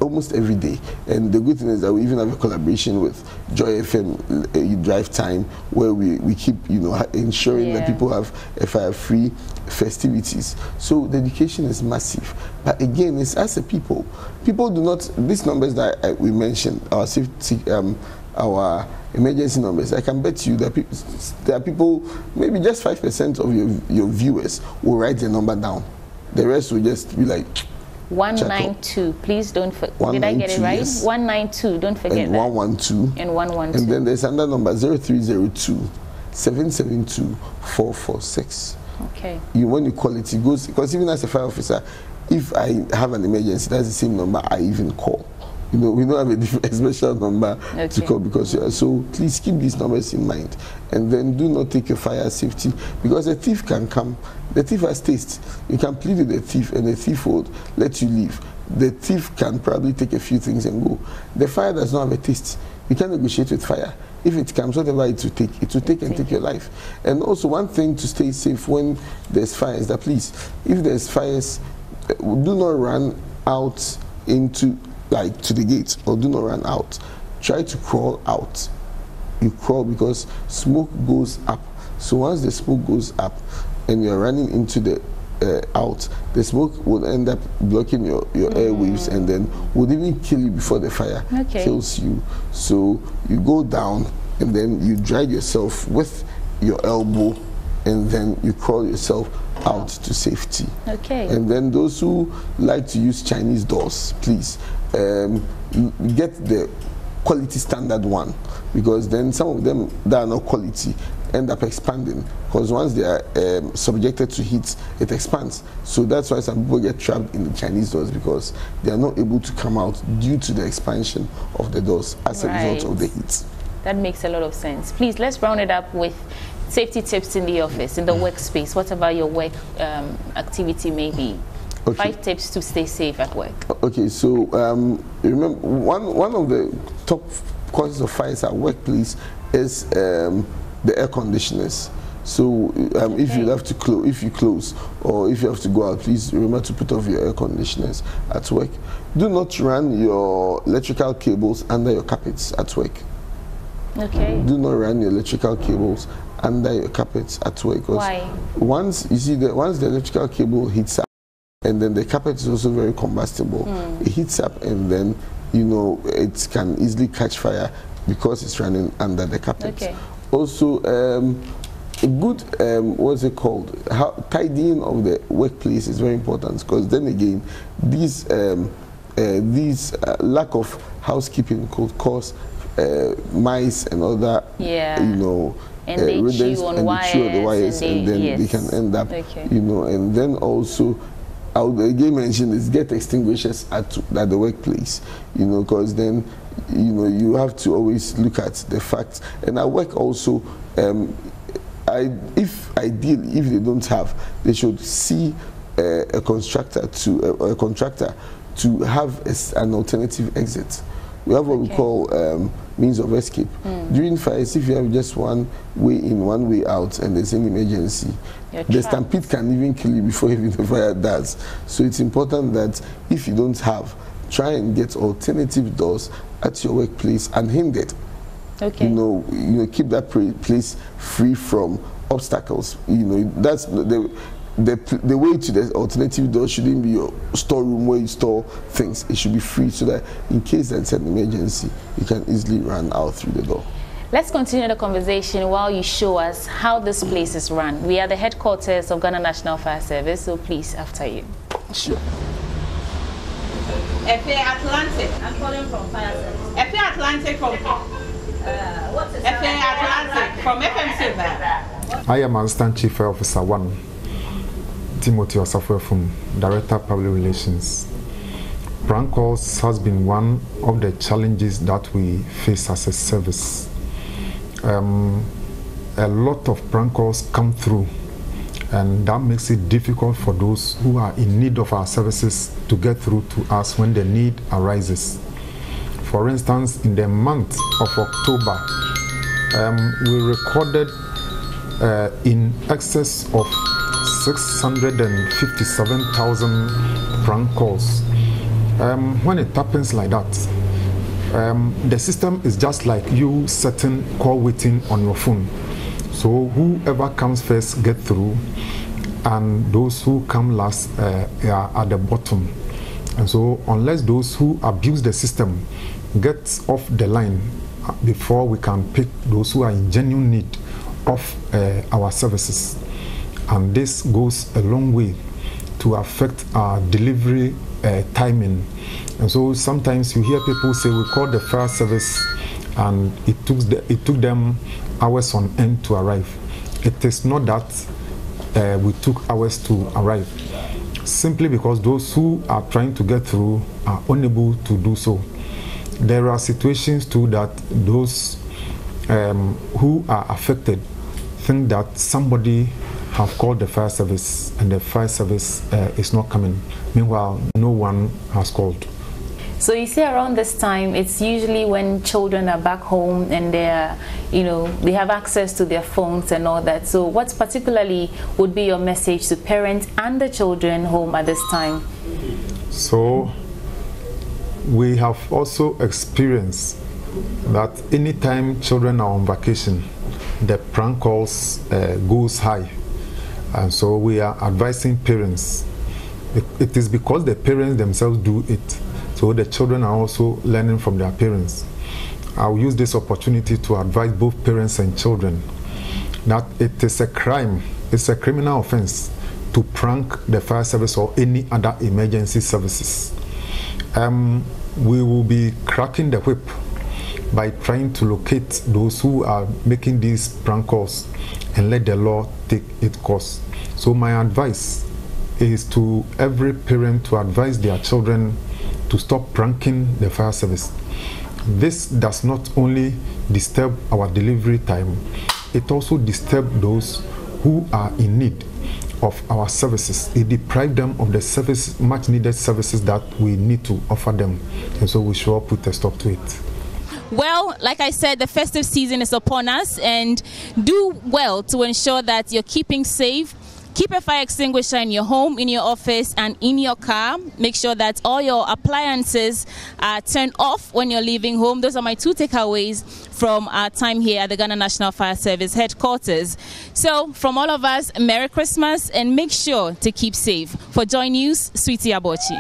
Almost every day. And the good thing is that we even have a collaboration with Joy FM Drive Time, where we keep ensuring that people have fire-free festivities. So the education is massive. But again, it's as a people do not, these numbers that we mentioned, our safety, our emergency numbers, I can bet you that there are people, maybe just 5% of your viewers will write the number down. The rest will just be like 192. Please don't forget. Did I get it right? Yes. 192. Don't forget and that. 112. And 112. And then there's another number, 0302 772 446. Okay. When you call it goes, because even as a fire officer, if I have an emergency, that's the same number I even call. We don't have a special number to call, because so please keep these numbers in mind, and then do not take your fire safety, because a thief can come. The thief has taste. You can plead with the thief, and the thief will let you leave. The thief can probably take a few things and go. The fire does not have a taste. You can negotiate with fire. If it comes, whatever it will take and take your life. And also, one thing to stay safe when there's fire is that, please, if there's fires, do not run out into to the gate, or do not run out. Try to crawl out. You crawl, because smoke goes up. So once the smoke goes up and you're running into the out, the smoke will end up blocking your airwaves, and then would even kill you before the fire kills you. So you go down, and then you drag yourself with your elbow, and then you crawl yourself out to safety. And then those who like to use Chinese doors, please get the quality standard one, because then some of them that are not quality end up expanding, because once they are subjected to heat, it expands. So that's why some people get trapped in the Chinese doors, because they are not able to come out due to the expansion of the doors as a result of the heat. That makes a lot of sense. Please, let's round it up with safety tips in the office, in the workspace, whatever your work activity may be. 5 tips to stay safe at work. Okay, so remember, one of the top causes of fires at workplace is the air conditioners. So if you have to close, or if you have to go out, please remember to put off your air conditioners at work. Do not run your electrical cables under your carpets at work. Do not run your electrical cables under your carpets at work. Why? Once the electrical cable heats up, and then the carpet is also very combustible. It heats up, and then it can easily catch fire because it's running under the carpet. Also, a good what's it called? Tidying of the workplace is very important, because then again, these these lack of housekeeping could cause mice and other, and they rodents, chew on and wires, they chew on the wires, and then they can end up, and then also, I would again mention is get extinguishers at the workplace, because then, you have to always look at the facts. And at work also, if they don't have, they should see a contractor to have an alternative exit. We have what we call means of escape. During fires, if you have just one way in, one way out, and there's an emergency, the stampede can even kill you before even the fire does. So it's important that if you don't have, try and get alternative doors at your workplace unhindered. Okay. Keep that place free from obstacles. That's the way to the alternative door shouldn't be your storeroom where you store things. It should be free so that in case there's an emergency, you can easily run out through the door. Let's continue the conversation while you show us how this place is run. We are the headquarters of Ghana National Fire Service, so please, after you. Sure. FA Atlantic, I'm calling from Fire Service. FA Atlantic from what is FA Atlantic from FMC. I am Assistant Chief Fire Officer 1, Timothy Osafo from Director of Public Relations. Prank calls has been one of the challenges that we face as a service. A lot of prank calls come through, and that makes it difficult for those who are in need of our services to get through to us when the need arises. For instance, in the month of October, we recorded in excess of 657,000 prank calls. When it happens like that, the system is just like you setting call waiting on your phone. So whoever comes first get through, and those who come last are at the bottom. And so unless those who abuse the system get off the line before we can pick those who are in genuine need of our services, and this goes a long way to affect our delivery timing. And so sometimes you hear people say we called the fire service and it took them hours on end to arrive. It is not that we took hours to arrive, simply because those who are trying to get through are unable to do so. There are situations too that those who are affected think that somebody have called the fire service and the fire service is not coming. Meanwhile, no one has called. So you see, around this time, it's usually when children are back home and they're, they have access to their phones and all that. So what particularly would be your message to parents and the children home at this time? So we have also experienced that anytime children are on vacation, the prank calls goes high. And so we are advising parents. It is because the parents themselves do it. So the children are also learning from their parents. I'll use this opportunity to advise both parents and children that it is a crime, it's a criminal offense to prank the fire service or any other emergency services. We will be cracking the whip by trying to locate those who are making these prank calls and let the law take its course. So my advice is to every parent to advise their children to stop pranking the fire service. This does not only disturb our delivery time, it also disturbs those who are in need of our services. It deprives them of the much needed services that we need to offer them. And so we should all put a stop to it. Well, like I said, the festive season is upon us, and do well to ensure that you're keeping safe. Keep a fire extinguisher in your home, in your office, and in your car. Make sure that all your appliances are turned off when you're leaving home. Those are my 2 takeaways from our time here at the Ghana National Fire Service headquarters. So, from all of us, Merry Christmas, and make sure to keep safe. For Joy News, Sweetie Abochi.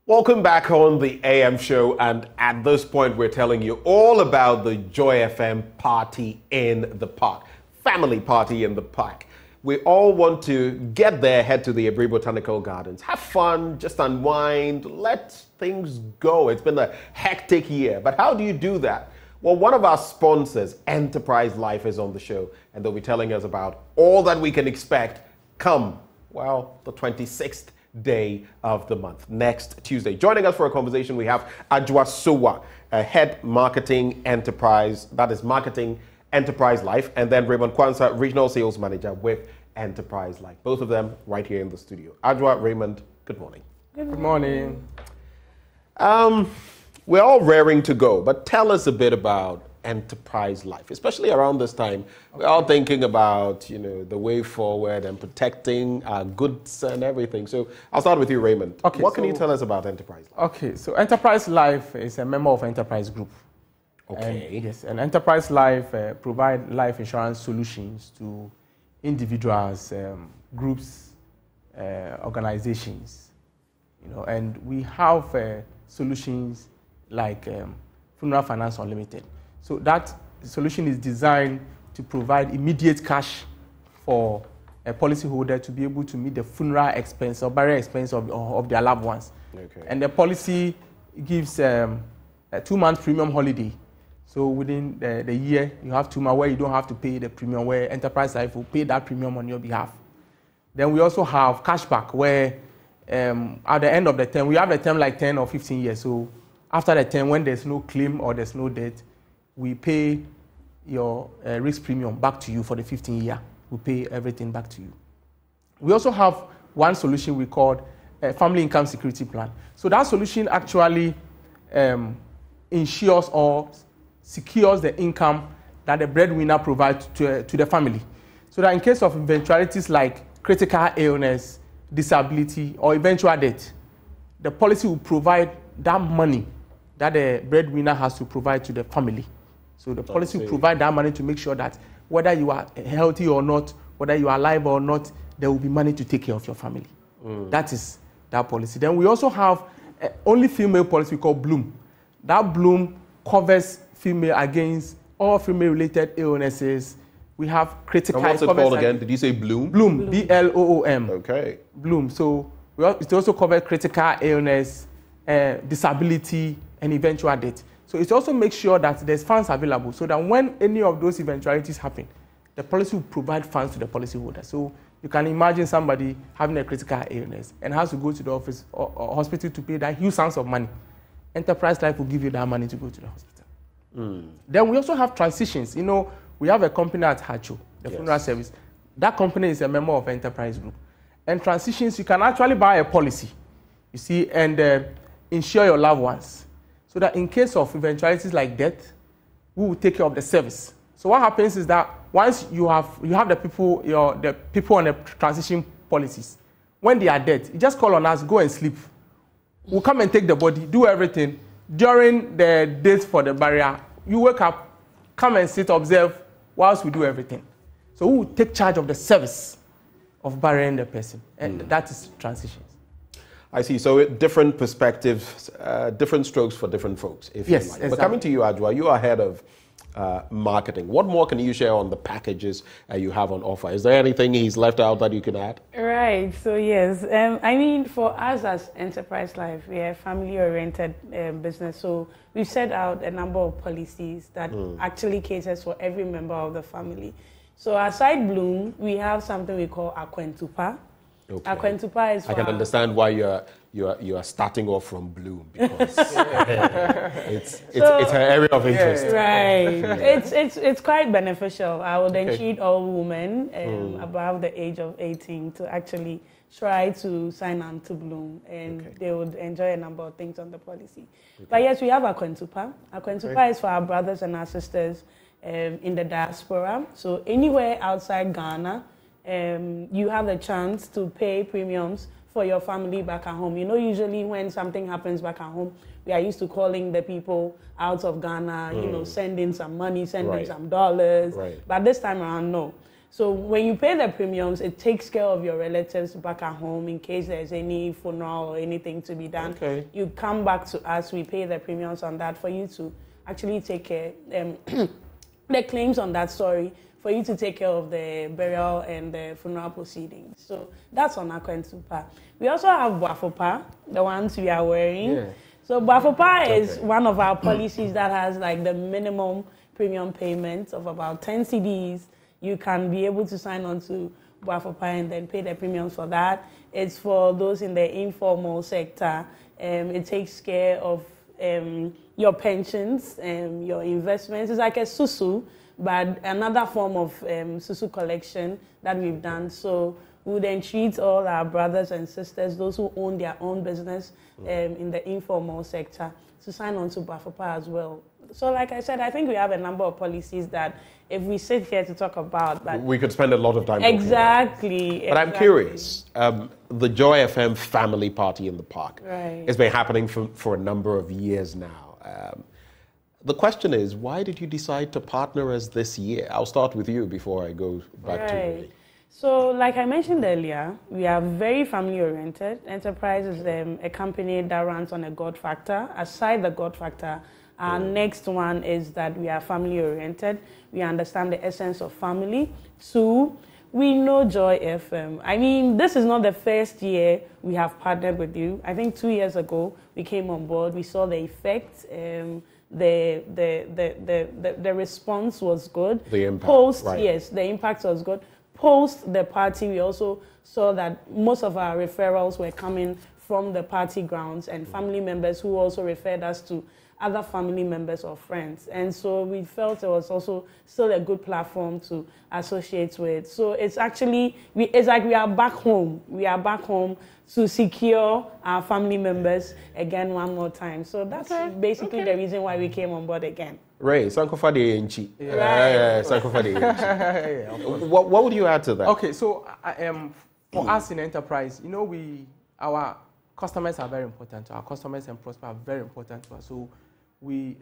Welcome back on the AM show, and at this point we're telling you all about the Joy FM party in the park, family party in the park. We all want to get there, head to the Aburi Botanical Gardens, have fun, just unwind, let things go. It's been a hectic year, but how do you do that? Well, one of our sponsors, Enterprise Life, is on the show, and they'll be telling us about all that we can expect come, well, the 26th day of the month, next Tuesday. Joining us for a conversation, we have Adwoa Sowa, Head Marketing Enterprise, that is Marketing Enterprise Life, and then Raymond Kwanzaa, Regional Sales Manager with Enterprise Life. Both of them right here in the studio. Adwoa, Raymond, good morning. Good morning. We're all raring to go, but tell us a bit about Enterprise Life, especially around this time. We're all thinking about, the way forward and protecting our goods and everything. So I'll start with you, Raymond. Okay, what can you tell us about Enterprise Life? Okay, so Enterprise Life is a member of Enterprise Group. Okay. Yes, and Enterprise Life provide life insurance solutions to individuals, groups, organizations, and we have solutions like Funeral Finance Unlimited. So that solution is designed to provide immediate cash for a policyholder to be able to meet the funeral expense or burial expense of their loved ones. Okay. And the policy gives a 2-month premium holiday. So within the year, you have 2 months where you don't have to pay the premium, where Enterprise Life will pay that premium on your behalf. Then we also have cashback, where at the end of the term, we have a term like 10 or 15 years. So after the term, when there's no claim or there's no debt, we pay your risk premium back to you for the 15 year. We pay everything back to you. We also have one solution we call a family income security plan. So that solution actually insures or secures the income that the breadwinner provides to the family. So that in case of eventualities like critical illness, disability, or eventual death, the policy will provide that money that the breadwinner has to provide to the family. So the policy will provide that money to make sure that whether you are healthy or not, whether you are alive or not, there will be money to take care of your family. That is that policy. Then we also have only female policy we call Bloom. That Bloom covers female against all female-related illnesses. We have critical... And what's it called again? Did you say Bloom? Bloom, B-L-O-O-M. Okay. Bloom. So it also covers critical illness, disability, and eventual death. So it also makes sure that there's funds available so that when any of those eventualities happen, the policy will provide funds to the policyholder. So you can imagine somebody having a critical illness and has to go to the office or hospital to pay that huge sums of money. Enterprise Life will give you that money to go to the hospital. Then we also have transitions. We have a company at Hacho, the funeral service. That company is a member of Enterprise Group. And transitions, you can actually buy a policy, and insure your loved ones. So that in case of eventualities like death, we will take care of the service. So what happens is that once you have the people on the transition policies, when they are dead, you just call on us, go and sleep. We'll come and take the body, do everything. During the days for the burial, you wake up, come and sit, observe, whilst we do everything. So we will take charge of the service of burying the person, and that is transitions. I see. So different perspectives, different strokes for different folks, if you like. Exactly. But coming to you, Adwoa, you are head of marketing. What more can you share on the packages you have on offer? Is there anything he's left out that you can add? Right. So yes, for us as Enterprise Life, we are a family-oriented business. So we've set out a number of policies that actually caters for every member of the family. So aside Bloom, we have something we call Akwentupa. Okay. Akwentupa is. I can understand why you are starting off from Bloom, because it's an area of interest. Right. It's quite beneficial. I would entreat all women above the age of 18 to actually try to sign on to Bloom, and they would enjoy a number of things on the policy. But yes, we have Akwentupa. Akwentupa is for our brothers and our sisters in the diaspora. So anywhere outside Ghana, you have the chance to pay premiums for your family back at home. Usually when something happens back at home, we are used to calling the people out of Ghana, sending some money, sending some dollars. But this time around, no. So when you pay the premiums, it takes care of your relatives back at home in case there's any funeral or anything to be done. Okay. You come back to us, we pay the premiums on that for you to actually take care, the claims on that, for you to take care of the burial and the funeral proceedings. So that's on Akwentupa. We also have Boafopa, the ones we are wearing. Yeah. So Boafopa is one of our policies that has like the minimum premium payment of about 10 CDs. You can be able to sign on to Boafopa and then pay the premiums for that. It's for those in the informal sector. It takes care of your pensions, your investments. It's like a susu, but another form of susu collection that we've done. So we then treat all our brothers and sisters, those who own their own business in the informal sector, to sign on to Boafopa as well. So like I said, I think we have a number of policies that if we sit here to talk about, but we could spend a lot of time exactly. But I'm curious, the Joy FM family party in the park has been happening for a number of years now. The question is, why did you decide to partner us this year? I'll start with you before I go back to Ray. So like I mentioned earlier, we are very family-oriented. Enterprise is a company that runs on a God factor. Aside the God factor, our next one is that we are family-oriented. We understand the essence of family. 2, we know Joy FM. I mean, this is not the first year we have partnered with you. I think 2 years ago, we came on board. We saw the effect. The response was good. The impact. Yes, the impact was good. Post the party, we also saw that most of our referrals were coming from the party grounds and family members who also referred us to other family members or friends. And so we felt it was also still a good platform to associate with. So it's actually, it's like we are back home. We are back home to secure our family members again one more time. So that's basically the reason why we came on board again. Ray, Sankofa de Enchi. Sankofa de Enchi. What would you add to that? Okay, so for us in enterprise, you know, our customers are very important. Our customers and prospects are very important to us. So we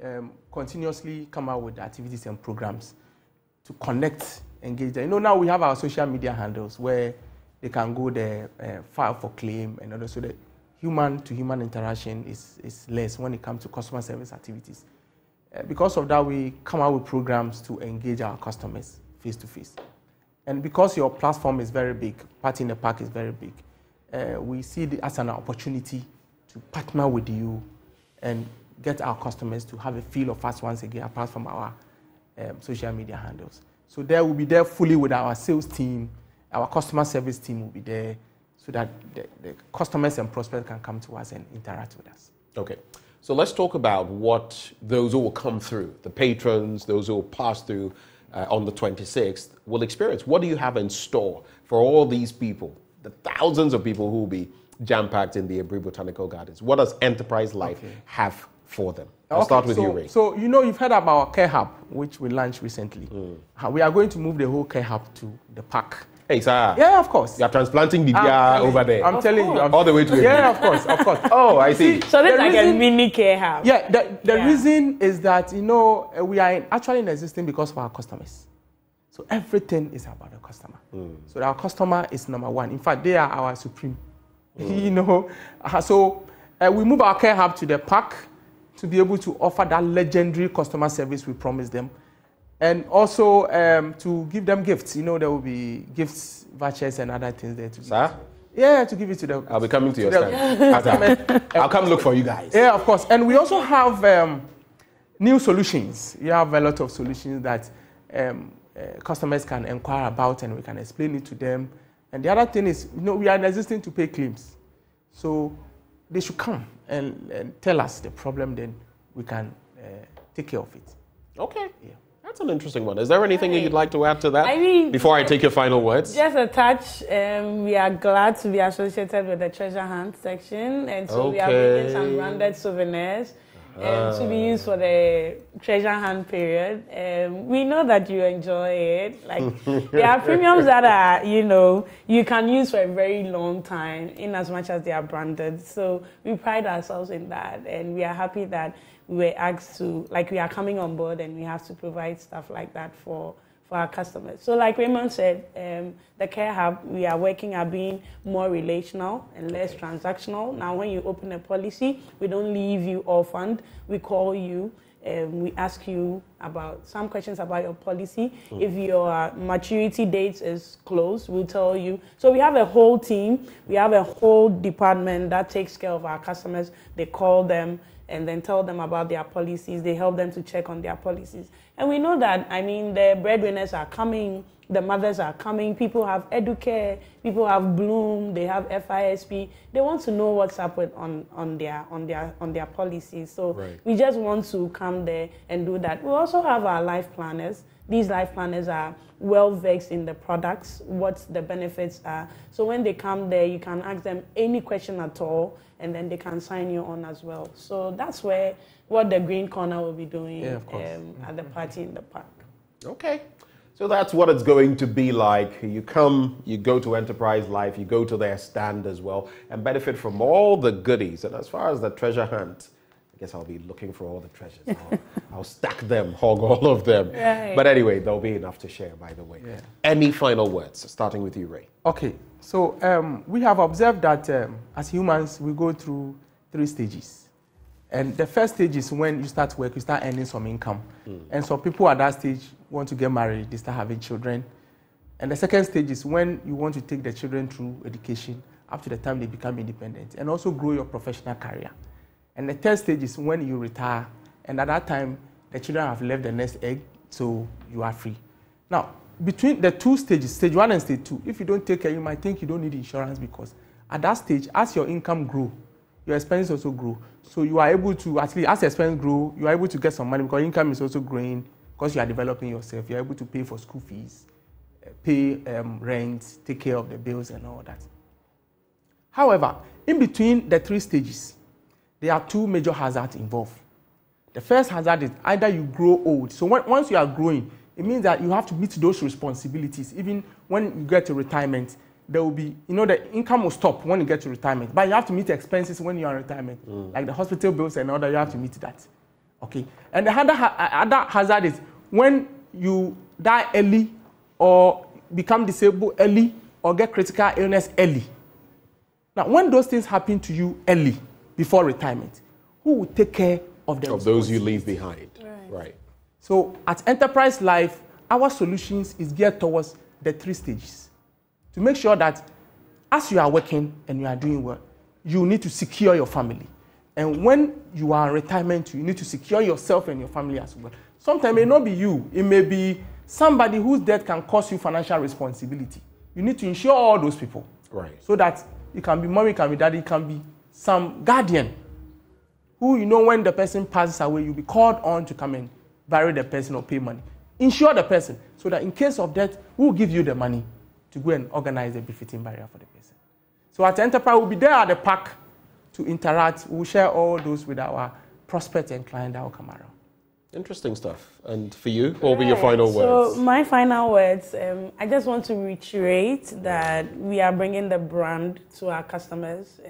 continuously come out with activities and programs to connect, engage them. You know, now we have our social media handles where they can go there, file for claim, and also the human-to-human interaction is less when it comes to customer service activities. Because of that, we come out with programs to engage our customers face-to-face. And because your platform is very big, Party in the Park is very big, we see it as an opportunity to partner with you and get our customers to have a feel of us once again, apart from our social media handles. So there we'll be there fully with our sales team, our customer service team will be there, so that the customers and prospects can come to us and interact with us. Okay. So let's talk about what those who will come through, the patrons, those who will pass through on the 26th, will experience. What do you have in store for all these people, the thousands of people who will be jam-packed in the Aburi Botanical Gardens? What does Enterprise Life have for them? I'll start with you, Ray. So, you know, you've heard about our Care Hub, which we launched recently. We are going to move the whole Care Hub to the park. Hey, sir. Yeah, of course. You are transplanting the deer over there. I'm telling you. All the way to Yeah, of course. Oh, I see. So that's like a mini care hub. Yeah, the reason is that, you know, we are actually in existence because of our customers. So everything is about the customer. So our customer is number one. In fact, they are our supreme. You know, so we move our Care Hub to the park to be able to offer that legendary customer service we promised them. And also to give them gifts. You know, there will be gifts, vouchers, and other things there to Sir? Yeah, to give it to them. I'll be coming to your stand. I'll come look for you guys. Yeah, of course. And we also have new solutions. We have a lot of solutions that customers can inquire about, and we can explain it to them. And the other thing is, you know, we are existing to pay claims. So they should come and tell us the problem, then we can take care of it. Okay. Yeah. That's an interesting one. Is there anything you'd like to add to that? I mean, before I take your final words? Just a touch. We are glad to be associated with the treasure hunt section. And so we are bringing some branded souvenirs to be used for the treasure hunt period. We know that you enjoy it. Like, there are premiums that are, you know, you can use for a very long time in as much as they are branded. So we pride ourselves in that. And we are happy that we were asked to, like, we are coming on board and we have to provide stuff like that for for our customers. So like Raymond said, the Care Hub, we are working at being more relational and less transactional. Now, when you open a policy, we don't leave you orphaned. We call you. We ask you about some questions about your policy. If your maturity date is close, we'll tell you. So we have a whole team. We have a whole department that takes care of our customers. They call them and then tell them about their policies. They help them to check on their policies. And we know that, I mean, the breadwinners are coming, the mothers are coming, people have Educare, people have Bloom, they have FISP. They want to know what's up with on their policies. So we just want to come there and do that. We also have our life planners. These life planners are well versed in the products, what the benefits are. So when they come there, you can ask them any question at all, and then they can sign you on as well. So that's what the Green Corner will be doing at the party in the park. Okay. So that's what it's going to be like. You come, you go to Enterprise Life, you go to their stand as well, and benefit from all the goodies. And as far as the treasure hunt, I guess I'll be looking for all the treasures. I'll stack them, hog all of them. Right. But anyway, there'll be enough to share, by the way. Yeah. Any final words, starting with you, Ray? Okay. So we have observed that as humans, we go through 3 stages. And the first stage is when you start work, you start earning some income. And so people at that stage want to get married, they start having children. And the second stage is when you want to take the children through education up to the time they become independent and also grow your professional career. And the third stage is when you retire, and at that time, the children have left the nest egg, so you are free. Now, between the 2 stages, stage 1 and stage 2, if you don't take care, you might think you don't need insurance because at that stage, as your income grows, your expenses also grow. So you are able to, at least as expenses grow, you are able to get some money because income is also growing because you are developing yourself. You are able to pay for school fees, pay rent, take care of the bills and all that. However, in between the 3 stages, there are 2 major hazards involved. The first hazard is either you grow old. So once you are growing, it means that you have to meet those responsibilities. Even when you get to retirement, there will be, the income will stop when you get to retirement. But you have to meet expenses when you are in retirement. Like the hospital bills and all that, you have to meet that. Okay. And the other hazard is when you die early or become disabled early or get critical illness early. Now, when those things happen to you early, before retirement, who will take care of them? Of those you leave behind. Right. So at Enterprise Life, our solutions is geared towards the 3 stages. To make sure that as you are working and you are doing well, you need to secure your family. And when you are in retirement, you need to secure yourself and your family as well. Sometimes it may not be you. It may be somebody whose death can cause you financial responsibility. You need to insure all those people. Right. So that it can be mommy, it can be daddy, it can be some guardian who, when the person passes away, you'll be called on to come and bury the person or pay money. Insure the person so that in case of death, we'll give you the money to go and organize a befitting burial for the person. So at Enterprise, we'll be there at the park to interact. We'll share all those with our prospects and clients that will come around. Interesting stuff. And for you, what will be your final words? So my final words, I just want to reiterate that we are bringing the brand to our customers.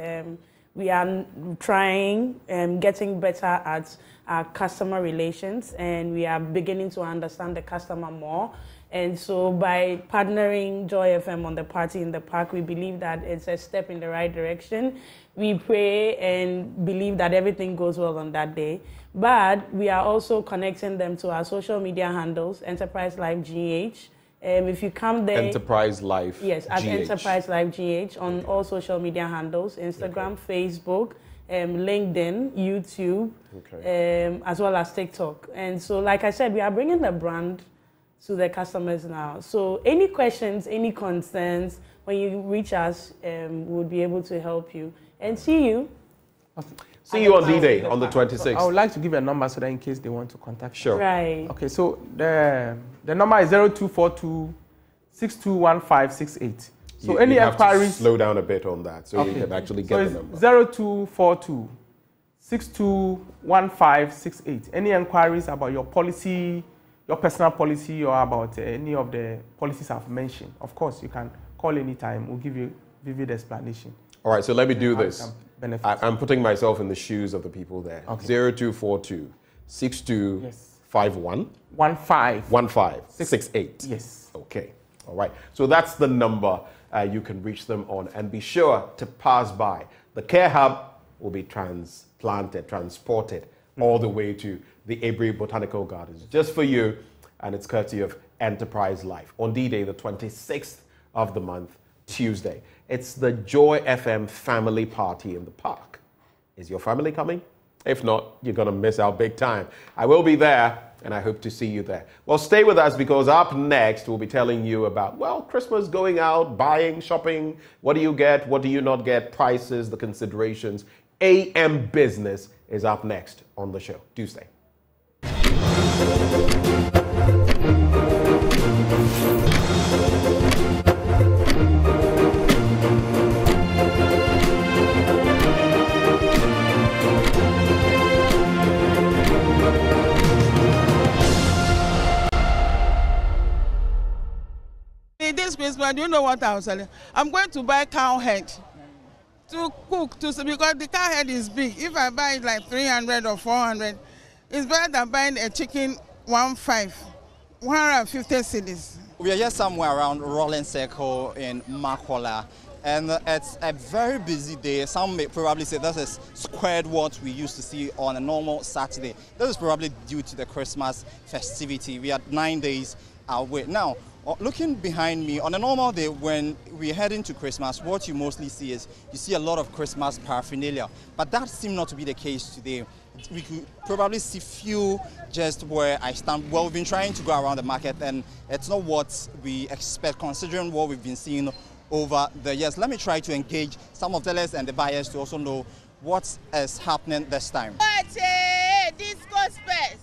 We are trying and getting better at our customer relations, and we are beginning to understand the customer more. And so by partnering Joy FM on the party in the park, we believe that it's a step in the right direction. We pray and believe that everything goes well on that day. But we are also connecting them to our social media handles, Enterprise Life GH. If you come there... Enterprise Life Yes, at GH. Enterprise Life GH on all social media handles, Instagram, Facebook, LinkedIn, YouTube, as well as TikTok. And so, like I said, we are bringing the brand to the customers now. So any questions, any concerns, when you reach us, we'll be able to help you. And see you. Okay. See you on D-Day on the 26th. So I would like to give a number so that in case they want to contact you. Sure. Right. Okay, so the number is 0242 621568. So any you have inquiries... to slow down a bit on that so you can actually get the number. 0242 621568. Any inquiries about your policy, your personal policy, or about any of the policies I've mentioned, of course, you can call anytime. We'll give you vivid explanation. All right, so let me do this. I'm putting myself in the shoes of the people there. Okay. 0242 62 51 1568. Yes. Okay. All right. So that's the number you can reach them on, and be sure to pass by. The Care Hub will be transported all the way to the Abri Botanical Gardens just for you, and it's courtesy of Enterprise Life on D-Day, the 26th of the month, Tuesday. It's the Joy FM family party in the park. Is your family coming? If not, you're going to miss out big time. I will be there, and I hope to see you there. Well, stay with us, because up next, we'll be telling you about, well, Christmas, going out, buying, shopping. What do you get? What do you not get? Prices, the considerations. AM Business is up next on the show. Do stay. This Christmas, do you know what I was selling? I'm going to buy cow head to cook, because the cow head is big. If I buy it like 300 or 400, it's better than buying a chicken 150 cedis. We are here somewhere around Rolling Circle in Makola, and it's a very busy day. Some may probably say this is squared what we used to see on a normal Saturday. This is probably due to the Christmas festivity. We are 9 days away. Now, looking behind me, on a normal day when we're heading to Christmas, what you mostly see is you see a lot of Christmas paraphernalia, but that seemed not to be the case today. We could probably see few just where I stand. Well, we've been trying to go around the market, and it's not what we expect considering what we've been seeing over the years. Let me try to engage some of the sellers and the buyers to also know what is happening this time. Disco space.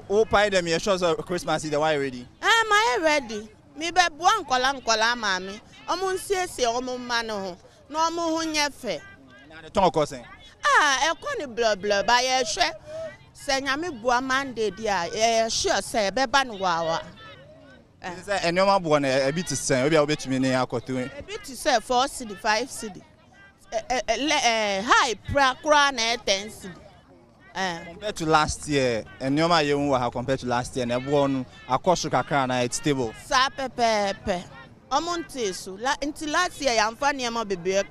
Oh, pay them your shows of Christmas. Is the why ready? Am I ready? Me be buan kola mami. Omun siesie omun mano. No omun hunyefe. Na the tongue causing. E ko ni blah ba ye hwe. Se nyame bua Monday dia ye sure say beba no wawa. Say enyoma bua na e bit sen obi a obetumi ne akoto. E bit say 4 cedi 5 cedi. High pra na 10 cedi. Compared to last year, and Yoma Yuma compared to last year, and everyone Akoshu Kakana, it's stable. Sapepe. Omontesu. Until last year, I'm funny, I'm a baby.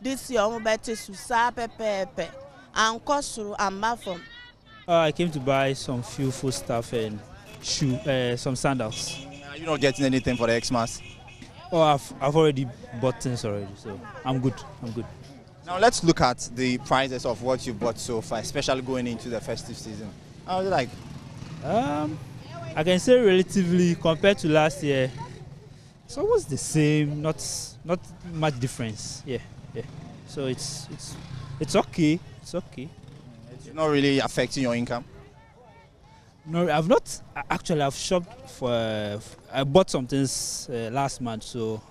This year, I'm better to Sapepe. And Kosu and Mafom. I came to buy some few food stuff and some sandals. You're not getting anything for the Xmas? Oh, I've already bought things already, so I'm good. Now let's look at the prices of what you bought so far, especially going into the festive season. How is it like? I can say relatively compared to last year, it's almost the same. Not much difference. Yeah. So it's okay. It's okay. It's not really affecting your income. No, I've not. Actually, I've shopped for. I bought some things last month, so.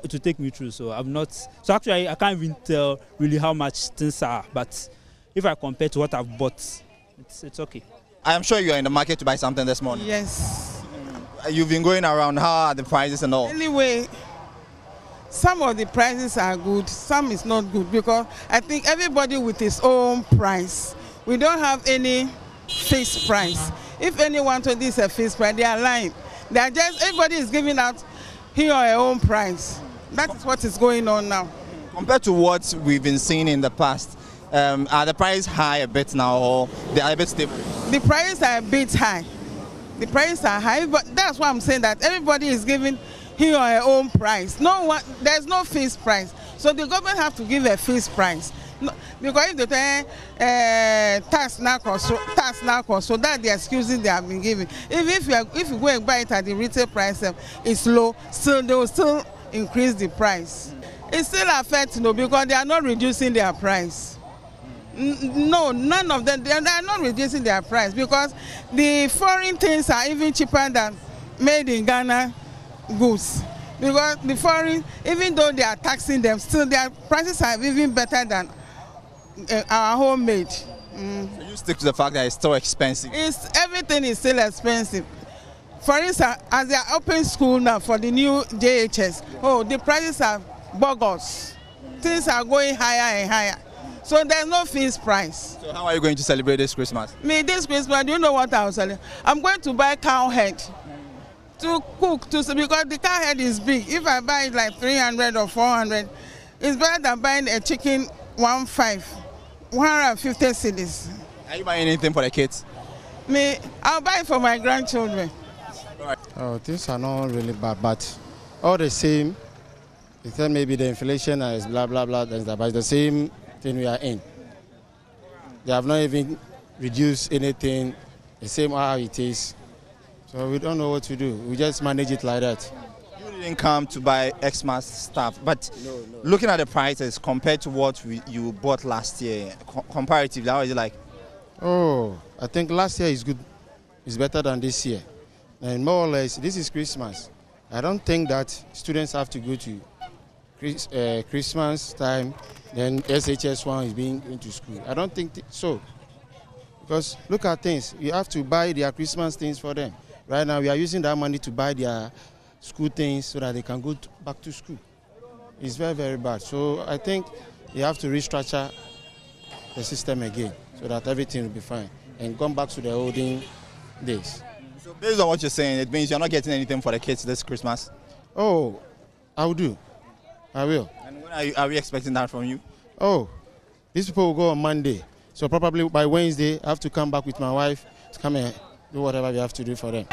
To take me through, so I'm not. So actually, I can't even tell really how much things are. But if I compare to what I've bought, it's okay. I am sure you are in the market to buy something this morning. Yes. You've been going around. How are the prices and all? Anyway, some of the prices are good, some is not good, because I think everybody with his own price. We don't have any fixed price. If anyone told this a fixed price, they are lying. They are just everybody is giving out here or her own price. That is what is going on now. Compared to what we've been seeing in the past, are the prices high a bit now, or they are a bit stable? The prices are a bit high. The prices are high, but that's why I'm saying that everybody is giving here or her own price. There's no fixed price. So the government have to give a fixed price. No, because if they tax now cost, so that the excuses they have been giving. If you go and buy it at the retail price, it's low. So they will still increase the price. It still affects because they are not reducing their price. No, none of them. They are not reducing their price because the foreign things are even cheaper than made in Ghana goods. Because the foreign, even though they are taxing them, still their prices are even better than our homemade. So you stick to the fact that it's still expensive? Everything is still expensive. For instance, as they are opening school now for the new JHS, the prices are bogus. Things are going higher and higher. So there's no feast price. So how are you going to celebrate this Christmas? This Christmas, do you know what I was selling? I'm going to buy cow head to cook, because the cow head is big. If I buy it like 300 or 400, it's better than buying a chicken 150 cedis. Are you buying anything for the kids? I'll buy it for my grandchildren. Oh, things are not really bad, but all the same, except maybe the inflation is blah, blah, blah, but it's the same thing we are in. They have not even reduced anything, the same how it is. So we don't know what to do. We just manage it like that. You didn't come to buy Xmas stuff, but looking at the prices compared to what you bought last year, comparatively, how is it like? Oh, I think last year is good. It's better than this year. And more or less, this is Christmas. I don't think that students have to go to Christmas time, then SHS1 is being into school. I don't think so. Because look at things. You have to buy their Christmas things for them. Right now, we are using that money to buy their school things so that they can go back to school. It's very, very bad. So I think you have to restructure the system again so that everything will be fine and come back to the olden days. So based on what you're saying, it means you're not getting anything for the kids this Christmas? Oh, I will do. I will. And when are we expecting that from you? Oh, these people will go on Monday. So probably by Wednesday, I have to come back with my wife to come and do whatever we have to do for them.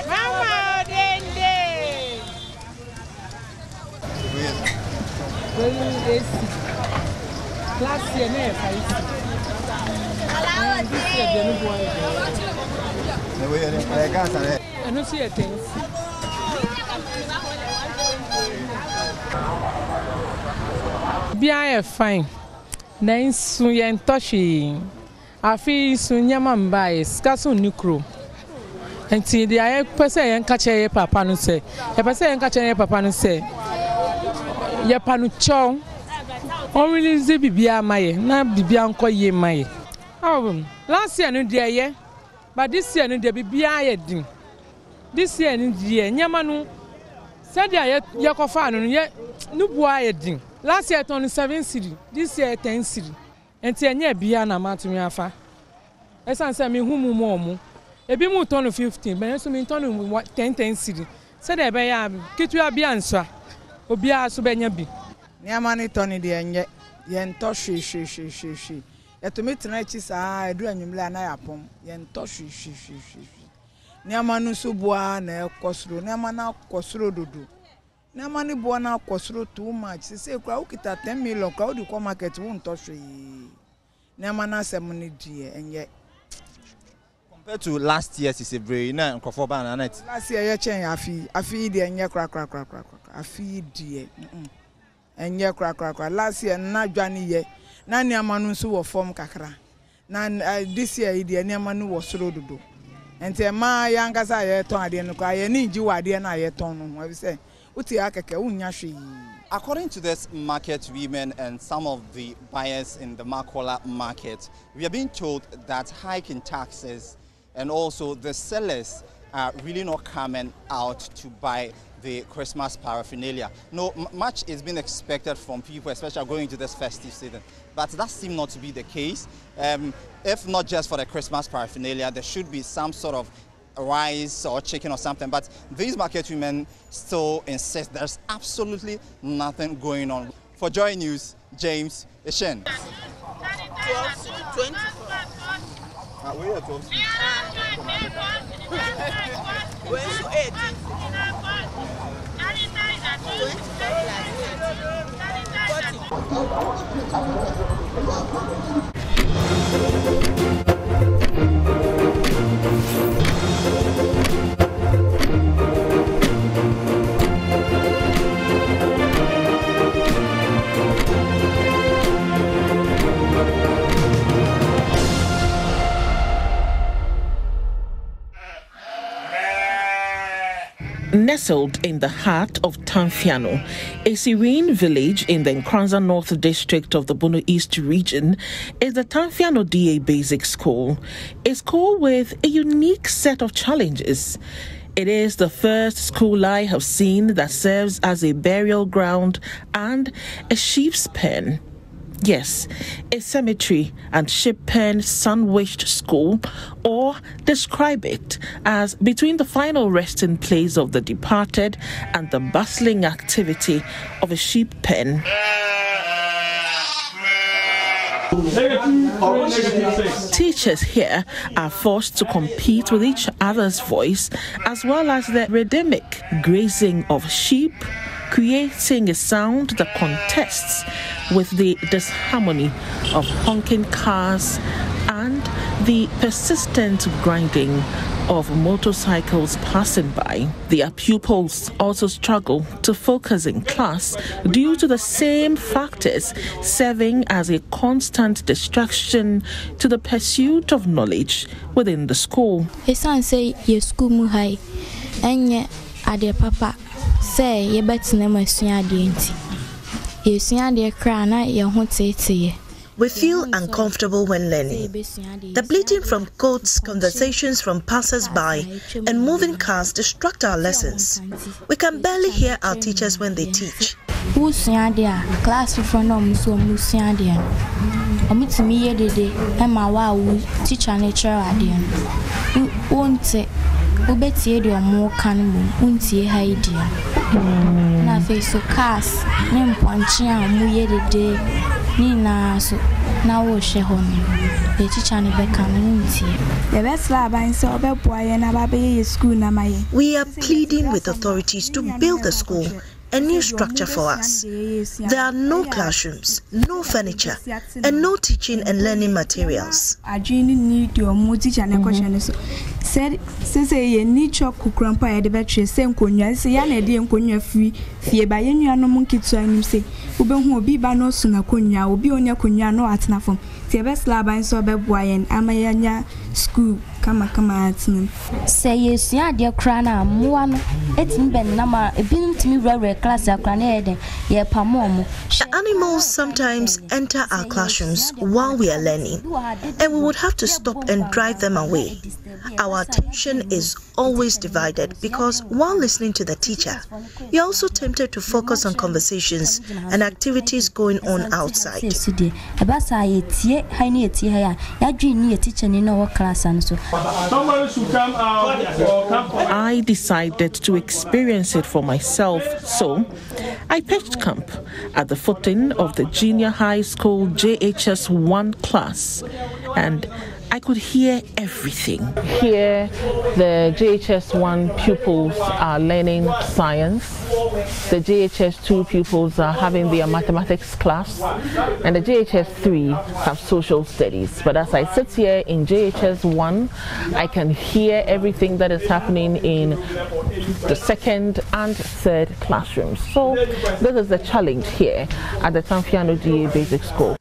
Bien fine. Then soon touchy. I feel soon yaman bias, Castle Nucro. And see the I person and catch a papa no say. A person and catch a papa no say. Yapanu chow. Only Zibia Maye, not Bibianco ye Maye. Oh, last year no dear ye, but this year no there be being. This year no dear, Yamanu said Yakofano yet no boy. Last year only 7 city, this year 10 city. And 10 years beyond a matumiafa. As I said, me whom more. A bit more ton of 15, but also mean ton of 10 city. Said I buy a kit to be answer. Obia Subenya be. Near money, Tony, the yen toshi, she. Yet to meet tonight is I do and you land upon yen toshi, she. Near Manu Subua, ne Cosro, Namana Cosro do. No money born out Cosro too much. They say, Crowkita 10 million, crowd you come market won't touch ye. Namana semony dear, and yet. Compared to last year's is a brain and Cofoban and it. Last year, I feed the and ya crack. I feed dear. And ya crack. Last year, not Johnny ye. None Yamanusu or form cacra. None this year, the Yamanu was rodo. And say, my young as I told I didn't cry, I need you, I didn't I told what we say. According to this market women and some of the buyers in the Makola market, we are being told that hike in taxes and also the sellers are really not coming out to buy the Christmas paraphernalia. No, much is being expected from people, especially going into this festive season. But that seems not to be the case. If not just for the Christmas paraphernalia, there should be some sort of rice or chicken or something, but these market women still insist there's absolutely nothing going on. For Joy News, James Ishen. 12 to 20. We are 12. When you 18. 40. Nestled in the heart of Tamfiano, a serene village in the Nkranza North District of the Bono East region, is the Tamfiano DA Basic School, a school with a unique set of challenges. It is the first school I have seen that serves as a burial ground and a sheep's pen. Yes, a cemetery and ship-pen sandwiched school, or describe it as between the final resting place of the departed and the bustling activity of a sheep pen. Teachers here are forced to compete with each other's voice as well as the rhythmic grazing of sheep, creating a sound that contests with the disharmony of honking cars and the persistent grinding of motorcycles passing by. Their pupils also struggle to focus in class due to the same factors serving as a constant distraction to the pursuit of knowledge within the school. Say your school muhai enye ade papa say ye betina masua ade enti. Ye sua ade kra na ye ho tete. We feel uncomfortable when learning. The bleating from goats, conversations from passers-by, and moving cars distract our lessons. We can barely hear our teachers when they teach. Class teacher nature Ubeti de mo kanmu untie haidia na face so cars nem ponchi amu yedede ni na so na wo hwe ho no the teacher ne beka no untie the best lab and so obeboa ye na babe school na maye. We are pleading with authorities to build the school a new structure for us. There are no classrooms, no furniture, and no teaching and learning materials. I need your teacher and question said say need chop grandpa at the battery same konya say yana de konya free fie ba yenu no monki to anim say ubehu obi ba no so na konya obi onya konya no atena form tie best lab and so beboa yen amayanya school kama atena say yes ya de kra na moa no etim ben na ma ebinum timi rare class akra na eden ye pamom. The animals sometimes enter our classrooms while we are learning, and we would have to stop and drive them away. Our attention is always divided because while listening to the teacher, you're also tempted to focus on conversations and activities going on outside. I decided to experience it for myself, so I pitched camp at the footing of the junior high school JHS 1 class, and I could hear everything. Here, the JHS 1 pupils are learning science. The JHS 2 pupils are having their mathematics class. And the JHS 3 have social studies. But as I sit here in JHS 1, I can hear everything that is happening in the second and third classrooms. So this is the challenge here at the Tamfiano DA Basic School.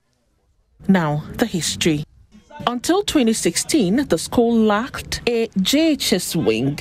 Now, the history. Until 2016, the school lacked a JHS wing.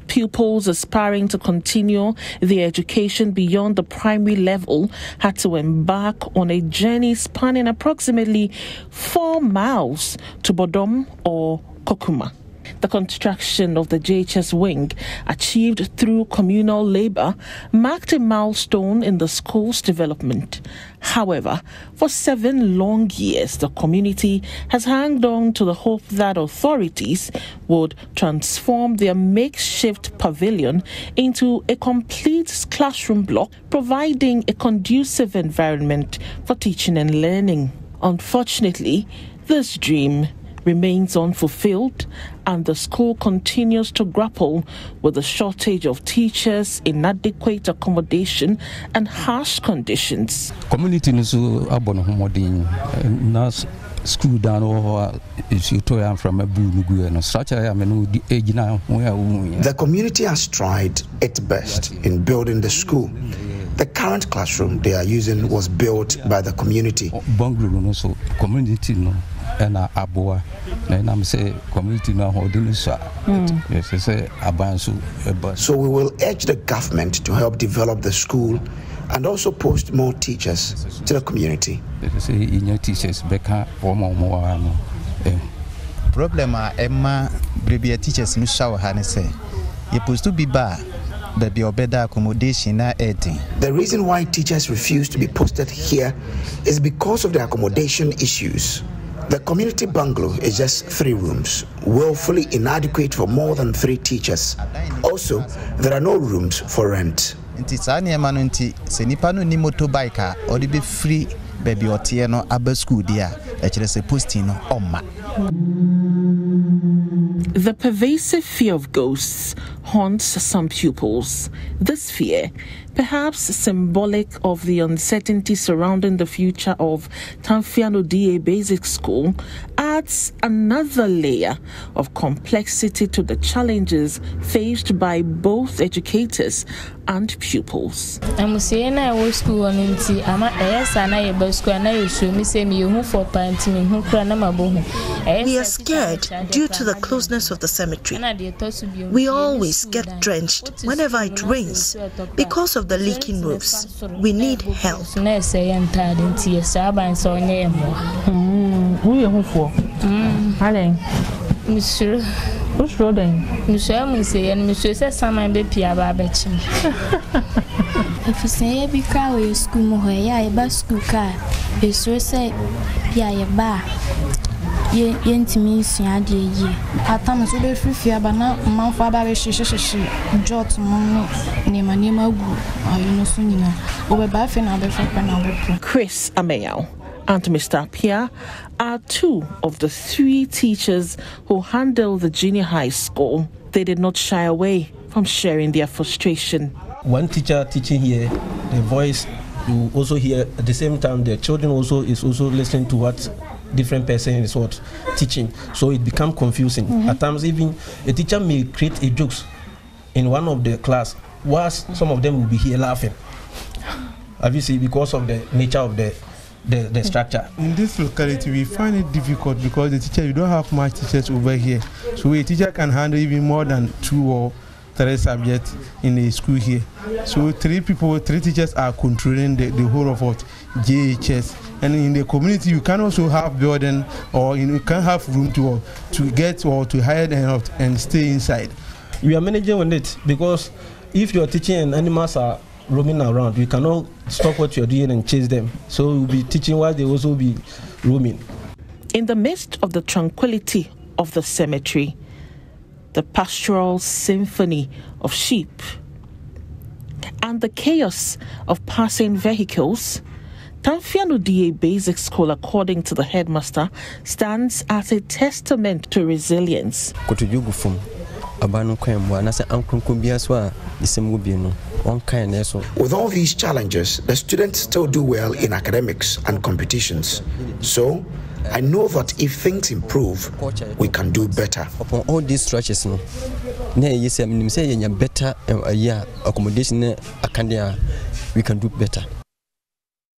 Pupils aspiring to continue their education beyond the primary level had to embark on a journey spanning approximately 4 miles to Bodom or Kokuma. The construction of the JHS wing, achieved through communal labor, marked a milestone in the school's development. However, for 7 long years, the community has hung on to the hope that authorities would transform their makeshift pavilion into a complete classroom block, providing a conducive environment for teaching and learning. Unfortunately, this dream remains unfulfilled, and the school continues to grapple with the shortage of teachers, inadequate accommodation, and harsh conditions. Community nusu abono homodin nas school down or is you to from a blue no structure age now. The community has tried its best in building the school. The current classroom they are using was built by the community. Community no. And Aboa, and I'm say community now holding this. So we will urge the government to help develop the school and also post more teachers to the community. Teachers problem Emma Bribia teachers no shower Hanese. You supposed to be bar baby or better accommodation na eating. The reason why teachers refuse to be posted here is because of the accommodation issues. The community bungalow is just 3 rooms, woefully inadequate for more than 3 teachers. Also, there are no rooms for rent. Nti saa niema no nti se nipa no ni motorbike a odi be free baby otie no aba school dia e kire se posting no omma. The pervasive fear of ghosts haunts some pupils. This fear, perhaps symbolic of the uncertainty surrounding the future of Tamfiano DA Basic School, adds another layer of complexity to the challenges faced by both educators and pupils. We are scared due to the closeness of the cemetery. We always get drenched whenever it rains because of the leaking roofs. We need help. Which road then? If you say be car we school more ya ba school car you say ya ba yentimi sia de yi atam so be free ba na manfa ba be hyehyehye jot mo ne manema gu ayo no so nyina o be ba fe na be fe na be pro. Chris Amayao and Mr. Pia are 2 of the 3 teachers who handle the junior high school. They did not shy away from sharing their frustration. One teacher teaching here, the voice you also hear at the same time. The children is also listening to what different person is what teaching, so it becomes confusing. At times, even a teacher may create a jokes in one of the class, whilst some of them will be here laughing. Obviously, because of the nature of the structure. In this locality, we find it difficult because the teacher, you don't have much teachers over here. So a teacher can handle even more than 2 or 3 subjects in a school here. So 3 teachers are controlling the whole of what JHS. And in the community, you can also have building, or you can have room to get or to hide and stay inside. We are managing on it because if you are teaching and animals are roaming around, we cannot stop what you're doing and chase them. So we'll be teaching while they also be roaming. In the midst of the tranquility of the cemetery, the pastoral symphony of sheep, and the chaos of passing vehicles, Tamfiano DA Basic School, according to the headmaster, stands as a testament to resilience. With all these challenges, the students still do well in academics and competitions. So, I know that if things improve, we can do better. Upon all these stretches, better accommodation, we can do better.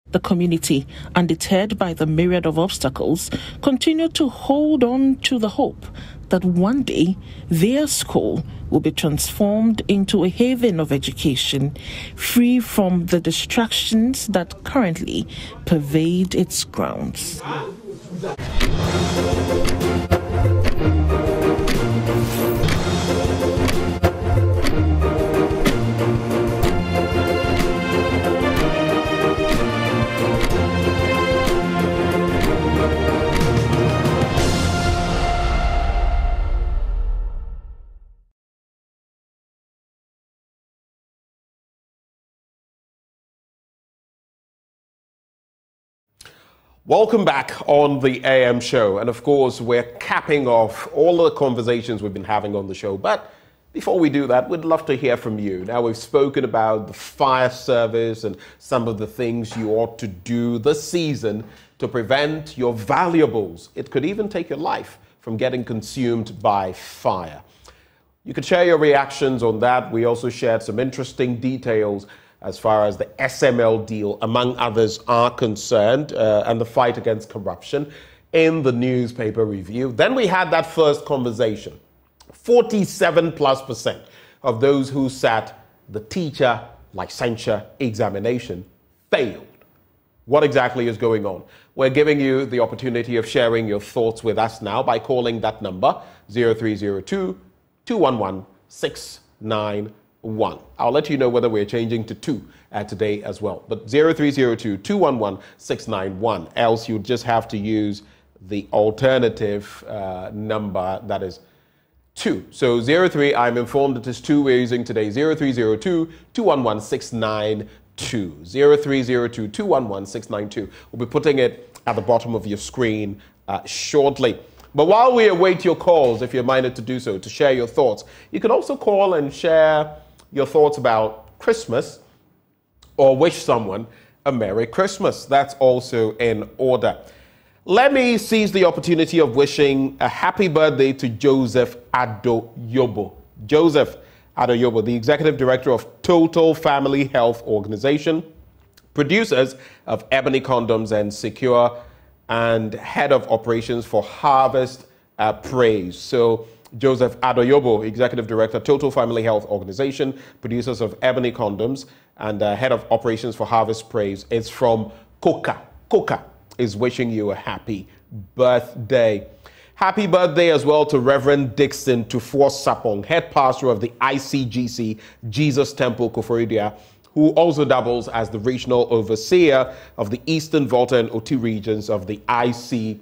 The community, undeterred by the myriad of obstacles, continue to hold on to the hope that one day their school will be transformed into a haven of education, free from the distractions that currently pervade its grounds. Welcome back on the AM show. And of course, we're capping off all the conversations we've been having on the show. But before we do that, we'd love to hear from you. Now, we've spoken about the fire service and some of the things you ought to do this season to prevent your valuables. It could even take your life from getting consumed by fire. You could share your reactions on that. We also shared some interesting details as far as the SML deal, among others, are concerned, and the fight against corruption in the newspaper review. Then we had that first conversation. 47+% of those who sat the teacher licensure examination failed. What exactly is going on? We're giving you the opportunity of sharing your thoughts with us now by calling that number, 0302 211 691. 1. I'll let you know whether we're changing to 2 today as well. But 0302-211-691. Else you'd just have to use the alternative number, that is 2. So 03, I'm informed it is 2 we're using today. 0302-211-692. 0302-211-692. We'll be putting it at the bottom of your screen shortly. But while we await your calls, if you're minded to do so, to share your thoughts, you can also call and share your thoughts about Christmas or wish someone a Merry Christmas. That's also in order. Let me seize the opportunity of wishing a happy birthday to Joseph Adoyobo. Joseph Adoyobo, the Executive Director of Total Family Health Organization, producers of Ebony Condoms and Secure, and Head of Operations for Harvest Praise. So Joseph Adoyobo, Executive Director, Total Family Health Organization, producers of Ebony Condoms, and Head of Operations for Harvest Praise. It's from Coca. Coca is wishing you a happy birthday. Happy birthday as well to Reverend Dixon Tufuo Sapong, Head Pastor of the ICGC Jesus Temple, Koforidua, who also doubles as the Regional Overseer of the Eastern Volta and Oti regions of the ICGC.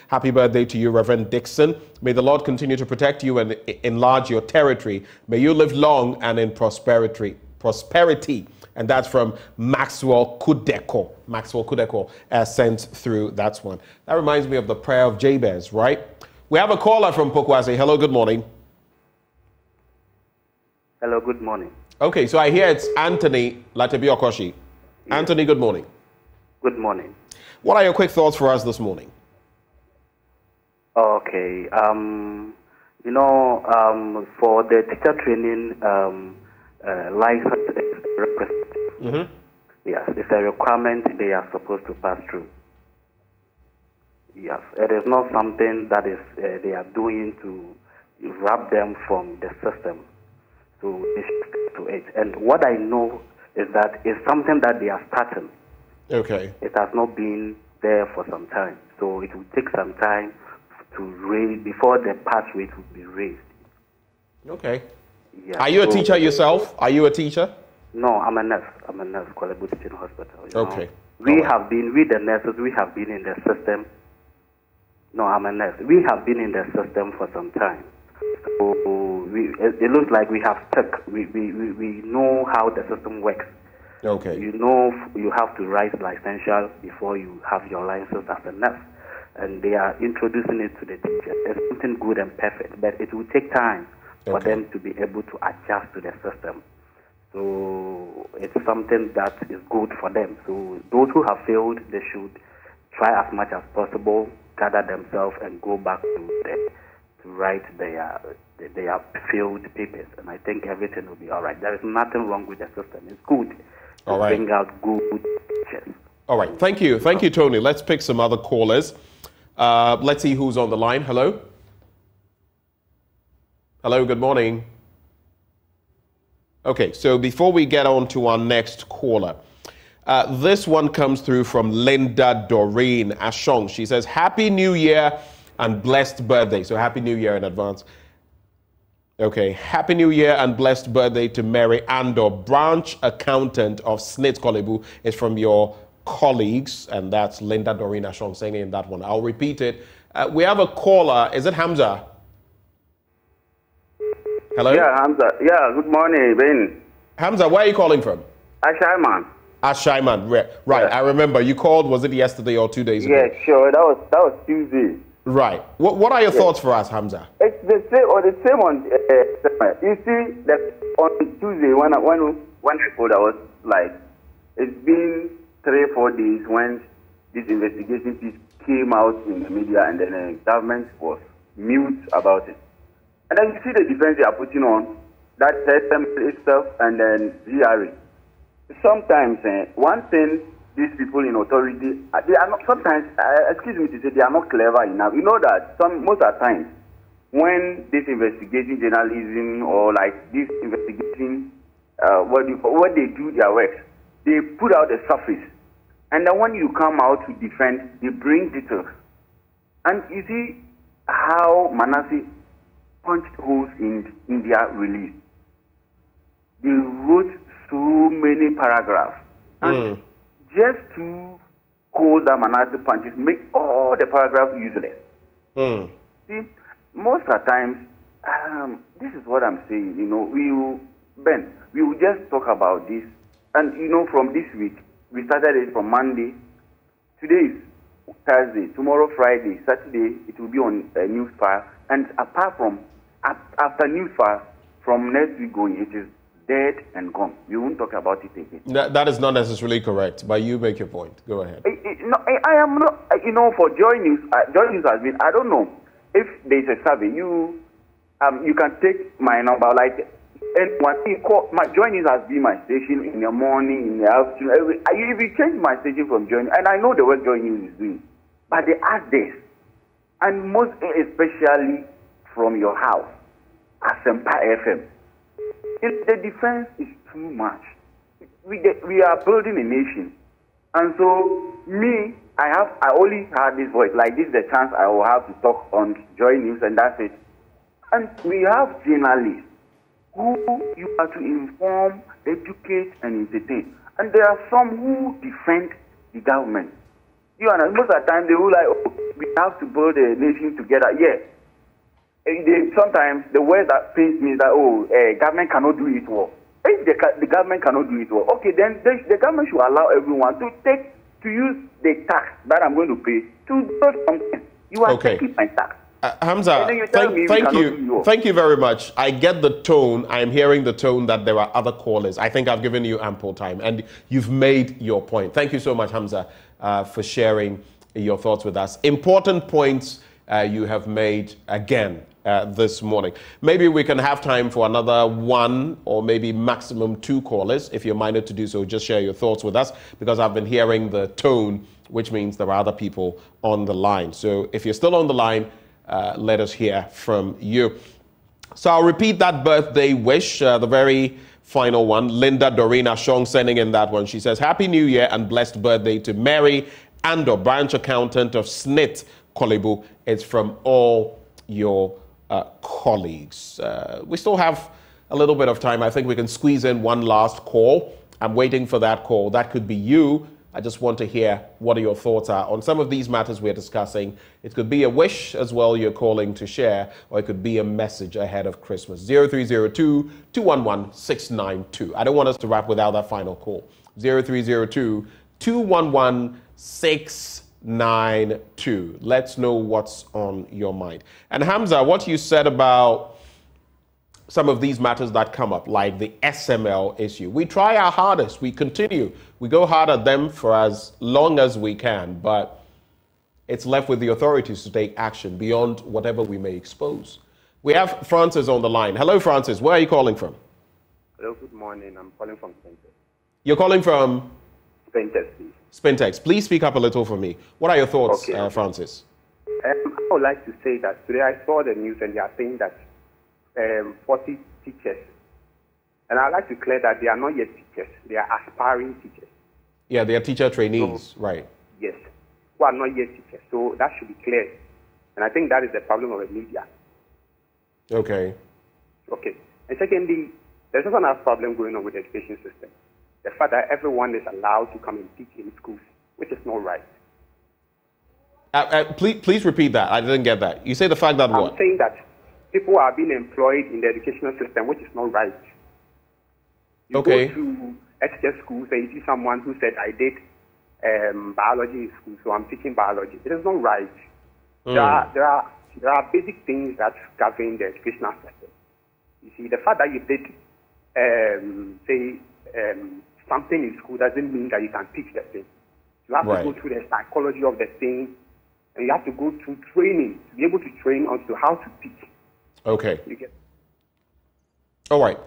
Happy birthday to you, Reverend Dixon. May the Lord continue to protect you and enlarge your territory. May you live long and in prosperity. And that's from Maxwell Kudeko. Maxwell Kudeko sent through that one. That reminds me of the prayer of Jabez, right? We have a caller from Pokwase. Hello, good morning. Hello, good morning. Okay, so I hear it's Anthony Latebiokoshi. Yes. Anthony, good morning. Good morning. What are your quick thoughts for us this morning? Okay, for the teacher training license, yes, it's a requirement they are supposed to pass through. Yes, it is not something that is they are doing to wrap them from the system to it. And what I know is that it's something that they are starting. Okay. It has not been there for some time, so it will take some time to raise before the pass rate will be raised. Okay. Yeah, are you a teacher yourself? Are you a teacher? No, I'm a nurse. I'm a nurse, Kwalebu Teaching Hospital. Okay. We the nurses, we have been in the system. No, I'm a nurse. We have been in the system for some time. So it looks like we have stuck. We know how the system works. Okay. You know you have to write licential before you have your license as a nurse. And they are introducing it to the teachers. It's something good and perfect, but it will take time for them to be able to adjust to the system. So it's something that is good for them. So those who have failed, they should try as much as possible, gather themselves, and go back to write their failed papers. And I think everything will be all right. There is nothing wrong with the system. It's good to bring out good teachers. All right. Thank you. Thank you, Tony. Let's pick some other callers. Let's see who's on the line. Hello? Hello, good morning. Okay, so before we get on to our next caller, this one comes through from Linda Doreen Ashong. She says, Happy New Year and blessed birthday. So Happy New Year in advance. Okay, Happy New Year and blessed birthday to Mary Andor, branch accountant of SNIT Korle Bu. It's from your colleagues, and that's Linda Doreen Ashong saying in that one. I'll repeat it. We have a caller. Is it Hamza? Hello? Yeah, Hamza. Yeah, good morning, Ben. Hamza, where are you calling from? Ashaiman. Ashaiman, right. Yeah. I remember. You called, was it yesterday or 2 days ago? Yeah, sure. That was Tuesday. Right. What are your thoughts for us, Hamza? It's the same on you see that on Tuesday when people that was like, it's been 3-4 days when this investigation piece came out in the media and then the government was mute about it. And then you see the defense they are putting on, that system itself and then GRA. Sometimes, one thing these people in authority, they are not, sometimes, excuse me to say, they are not clever enough. You know that most of the times, when this investigating journalism or like this investigating, what they do their work, they put out the surface. And then when you come out to defend, they bring details. And you see how Manasseh punched holes in their release. they wrote so many paragraphs. And just to hold them and other punches make all the paragraphs useless. See, most of the times, this is what I'm saying, you know, we will just talk about this. And, you know, from this week, we started it from Monday. Today is Thursday, tomorrow Friday, Saturday, it will be on Newsfire. And apart from, after Newsfire, from next week going, it is dead and gone. We won't talk about it again. That is not necessarily correct, but you make your point. Go ahead. I am not, you know, for Joy News has been, I don't know if there's a survey. You can take my number, like, and when you call, my Joy News has been my station in the morning, in the afternoon. If you change my station from Joy News, and I know the work Joy News is doing, but they ask this, and most especially from your house, Asempa FM. The defense is too much. We are building a nation, and so me, I only had this voice. Like, this is the chance I will have to talk on Joy News, and that's it. And we have journalists who you are to inform, educate, and entertain. And there are some who defend the government. You know, most of the time they will like, oh, we have to build a nation together. Yeah. Sometimes the word that pains me is that, government cannot do it well. If the government cannot do it well, okay, then the government should allow everyone to use the tax that I'm going to pay to build something. You are taking my tax. Hamza, thank you very much. I get the tone. I'm hearing the tone that there are other callers. I think I've given you ample time, and you've made your point. Thank you so much, Hamza, for sharing your thoughts with us. Important points you have made again this morning. Maybe we can have time for another one or maybe maximum two callers. If you're minded to do so, just share your thoughts with us, because I've been hearing the tone, which means there are other people on the line. So if you're still on the line, let us hear from you. So I'll repeat that birthday wish, the very final one. Linda Dorina Shong sending in that one. She says, Happy New Year and blessed birthday to Mary Ando, branch accountant of SNIT Kolebu. It's from all your colleagues. We still have a little bit of time. I think we can squeeze in one last call. I'm waiting for that call. That could be you. I just want to hear what your thoughts are on some of these matters we're discussing. It could be a wish as well you're calling to share, or it could be a message ahead of Christmas. 0302-211-692. I don't want us to wrap without that final call. 0302-211-692. Let's know what's on your mind. And Hamza, what you said about some of these matters that come up, like the SML issue. We try our hardest. We continue. We go hard at them for as long as we can, but it's left with the authorities to take action beyond whatever we may expose. We have Francis on the line. Hello, Francis. Where are you calling from? Hello, good morning. I'm calling from Spintex. You're calling from? Spintex, please. Spintex. Please speak up a little for me. What are your thoughts, Francis? I would like to say that today I saw the news and they are saying that 40 teachers, and I'd like to clear that they are not yet teachers, they are aspiring teachers. Yeah, they are teacher trainees, right? Yes, who are not yet teachers, so that should be clear. And I think that is the problem of the media. Okay. Okay, and secondly, there's also another problem going on with the education system. The fact that everyone is allowed to come and teach in schools, which is not right. Please repeat that. I didn't get that. You say the fact that what? I'm saying that people are being employed in the educational system, which is not right. You go to SHS schools and you see someone who said, I did biology in school, so I'm teaching biology. It is not right. There are basic things that govern the educational system. You see, the fact that you did, something in school doesn't mean that you can teach the thing. You have to go through the psychology of the thing, and you have to go through training to be able to train on to how to teach. Okay. All right.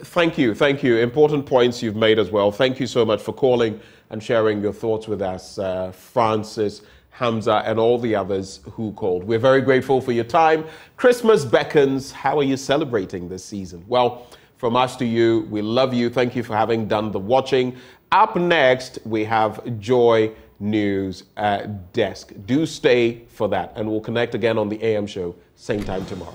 Thank you. Thank you. Important points you've made as well. Thank you so much for calling and sharing your thoughts with us, Francis, Hamza, and all the others who called. We're very grateful for your time. Christmas beckons. How are you celebrating this season? Well, from us to you, we love you. Thank you for having done the watching. Up next, we have Joy News Desk. Do stay for that, and we'll connect again on the AM show, same time tomorrow.